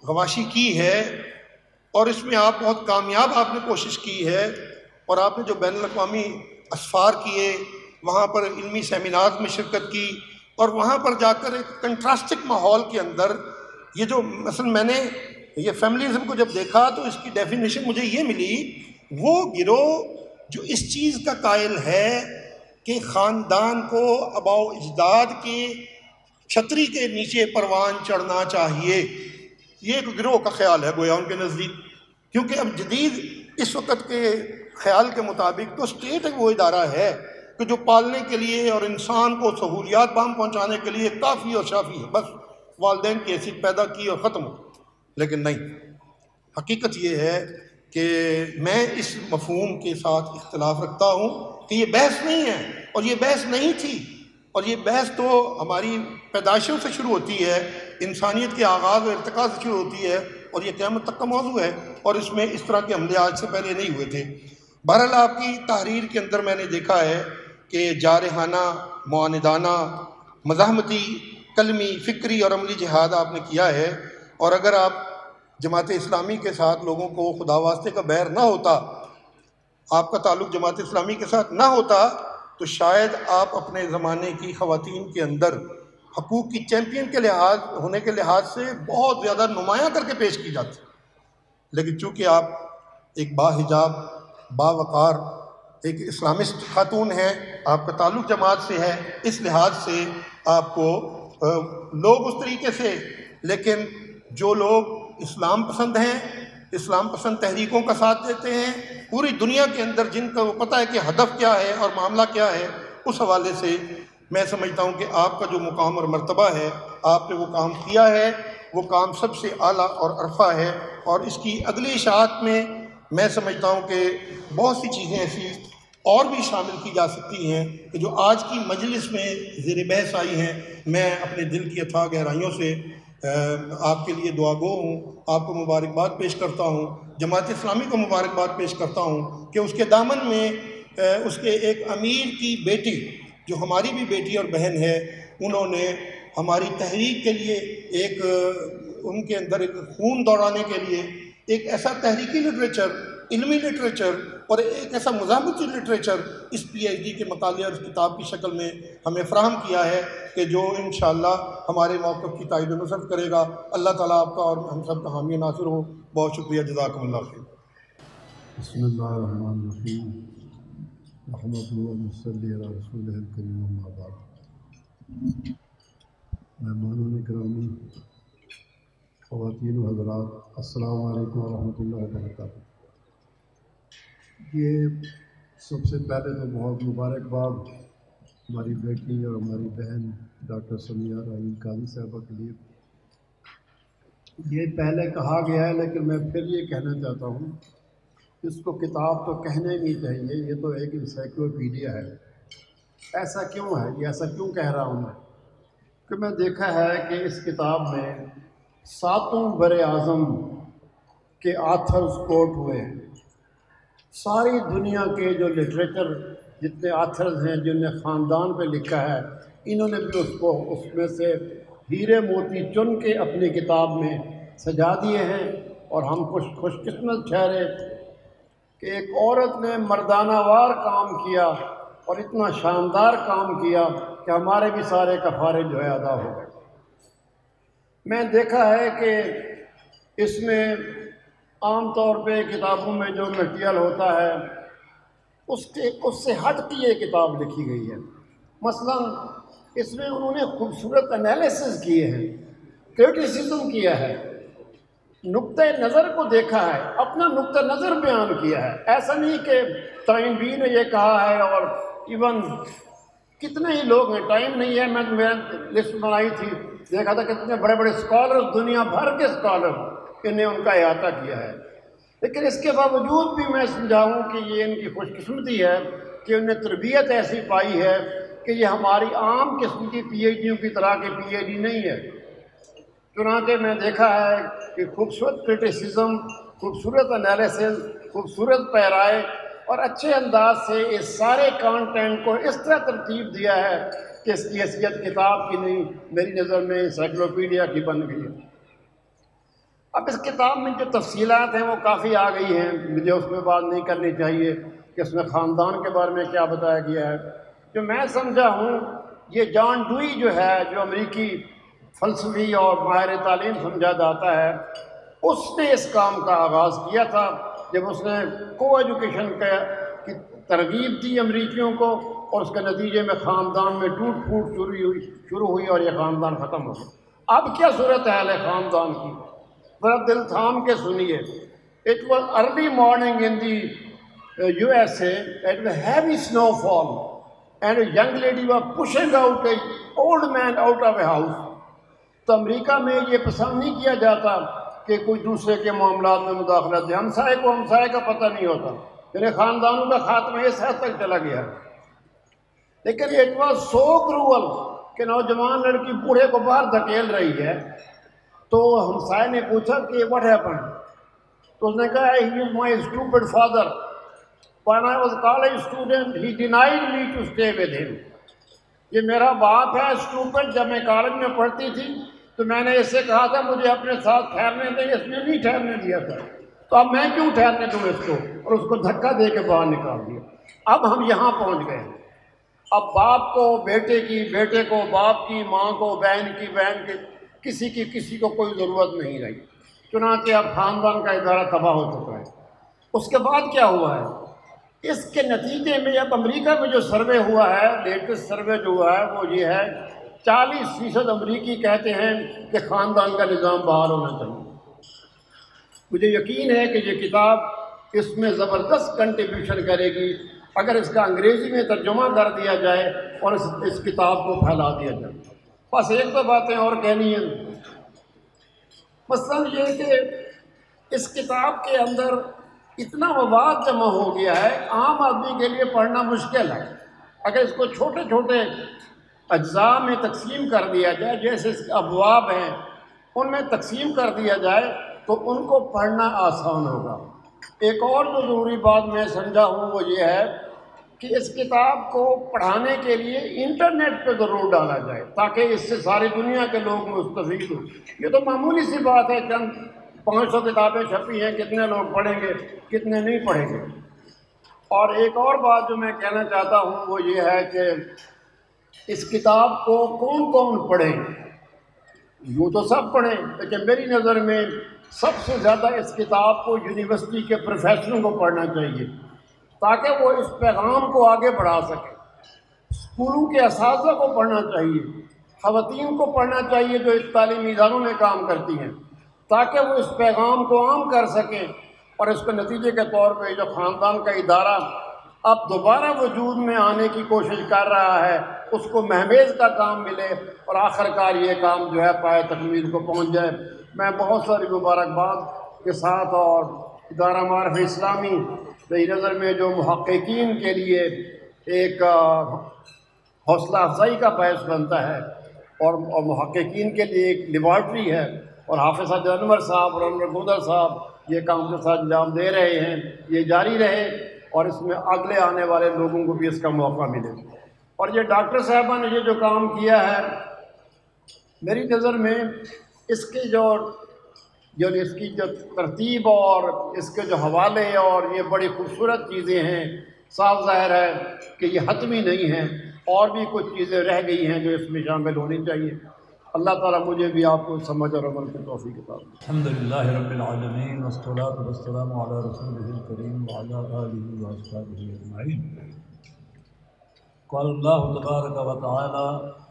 غواشی کی ہے اور اس میں آپ بہت کامیاب آپ نے کوشش کی ہے اور آپ نے جو بین الاقوامی اسفار کیے، وہاں پر علمی سیمینارز میں شرکت کی اور وہاں پر جا کر ایک کنٹراسٹک ماحول کے اندر یہ جو مثلا میں نے یہ فیملیزم کو جب دیکھا تو اس کی ڈیفینیشن مجھے یہ ملی، وہ گروہ جو اس چیز کا قائل ہے کہ خاندان کو آباء و اجداد کے چھتری کے نیچے پروان چڑھنا چاہیے، یہ ایک گروہ کا خیال ہے گویا ان کے نزدیک. کیونکہ اب جدید اس وقت کے خیال کے مطابق تو اسٹیٹ ایک وہ ادارہ ہے کہ جو پالنے کے لیے اور انسان کو سہولیات بام پہنچانے کے لیے کافی اور شافی ہے، بس والدین کی حیثیت پیدا کی اور ختم ہو. لیکن نہیں، حقیقت یہ ہے کہ میں اس مفہوم کے ساتھ اختلاف رکھتا ہوں کہ یہ بحث نہیں ہے اور یہ بحث نہیں تھی، اور یہ بحث تو ہماری پیدائشوں سے شروع ہوتی ہے، انسانیت کے آغاز و ارتقاء سے شروع ہوتی ہے اور یہ قیامت تک کا موضوع ہے، اور اس میں اس طرح کے حملے آج سے پہلے نہیں ہوئے تھے. بہرحال آپ کی تحریر کے اندر میں نے دیکھا ہے کہ جارحانہ، معاندانہ، مزاحمتی، قلمی، فکری اور عملی جہاد آپ نے کیا ہے، اور اگر آپ جماعت اسلامی کے ساتھ لوگوں کو خدا واسطے کا بیر نہ ہوتا، آپ کا تعلق جماعت اسلامی کے ساتھ نہ ہوتا، تو شاید آپ اپنے زمانے کی خواتین کے اندر حقوق کی چیمپئن کے لحاظ ہونے کے لحاظ سے بہت زیادہ نمایاں کر کے پیش کی جاتی. لیکن چونکہ آپ ایک باحجاب، باوقار ایک اسلامسٹ خاتون ہیں، آپ کا تعلق جماعت سے ہے، اس لحاظ سے آپ کو لوگ اس طریقے سے، لیکن جو لوگ اسلام پسند ہیں، اسلام پسند تحریکوں کا ساتھ دیتے ہیں پوری دنیا کے اندر، جن کو پتہ ہے کہ ہدف کیا ہے اور معاملہ کیا ہے، اس حوالے سے میں سمجھتا ہوں کہ آپ کا جو مقام اور مرتبہ ہے، آپ نے وہ کام کیا ہے، وہ کام سب سے اعلیٰ اور عرفہ ہے. اور اس کی اگلی اشاعت میں سمجھتا ہوں کہ بہت سی چیزیں ایسی اور بھی شامل کی جا سکتی ہیں کہ جو آج کی مجلس میں زیر بحث آئی ہیں. میں اپنے دل کی اتھاہ گہرائیوں سے آپ کے لیے دعا گو ہوں، آپ کو مبارکباد پیش کرتا ہوں، جماعت اسلامی کو مبارکباد پیش کرتا ہوں کہ اس کے دامن میں اس کے ایک امیر کی بیٹی، جو ہماری بھی بیٹی اور بہن ہے، انہوں نے ہماری تحریک کے لیے ایک ان کے اندر ایک خون دوڑانے کے لیے ایک ایسا تحریکی لٹریچر، علمی لٹریچر اور ایک ایسا مزاحمتی لٹریچر اس پی ایچ ڈی کے مطالعے اور کتاب کی شکل میں ہمیں فراہم کیا ہے کہ جو انشاءاللہ ہمارے موقف کی تائید و نصرت کرے گا. اللہ تعالیٰ آپ کا اور ہم سب کا حامی ناصر ہو. بہت شکریہ، جزاکم اللہ خیر. بسم اللہ الرحمن الرحیم. محمد صلی علی رسول الکریم. اما بعد. مہمانان گرامی، خواتین و حضرات، السلام علیکم ورحمۃ اللہ وبرکاتہ. یہ سب سے پہلے تو بہت مبارکباد ہماری بیٹی اور ہماری بہن ڈاکٹر سمیہ راحیل قاضی صاحبہ کے لیے. یہ پہلے کہا گیا ہے لیکن میں پھر یہ کہنا چاہتا ہوں، اس کو کتاب تو کہنا ہی نہیں چاہیے، یہ تو ایک انسائکلوپیڈیا ہے. ایسا کیوں ہے؟ یہ ایسا کیوں کہہ رہا ہوں میں کہ میں دیکھا ہے کہ اس کتاب میں 7 بر-اعظم کے آتھرز کوٹ ہوئے ہیں. ساری دنیا کے جو لٹریچر جتنے آتھرز ہیں جن نے خاندان پہ لکھا ہے، انہوں نے بھی اس میں سے ہیرے موتی چن کے اپنی کتاب میں سجا دیے ہیں. اور ہم خوش قسمت ٹھہرے کہ ایک عورت نے مردانہ وار کام کیا اور اتنا شاندار کام کیا کہ ہمارے بھی سارے کفارے جو ہے ادا ہو گئے. میں دیکھا ہے کہ اس میں عام طور پہ کتابوں میں جو میٹیریل ہوتا ہے اس سے ہٹ کے یہ کتاب لکھی گئی ہے. مثلا اس میں انہوں نے خوبصورت انالیسز کیے ہیں، کرٹیسزم کیا ہے، نقطۂ نظر کو دیکھا ہے، اپنا نقطۂ نظر بیان کیا ہے. ایسا نہیں کہ ٹائم بی نے یہ کہا ہے اور ایون کتنے ہی لوگ ہیں، ٹائم نہیں ہے، میں لسٹ بنائی تھی، دیکھا تھا کتنے بڑے بڑے اسکالر، دنیا بھر کے اسکالر، انہیں ان کا احاطہ کیا ہے. لیکن اس کے باوجود بھی میں سمجھاؤں کہ یہ ان کی خوش قسمتی ہے کہ انہیں تربیت ایسی پائی ہے کہ یہ ہماری عام قسم کی پی ایچ ڈیوں کی طرح کے پی ایچ ڈی نہیں ہے. چنانچہ میں دیکھا ہے کہ خوبصورت کرٹیسزم، خوبصورت انالیسز، خوبصورت پیرائے اور اچھے انداز سے اس سارے کانٹینٹ کو اس طرح ترتیب دیا ہے کہ اس کی حیثیت کتاب کی نہیں، میری نظر میں انسائکلوپیڈیا کی بن گئی ہے. اب اس کتاب میں جو تفصیلات ہیں وہ کافی آ گئی ہیں، مجھے اس میں بات نہیں کرنی چاہیے کہ اس میں خاندان کے بارے میں کیا بتایا گیا ہے. جو میں سمجھا ہوں، یہ جان ڈوئی جو ہے، جو امریکی فلسفی اور ماہر تعلیم سمجھا جاتا ہے، اس نے اس کام کا آغاز کیا تھا جب اس نے کو ایجوکیشن کی ترغیب دی امریکیوں کو، اور اس کے نتیجے میں خاندان میں ٹوٹ پھوٹ شروع ہوئی اور یہ خاندان ختم ہو گیا. اب کیا صورتحال ہے خاندان کی؟ ذرا دل تھام کے سنیے. It was early morning in the USA, it was heavy snowfall, and a young lady was pushing out an old man out of a house. تو امریکہ میں یہ پسند نہیں کیا جاتا کہ کوئی دوسرے کے معاملات میں مداخلت دے. ہمسائے کو ہمسائے کا پتہ نہیں ہوتا، یعنی خاندانوں کا خاتمہ اس حد تک چلا گیا. لیکن اٹ واز سو کروئل کہ نوجوان لڑکی بوڑھے کو باہر دھکیل رہی ہے، تو ہمسائے نے پوچھا کہ واٹ ہیپن؟ تو اس نے کہا he is my stupid father. When I was a college student, he denied me to stay with him. یہ میرا باپ ہے اسٹوپنڈ. جب میں کالج میں پڑھتی تھی تو میں نے اس سے کہا تھا مجھے اپنے ساتھ ٹھہرنے دیں, اس نے نہیں ٹھہرنے دیا تھا. تو اب میں کیوں ٹھہرنے دوں اس کو, اور اس کو دھکا دے کے باہر نکال دیا. اب ہم یہاں پہنچ گئے. اب باپ کو بیٹے کی, بیٹے کو باپ کی, ماں کو بہن کی, بہن کی, کسی کو کوئی ضرورت نہیں رہی. چنانچہ اب خاندان کا ادارہ تباہ ہو چکا ہے. اس کے بعد کیا ہوا ہے؟ اس کے نتیجے میں اب امریکہ میں جو سروے ہوا ہے, لیٹسٹ سروے جو ہوا ہے وہ یہ ہے 40% امریکی کہتے ہیں کہ خاندان کا نظام بحال ہونا چاہیے. مجھے یقین ہے کہ یہ کتاب اس میں زبردست کنٹریبیوشن کرے گی اگر اس کا انگریزی میں ترجمہ کر دیا جائے اور اس کتاب کو پھیلا دیا جائے. بس ایک دو باتیں اور کہنی ہیں. مثلا یہ کہ اس کتاب کے اندر اتنا مواد جمع ہو گیا ہے, عام آدمی کے لیے پڑھنا مشکل ہے. اگر اس کو چھوٹے چھوٹے اجزاء میں تقسیم کر دیا جائے, جیسے اس کے ابواب ہیں ان میں تقسیم کر دیا جائے تو ان کو پڑھنا آسان ہوگا. ایک اور جو ضروری بات میں سمجھا ہوں وہ یہ ہے کہ اس کتاب کو پڑھانے کے لیے انٹرنیٹ پہ ضرور ڈالا جائے تاکہ اس سے ساری دنیا کے لوگ مستفید ہوں. یہ تو معمولی سی بات ہے, چند 500 کتابیں چھپی ہیں, کتنے لوگ پڑھیں گے کتنے نہیں پڑھیں گے. اور ایک اور بات جو میں کہنا چاہتا ہوں وہ یہ ہے کہ اس کتاب کو کون کون پڑھیں. یوں تو سب پڑھیں, لیکن میری نظر میں سب سے زیادہ اس کتاب کو یونیورسٹی کے پروفیسروں کو پڑھنا چاہیے تاکہ وہ اس پیغام کو آگے بڑھا سکیں. اسکولوں کے اساتذہ کو پڑھنا چاہیے, خواتین کو پڑھنا چاہیے جو اس تعلیمی اداروں میں کام کرتی ہیں تاکہ وہ اس پیغام کو عام کر سکیں. اور اس کے نتیجے کے طور پہ جو خاندان کا ادارہ اب دوبارہ وجود میں آنے کی کوشش کر رہا ہے اس کو مہمیز کا کام ملے اور آخرکار یہ کام جو ہے پائے تکمیل کو پہنچ جائے. میں بہت ساری مبارکباد کے ساتھ اور ادارہ معارف اسلامی میری نظر میں جو محققین کے لیے ایک حوصلہ افزائی کا باعث بنتا ہے اور محققین کے لیے ایک لیبارٹری ہے, اور حافظ حاجی انور صاحب اور انور گودر صاحب یہ کام کے ساتھ انجام دے رہے ہیں, یہ جاری رہے اور اس میں اگلے آنے والے لوگوں کو بھی اس کا موقع ملے. اور یہ ڈاکٹر صاحبہ نے یہ جو کام کیا ہے میری نظر میں اس کی جو اس کی جو ترتیب اور اس کے جو حوالے اور یہ بڑی خوبصورت چیزیں ہیں, صاف ظاہر ہے کہ یہ حتمی نہیں ہیں, اور بھی کچھ چیزیں رہ گئی ہیں جو اس میں شامل ہونی چاہیے. اللہ تعالیٰ مجھے بھی آپ کو سمجھ اور عمل کی توفیق عطا فرمائے. الحمدللہ رب العالمین والصلاة والسلام علی رسولہ الکریم وعلی آلہ واصحابہ اجمعین. قال اللہ تبارک و تعالی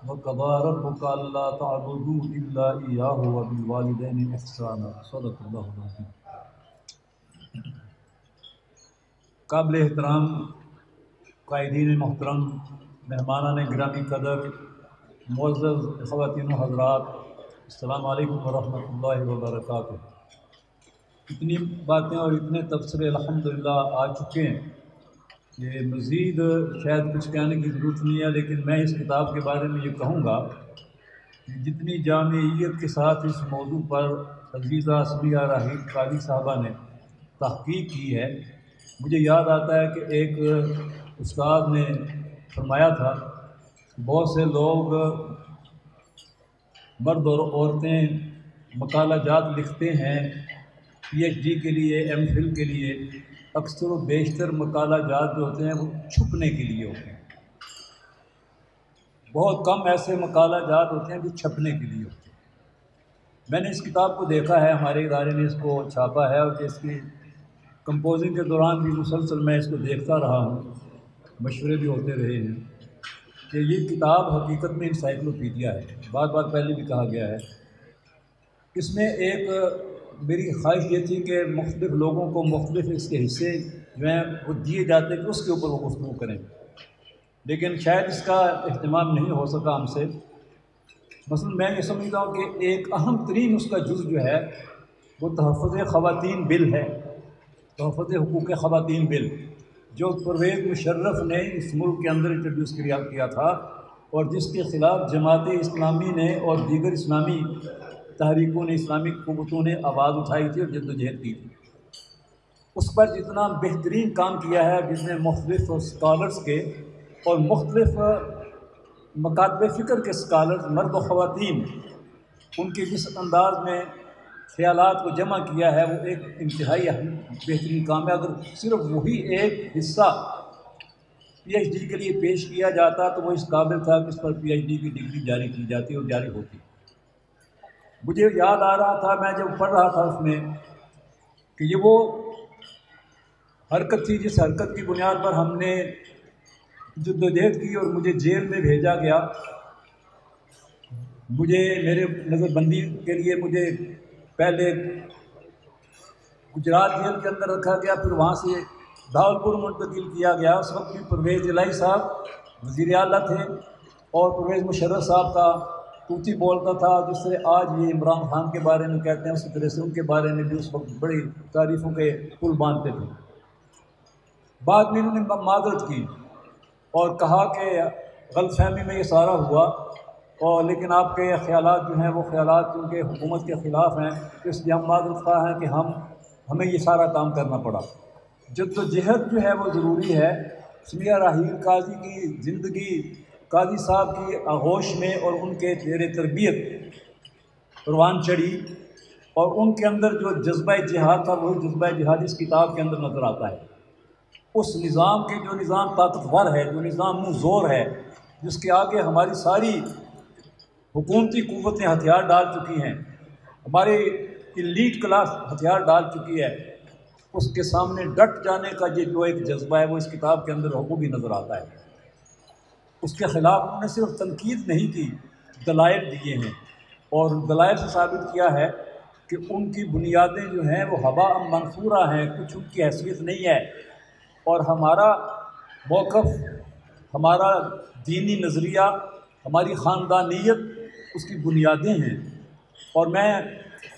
وقضى ربك الا تعبدوا الا اياه وبالوالدين احسانا. صدق اللہ العظیم. قابل احترام قائدین محترم, مہمانان گرامی قدر, معزز خواتین و حضرات, السلام علیکم ورحمۃ اللہ وبرکاتہ. اتنی باتیں اور اتنے تبصرے الحمدللہ آ چکے ہیں کہ مزید شاید کچھ کہنے کی ضرورت نہیں ہے, لیکن میں اس کتاب کے بارے میں یہ کہوں گا کہ جتنی جامعیت کے ساتھ اس موضوع پر عزیزہ سمیہ راحیل قاضی صاحبہ نے تحقیق کی ہے, مجھے یاد آتا ہے کہ ایک استاد نے فرمایا تھا بہت سے لوگ مرد اور عورتیں مقالہ جات لکھتے ہیں پی ایچ ڈی کے لیے, ایم فل کے لیے. اکثر و بیشتر مقالہ جات جو ہوتے ہیں وہ چھپنے کے لیے ہوتے ہیں. بہت کم ایسے مقالہ جات ہوتے ہیں جو چھپنے کے لیے ہوتے ہیں. میں نے اس کتاب کو دیکھا ہے, ہمارے ادارے نے اس کو چھاپا ہے, اور اس کی کمپوزنگ کے دوران بھی مسلسل میں اس کو دیکھتا رہا ہوں, مشورے بھی ہوتے رہے ہیں کہ یہ کتاب حقیقت میں انسائکلوپیڈیا ہے. بار بار پہلے بھی کہا گیا ہے. اس میں ایک میری خواہش یہ تھی کہ مختلف لوگوں کو مختلف اس کے حصے جو ہیں وہ دیے جاتے کہ اس کے اوپر وہ گفتگو کریں, لیکن شاید اس کا اہتمام نہیں ہو سکا ہم سے. مثلا میں یہ سمجھتا ہوں کہ ایک اہم ترین اس کا جز جو ہے وہ تحفظ خواتین بل ہے, تحفظ حقوق خواتین بل, جو پرویز مشرف نے اس ملک کے اندر انٹروڈیوس کیا تھا, اور جس کے خلاف جماعت اسلامی نے اور دیگر اسلامی تحریکوں نے, اسلامک قوتوں نے آواز اٹھائی تھی اور جدوجہد کی تھی. اس پر جتنا بہترین کام کیا ہے، جس نے مختلف اسکالرس کے اور مختلف مکاتب فکر کے اسکالرز مرد و خواتین ان کے جس انداز میں خیالات کو جمع کیا ہے، وہ ایک انتہائی بہترین کام ہے۔ اگر صرف وہی ایک حصہ پی ایچ ڈی کے لیے پیش کیا جاتا تو وہ اس قابل تھا کہ اس پر پی ایچ ڈی کی ڈگری جاری کی جاتی اور جاری ہوتی۔ مجھے یاد آ رہا تھا، میں جب پڑھ رہا تھا اس میں، کہ یہ وہ حرکت تھی جس حرکت کی بنیاد پر ہم نے جدوجہد کی اور مجھے جیل میں بھیجا گیا۔ مجھے میرے نظر بندی کے لیے مجھے پہلے گجرات جیل کے اندر رکھا گیا، پھر وہاں سے بھاولپور منتقل کیا گیا۔ اس وقت بھی پرویز الہی صاحب وزیر اعلیٰ تھے اور پرویز مشرف صاحب کا توتی بولتا تھا، جس سے آج یہ عمران خان کے بارے میں کہتے ہیں، اسی طرح سے ان کے بارے میں بھی اس وقت بڑی تعریفوں کے پل باندھتے تھے۔ بعد میں انہوں نے معذرت کی اور کہا کہ غلط فہمی میں یہ سارا ہوا، اور لیکن آپ کے خیالات جو ہیں وہ خیالات کیونکہ حکومت کے خلاف ہیں، اس لیے ہم معذرت خواہ ہیں کہ ہمیں یہ سارا کام کرنا پڑا۔ جدوجہد جو ہے وہ ضروری ہے۔ سمیہ راحیل قاضی کی زندگی قاضی صاحب کی آغوش میں اور ان کے زیر تربیت پروان چڑھی، اور ان کے اندر جو جذبہ جہاد تھا وہی جذبہ جہاد اس کتاب کے اندر نظر آتا ہے۔ اس نظام کے جو نظام طاقتور ہے، جو نظام منہ زور ہے، جس کے آگے ہماری ساری حکومتی قوتیں ہتھیار ڈال چکی ہیں، ہمارے ایلیٹ کلاس ہتھیار ڈال چکی ہے، اس کے سامنے ڈٹ جانے کا یہ جو ایک جذبہ ہے وہ اس کتاب کے اندر وہ بھی نظر آتا ہے۔ اس کے خلاف انہوں نے صرف تنقید نہیں کی، دلائل دیے ہیں، اور دلائل سے ثابت کیا ہے کہ ان کی بنیادیں جو ہیں وہ ہوا منصورہ ہیں، کچھ ان کی حیثیت نہیں ہے، اور ہمارا موقف، ہمارا دینی نظریہ، ہماری خاندانیت اس کی بنیادیں ہیں۔ اور میں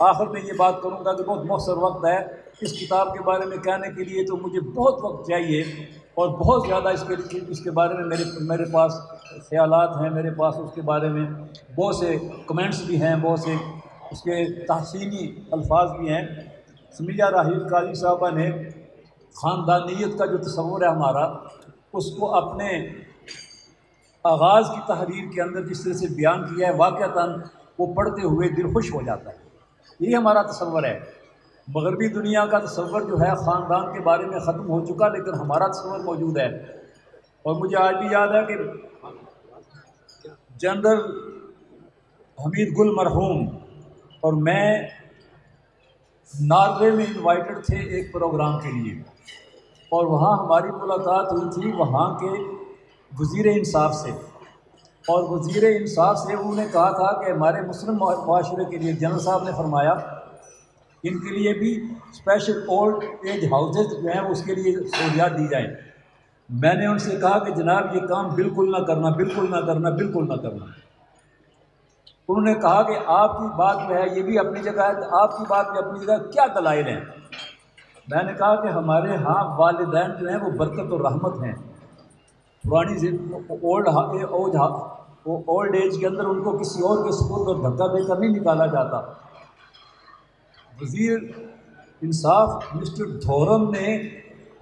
آخر میں یہ بات کروں گا کہ بہت مختصر وقت ہے اس کتاب کے بارے میں کہنے کے لیے، تو مجھے بہت وقت چاہیے اور بہت زیادہ اس کے بارے میں میرے پاس خیالات ہیں، میرے پاس اس کے بارے میں بہت سے کمنٹس بھی ہیں، بہت سے اس کے تحسینی الفاظ بھی ہیں۔ سمیہ راحیل قاضی صاحبہ نے خاندانیت کا جو تصور ہے ہمارا، اس کو اپنے آغاز کی تحریر کے اندر جس طرح سے بیان کیا ہے، واقعتاً وہ پڑھتے ہوئے دل خوش ہو جاتا ہے۔ یہی ہمارا تصور ہے۔ مغربی دنیا کا تصور جو ہے خاندان کے بارے میں ختم ہو چکا، لیکن ہمارا تصور موجود ہے۔ اور مجھے آج بھی یاد ہے کہ جنرل حمید گل مرحوم اور میں ناروے میں انوائٹڈ تھے ایک پروگرام کے لیے، اور وہاں ہماری ملاقات ہوئی تھی وہاں کے وزیر انصاف سے، اور وزیر انصاف سے انہوں نے کہا تھا کہ ہمارے مسلم معاشرے کے لیے جنرل صاحب نے فرمایا ان کے لیے بھی اسپیشل اولڈ ایج ہاؤسز جو ہیں اس کے لیے سہولیات دی جائیں۔ میں نے ان سے کہا کہ جناب یہ کام بالکل نہ کرنا، بالکل نہ کرنا، بالکل نہ کرنا۔ انہوں نے کہا کہ آپ کی بات جو ہے یہ بھی اپنی جگہ ہے، آپ کی بات بھی اپنی جگہ، کیا دلائل ہیں؟ میں نے کہا کہ ہمارے ہاں والدین جو ہیں وہ برکت اور رحمت ہیں۔ پرانی اولڈ ایج کے اندر ان کو کسی اور کے سپرد اور دھکا دے کر نہیں نکالا جاتا۔ وزیر انصاف مسٹر دھورم نے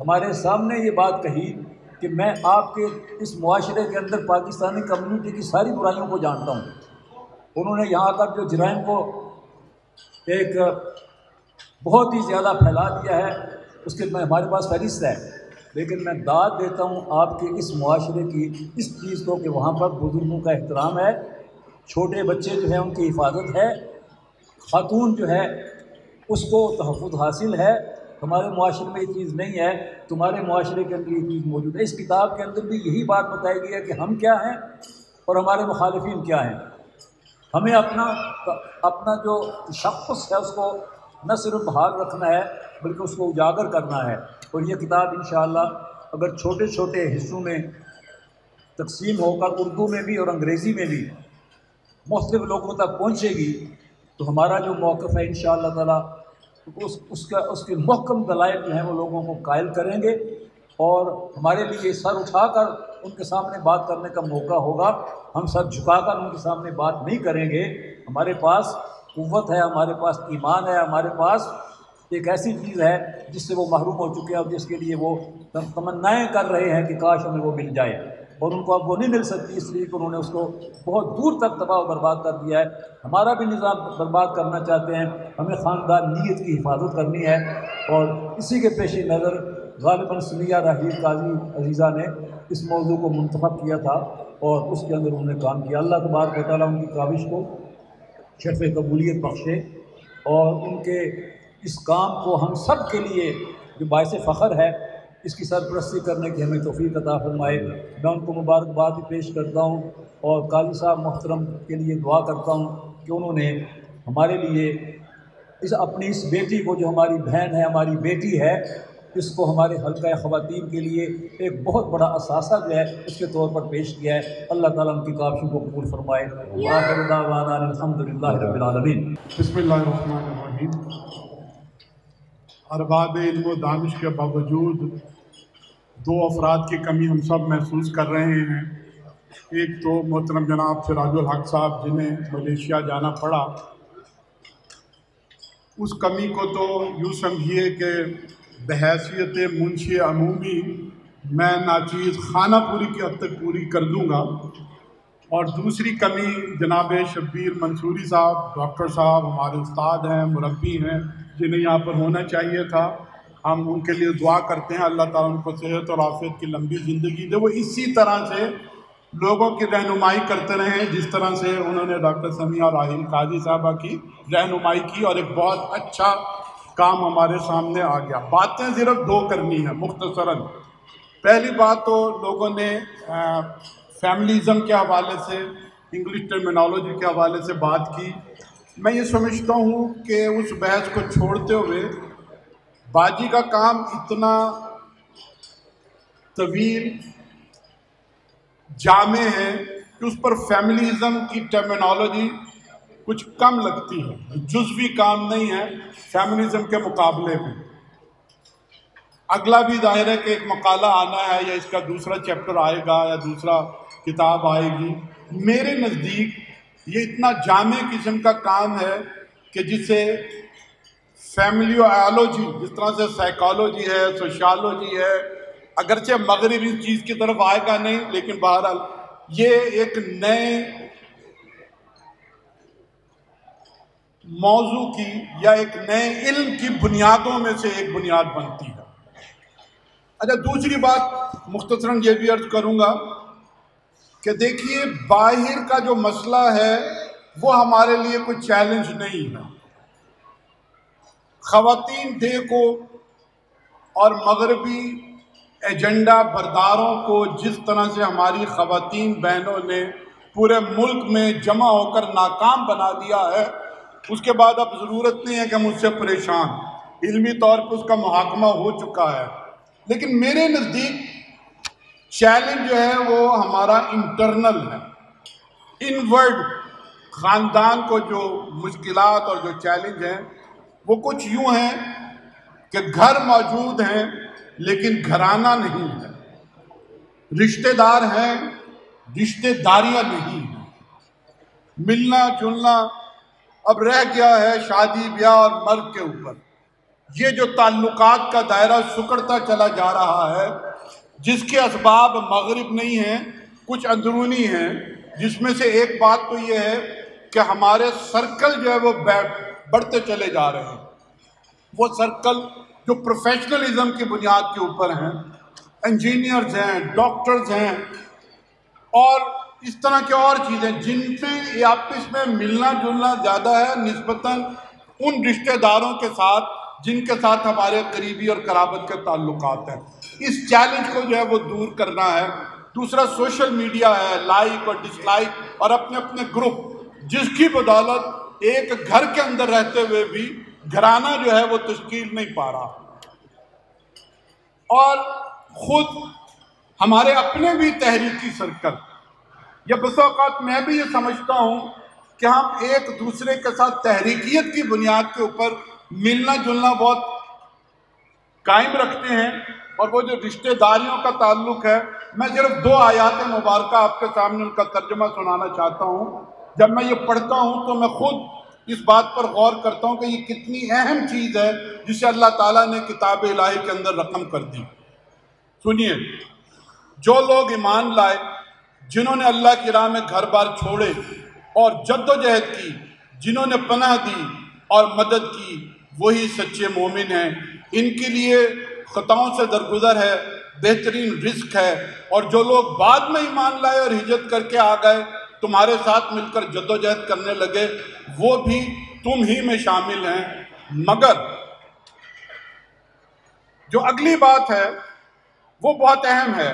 ہمارے سامنے یہ بات کہی کہ میں آپ کے اس معاشرے کے اندر پاکستانی کمیونٹی کی ساری برائیوں کو جانتا ہوں۔ انہوں نے یہاں تک جو جرائم کو ایک بہت ہی زیادہ پھیلا دیا ہے اس کے ہمارے پاس فہرست ہے، لیکن میں داد دیتا ہوں آپ کے اس معاشرے کی اس چیز کو کہ وہاں پر بزرگوں کا احترام ہے، چھوٹے بچے جو ہیں ان کی حفاظت ہے، خاتون جو ہے اس کو تحفظ حاصل ہے۔ ہمارے معاشرے میں یہ چیز نہیں ہے، تمہارے معاشرے کے اندر یہ چیز موجود ہے۔ اس کتاب کے اندر بھی یہی بات بتائی گئی ہے کہ ہم کیا ہیں اور ہمارے مخالفین کیا ہیں۔ ہمیں اپنا جو تشخص ہے اس کو نہ صرف بحال رکھنا ہے بلکہ اس کو اجاگر کرنا ہے، اور یہ کتاب انشاءاللہ اگر چھوٹے چھوٹے حصوں میں تقسیم ہو کر اردو میں بھی اور انگریزی میں بھی مختلف لوگوں تک پہنچے گی تو ہمارا جو موقف ہے انشاءاللہ تعالی اس کے محکم دلائل جو ہیں وہ لوگوں کو قائل کریں گے، اور ہمارے لیے سر اٹھا کر ان کے سامنے بات کرنے کا موقع ہوگا۔ ہم سر جھکا کر ان کے سامنے بات نہیں کریں گے۔ ہمارے پاس قوت ہے، ہمارے پاس ایمان ہے، ہمارے پاس ایک ایسی چیز ہے جس سے وہ محروم ہو چکے ہیں اور جس کے لیے وہ تمنائیں کر رہے ہیں کہ کاش ہمیں وہ مل جائے، اور ان کو اب وہ نہیں مل سکتی، اس لیے کہ انہوں نے اس کو بہت دور تک تباہ و برباد کر دیا ہے۔ ہمارا بھی نظام برباد کرنا چاہتے ہیں، ہمیں خاندانیت کی حفاظت کرنی ہے، اور اسی کے پیش نظر غالباً سمیہ راحیل قاضی عزیزہ نے اس موضوع کو منتخب کیا تھا اور اس کے اندر انہوں نے کام کیا۔ اللہ تبارک و تعالیٰ ان کی کاوش کو شرف قبولیت بخشے، اور ان کے اس کام کو ہم سب کے لیے جو باعث فخر ہے اس کی سرپرستی کرنے کی ہمیں توفیق عطا فرمائے۔ میں ان کو مبارکباد بھی پیش کرتا ہوں اور قاضی صاحب محترم کے لیے دعا کرتا ہوں کہ انہوں نے ہمارے لیے اپنی اس بیٹی کو، جو ہماری بہن ہے، ہماری بیٹی ہے، اس کو ہمارے حلقہ خواتین کے لیے ایک بہت بڑا اثاثہ جو ہے اس کے طور پر پیش کیا ہے۔ اللہ تعالیٰ ان کی کاوشوں کو قبول فرمائے۔ آخر دعوانا الحمدللہ رب العالمین۔ بسم اللہ الرحمن الرحیم۔ ارباب علم و دانش کے باوجود دو افراد کی کمی ہم سب محسوس کر رہے ہیں۔ ایک تو محترم جناب سراج الحق صاحب جنہیں ملیشیا جانا پڑا، اس کمی کو تو یوں سمجھیے کہ بحیثیت منشی عمومی میں ناچیز خانہ پوری کی حد تک پوری کر دوں گا۔ اور دوسری کمی جناب شبیر منصوری صاحب، ڈاکٹر صاحب ہمارے استاد ہیں، مربی ہیں، جنہیں یہاں پر ہونا چاہیے تھا۔ ہم ان کے لیے دعا کرتے ہیں اللہ تعالیٰ ان کو صحت اور عافیت کی لمبی زندگی دے، وہ اسی طرح سے لوگوں کی رہنمائی کرتے رہیں جس طرح سے انہوں نے ڈاکٹر سمیہ راحیل قاضی صاحبہ کی رہنمائی کی، اور ایک بہت اچھا کام ہمارے سامنے آ گیا۔ باتیں صرف دو کرنی ہیں مختصراً۔ پہلی بات تو لوگوں نے فیملیزم کے حوالے سے، انگلش ٹرمینالوجی کے حوالے سے بات کی۔ میں یہ سمجھتا ہوں کہ اس بحث کو چھوڑتے ہوئے باجی کا کام اتنا طویل جامع ہے کہ اس پر فیملیزم کی ٹرمینالوجی کچھ کم لگتی ہے، جزوی کام نہیں ہے فیملیزم کے مقابلے میں۔ اگلا بھی ظاہر ہے کہ ایک مقالہ آنا ہے یا اس کا دوسرا چیپٹر آئے گا یا دوسرا کتاب آئے گی۔ میرے نزدیک یہ اتنا جامع قسم کا کام ہے کہ جسے فیملیولوجی، جس طرح سے سائیکالوجی ہے، سوشیالوجی ہے، اگرچہ مغرب اس چیز کی طرف آئے گا نہیں، لیکن بہرحال یہ ایک نئے موضوع کی یا ایک نئے علم کی بنیادوں میں سے ایک بنیاد بنتی ہے۔ اچھا، دوسری بات مختصراً یہ بھی عرض کروں گا کہ دیکھیے باہر کا جو مسئلہ ہے وہ ہمارے لیے کوئی چیلنج نہیں ہے۔ خواتین ڈے کو اور مغربی ایجنڈا برداروں کو جس طرح سے ہماری خواتین بہنوں نے پورے ملک میں جمع ہو کر ناکام بنا دیا ہے، اس کے بعد اب ضرورت نہیں ہے کہ ہم اس سے پریشان، علمی طور پر اس کا محاکمہ ہو چکا ہے۔ لیکن میرے نزدیک چیلنج جو ہے وہ ہمارا انٹرنل ہے، انورڈ۔ خاندان کو جو مشکلات اور جو چیلنج ہیں وہ کچھ یوں ہیں کہ گھر موجود ہیں لیکن گھرانہ نہیں ہے، رشتہ دار ہیں، رشتہ داریاں نہیں ہیں، ملنا جلنا اب رہ گیا ہے شادی بیاہ اور مرگ کے اوپر۔ یہ جو تعلقات کا دائرہ سکڑتا چلا جا رہا ہے، جس کے اسباب مغرب نہیں ہیں، کچھ اندرونی ہیں، جس میں سے ایک بات تو یہ ہے کہ ہمارے سرکل جو ہے وہ بڑھتے چلے جا رہے ہیں۔ وہ سرکل جو پروفیشنلزم کی بنیاد کے اوپر ہیں، انجینئرز ہیں، ڈاکٹرز ہیں اور اس طرح کی اور چیزیں جن میں آپس میں ملنا جلنا زیادہ ہے نسبتاً ان رشتہ داروں کے ساتھ جن کے ساتھ ہمارے قریبی اور قرابت کے تعلقات ہیں۔ اس چیلنج کو جو ہے وہ دور کرنا ہے۔ دوسرا سوشل میڈیا ہے، لائک اور ڈس لائک اور اپنے اپنے گروپ، جس کی بدولت ایک گھر کے اندر رہتے ہوئے بھی گھرانہ جو ہے وہ تشکیل نہیں پا رہا، اور خود ہمارے اپنے بھی تحریکی سرکل، یا بس اوقات میں بھی یہ سمجھتا ہوں کہ ہم ایک دوسرے کے ساتھ تحریکیت کی بنیاد کے اوپر ملنا جلنا بہت قائم رکھتے ہیں، اور وہ جو رشتہ داریوں کا تعلق ہے، میں صرف 2 آیات مبارکہ آپ کے سامنے ان کا ترجمہ سنانا چاہتا ہوں۔ جب میں یہ پڑھتا ہوں تو میں خود اس بات پر غور کرتا ہوں کہ یہ کتنی اہم چیز ہے جسے اللہ تعالیٰ نے کتاب الہی کے اندر رقم کر دی۔ سنیے، جو لوگ ایمان لائے، جنہوں نے اللہ کی راہ میں گھر بار چھوڑے اور جد و جہد کی، جنہوں نے پناہ دی اور مدد کی، وہی سچے مومن ہیں۔ ان کے لیے خطاؤں سے درگزر ہے، بہترین رزق ہے۔ اور جو لوگ بعد میں ایمان لائے اور ہجرت کر کے آ گئے، تمہارے ساتھ مل کر جد و جہد کرنے لگے، وہ بھی تم ہی میں شامل ہیں۔ مگر جو اگلی بات ہے وہ بہت اہم ہے،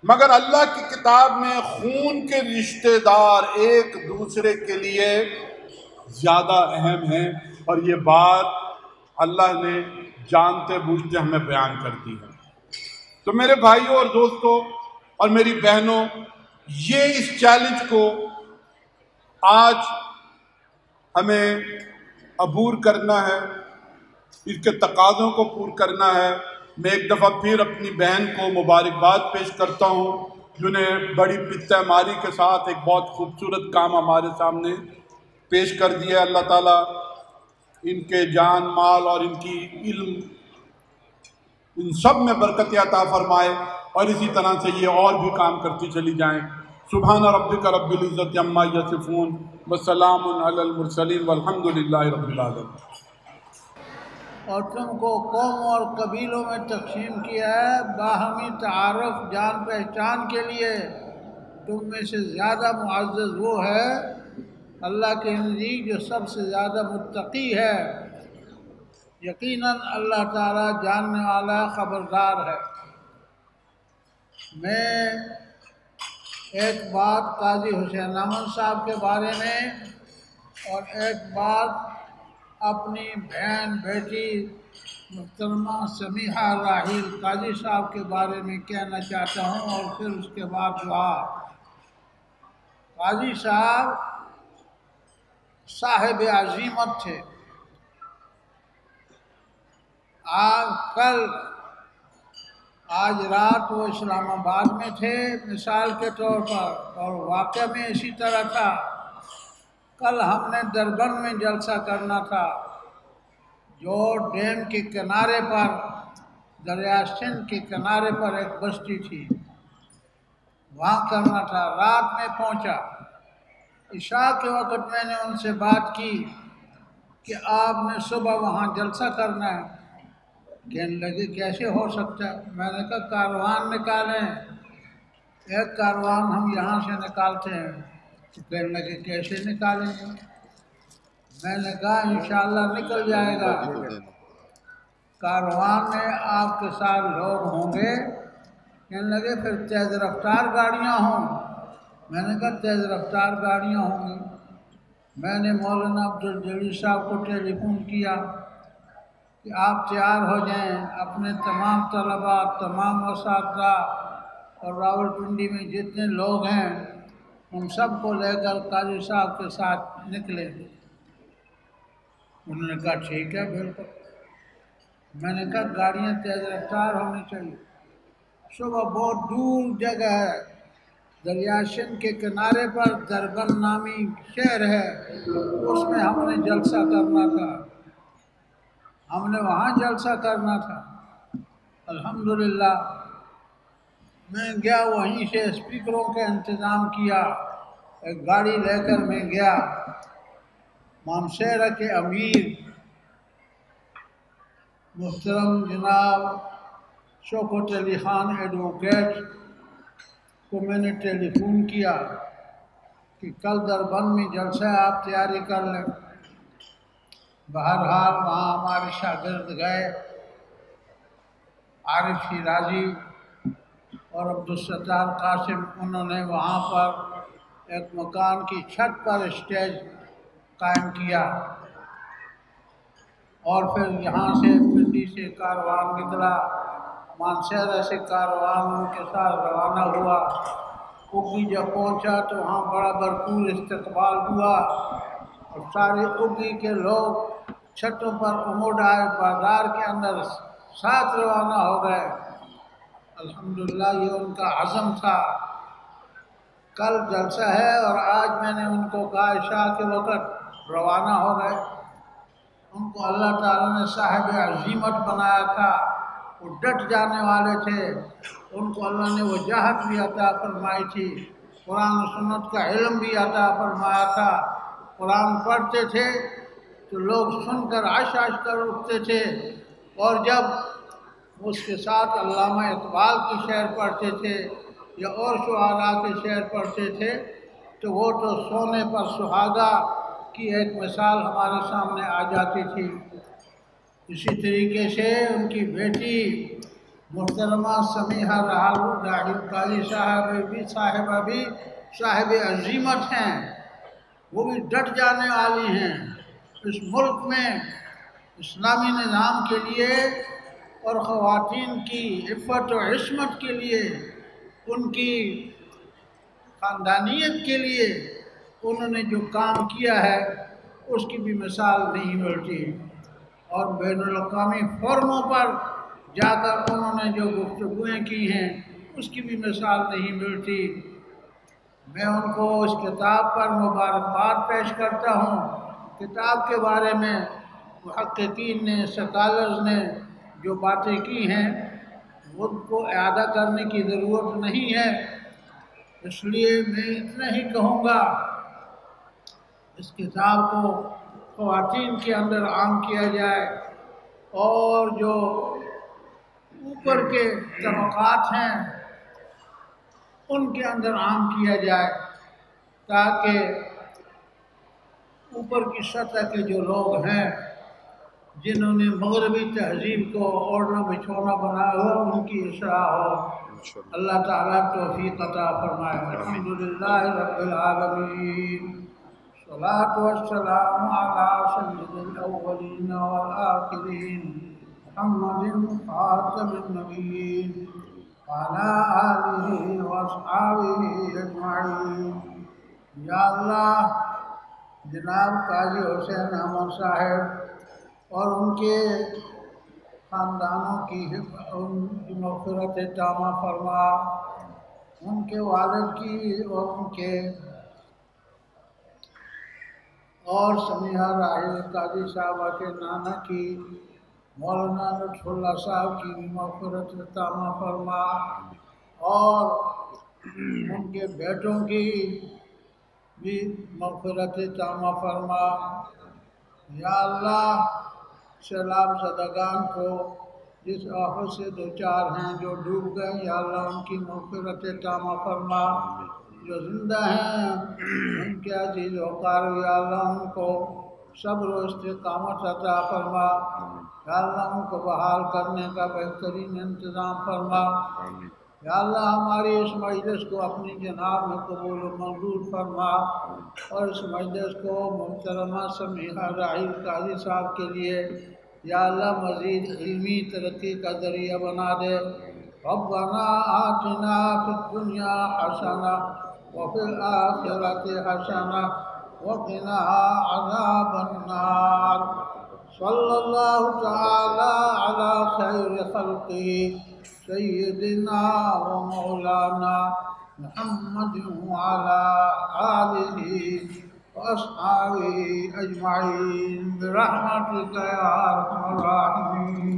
مگر اللہ کی کتاب میں خون کے رشتہ دار ایک دوسرے کے لیے زیادہ اہم ہیں، اور یہ بات اللہ نے جانتے بوجھتے ہمیں بیان کر دی ہے۔ تو میرے بھائیوں اور دوستوں اور میری بہنوں، یہ اس چیلنج کو آج ہمیں عبور کرنا ہے، اس کے تقاضوں کو پور کرنا ہے۔ میں ایک دفعہ پھر اپنی بہن کو مبارکباد پیش کرتا ہوں، جنہیں بڑی پتہ ماری کے ساتھ ایک بہت خوبصورت کام ہمارے سامنے پیش کر دیا۔ اللہ تعالیٰ ان کے جان مال اور ان کی علم، ان سب میں برکت عطا فرمائے، اور اسی طرح سے یہ اور بھی کام کرتی چلی جائیں۔ سبحان ربک رب العزت عما یصفون وسلام علی المرسلین والحمد للہ رب العالمین۔ اور تم کو قوم اور قبیلوں میں تقسیم کیا ہے باہمی تعارف، جان پہچان کے لیے۔ تم میں سے زیادہ معزز وہ ہے اللہ کے نزدیک جو سب سے زیادہ متقی ہے۔ یقیناً اللہ تعالیٰ جاننے والا خبردار ہے۔ میں ایک بات قاضی حسین احمد صاحب کے بارے میں اور ایک بات اپنی بہن بیٹی محترمہ سمیحہ راحیل قاضی صاحب کے بارے میں کہنا چاہتا ہوں، اور پھر اس کے بعد دعا۔ قاضی صاحب صاحب عزیمت تھے۔ آج رات وہ اسلام آباد میں تھے مثال کے طور پر، اور واقعہ میں اسی طرح تھا۔ کل ہم نے دربن میں جلسہ کرنا تھا، جو ڈیم کے کنارے پر، دریا سندھ کے کنارے پر ایک بستی تھی، وہاں کرنا تھا۔ رات میں پہنچا، عشاء کے وقت میں نے ان سے بات کی کہ آپ نے صبح وہاں جلسہ کرنا ہے۔ کہنے لگے کیسے ہو سکتا ہے؟ میں نے کہا کاروان نکالیں، ایک کاروان ہم یہاں سے نکالتے ہیں۔ تو کہنے لگے کیسے نکالیں گے؟ میں نے کہا انشاءاللہ نکل جائے گا۔ کاروان میں آپ کے ساتھ لوگ ہوں گے؟ کہنے لگے پھر تیز رفتار گاڑیاں ہوں۔ میں نے کہا تیز رفتار گاڑیاں ہوں گی۔ میں نے مولانا عبدالجلیل صاحب کو ٹیلی فون کیا کہ آپ تیار ہو جائیں، اپنے تمام طلباء، تمام اساتذہ اور راولپنڈی میں جتنے لوگ ہیں ان سب کو لے کر قاضی صاحب کے ساتھ نکلے۔ انہوں نے کہا ٹھیک ہے بالکل۔ میں نے کہا گاڑیاں تیز رفتار ہونی چاہیے۔ صبح بہت دور جگہ ہے، دریا سندھ کے کنارے پر دربن نامی شہر ہے، اس میں ہم نے جلسہ کرنا تھا، ہم نے وہاں جلسہ کرنا تھا۔ الحمدللہ میں گیا، وہیں سے اسپیکروں کا انتظام کیا، ایک گاڑی لے کر میں گیا۔ مانسہرہ کے امیر محترم جناب شوکت علی خان ایڈوکیٹ کو میں نے ٹیلی فون کیا کہ کل دربن میں جلسہ ہے، آپ تیاری کر لیں۔ بہرحال وہاں ہمارے شاگرد گئے، عارف شیرازی اور عبدالستار قاسم، انہوں نے وہاں پر ایک مکان کی چھت پر اسٹیج قائم کیا، اور پھر یہاں سے پنڈی سے کاروان نکلا، مانسہرہ سے کاروان ان کے ساتھ روانہ ہوا۔ اگی جب پہنچا تو وہاں بڑا بھرپور استقبال ہوا، اور سارے اگی کے لوگ چھتوں پر اموڈ آئے، بازار کے اندر ساتھ روانہ ہو گئے۔ الحمدللہ یہ ان کا عزم تھا۔ کل جلسہ ہے، اور آج میں نے ان کو کہا عشاء کے وقت روانہ ہو گئے۔ ان کو اللہ تعالیٰ نے صاحب عزیمت بنایا تھا، وہ ڈٹ جانے والے تھے، ان کو اللہ نے وجاہت بھی عطا فرمائی تھی، قرآن و سنت کا علم بھی عطا فرمایا تھا۔ قرآن پڑھتے تھے تو لوگ سن کر عش عش کر اٹھتے تھے، اور جب اس کے ساتھ علامہ اقبال کی شعر پڑھتے تھے یا اور شعراء کے شعر پڑھتے تھے تو وہ تو سونے پر سہاگا کی ایک مثال ہمارے سامنے آ جاتی تھی۔ اسی طریقے سے ان کی بیٹی محترمہ سمیحہ راحیل قاضی صاحبہ بھی صاحب عزیمت ہیں، وہ بھی ڈٹ جانے والی ہیں۔ اس ملک میں اسلامی نظام کے لیے اور خواتین کی عفت و عصمت کے لیے، ان کی خاندانیت کے لیے انہوں نے جو کام کیا ہے اس کی بھی مثال نہیں ملتی، اور بین الاقوامی فورموں پر جا کر انہوں نے جو گفتگویں کی ہیں اس کی بھی مثال نہیں ملتی۔ میں ان کو اس کتاب پر مبارکباد پیش کرتا ہوں۔ کتاب کے بارے میں محققین نے، سکالرز نے جو باتیں کی ہیں ان کو اعادہ کرنے کی ضرورت نہیں ہے، اس لیے میں اتنا ہی کہوں گا، اس کتاب کو خواتین کے اندر عام کیا جائے، اور جو اوپر کے طبقات ہیں ان کے اندر عام کیا جائے، تاکہ اوپر کی سطح کے جو لوگ ہیں جنہوں نے مغربی تہذیب کو اوڑھنا بچھونا بنایا ہو ان کی اصلاح ہو۔ اللہ تعالیٰ توفیق عطا فرمائے۔ الحمدللہ رب العالمین، الصلاۃ والسلام علی سید الاولین والآخرین محمد خاتم النبیین وعلی آلہ واصحابہ اجمعین۔ یا اللہ، جناب قاضی حسین احمد صاحب اور ان کے خاندانوں کی مغفرت تامہ فرما، ان کے والد کی اور ان کے اور سمیحہ راحیل قاضی صاحبہ کے نانا کی، مولانا لطف اللہ صاحب کی بھی مغفرت تامہ فرما، اور ان کے بیٹوں کی بھی مغفرت تامہ فرما۔ یا اللہ، سیلاب زدگان کو جس آفت سے دوچار ہیں، جو ڈوب گئے، یا اللہ ان کی مغفرت تامہ فرما۔ جو زندہ ہیں ان کے عزیز وقار، یا اللہ ان کو صبر و استقامت عطا فرما، یا اللہ ان کو بحال کرنے کا بہترین انتظام فرما۔ یا اللہ، ہماری اس مجلس کو اپنی جناب میں قبول و منظور فرما، اور اس مجلس کو محترمہ سمیحہ راحیل قاضی صاحب کے لیے یا اللہ مزید علمی ترقی کا ذریعہ بنا دے۔ ربنا آتنا فی الدنیا حسنہ وفی الآخرۃ حسنہ وقنا عذاب النار۔ صلی اللہ تعالی علی خیر خلقہ سیدنا و مولانا محمد وعلی آلہ واصحابہ اجمعین برحمتک یا ارحم الراحمین۔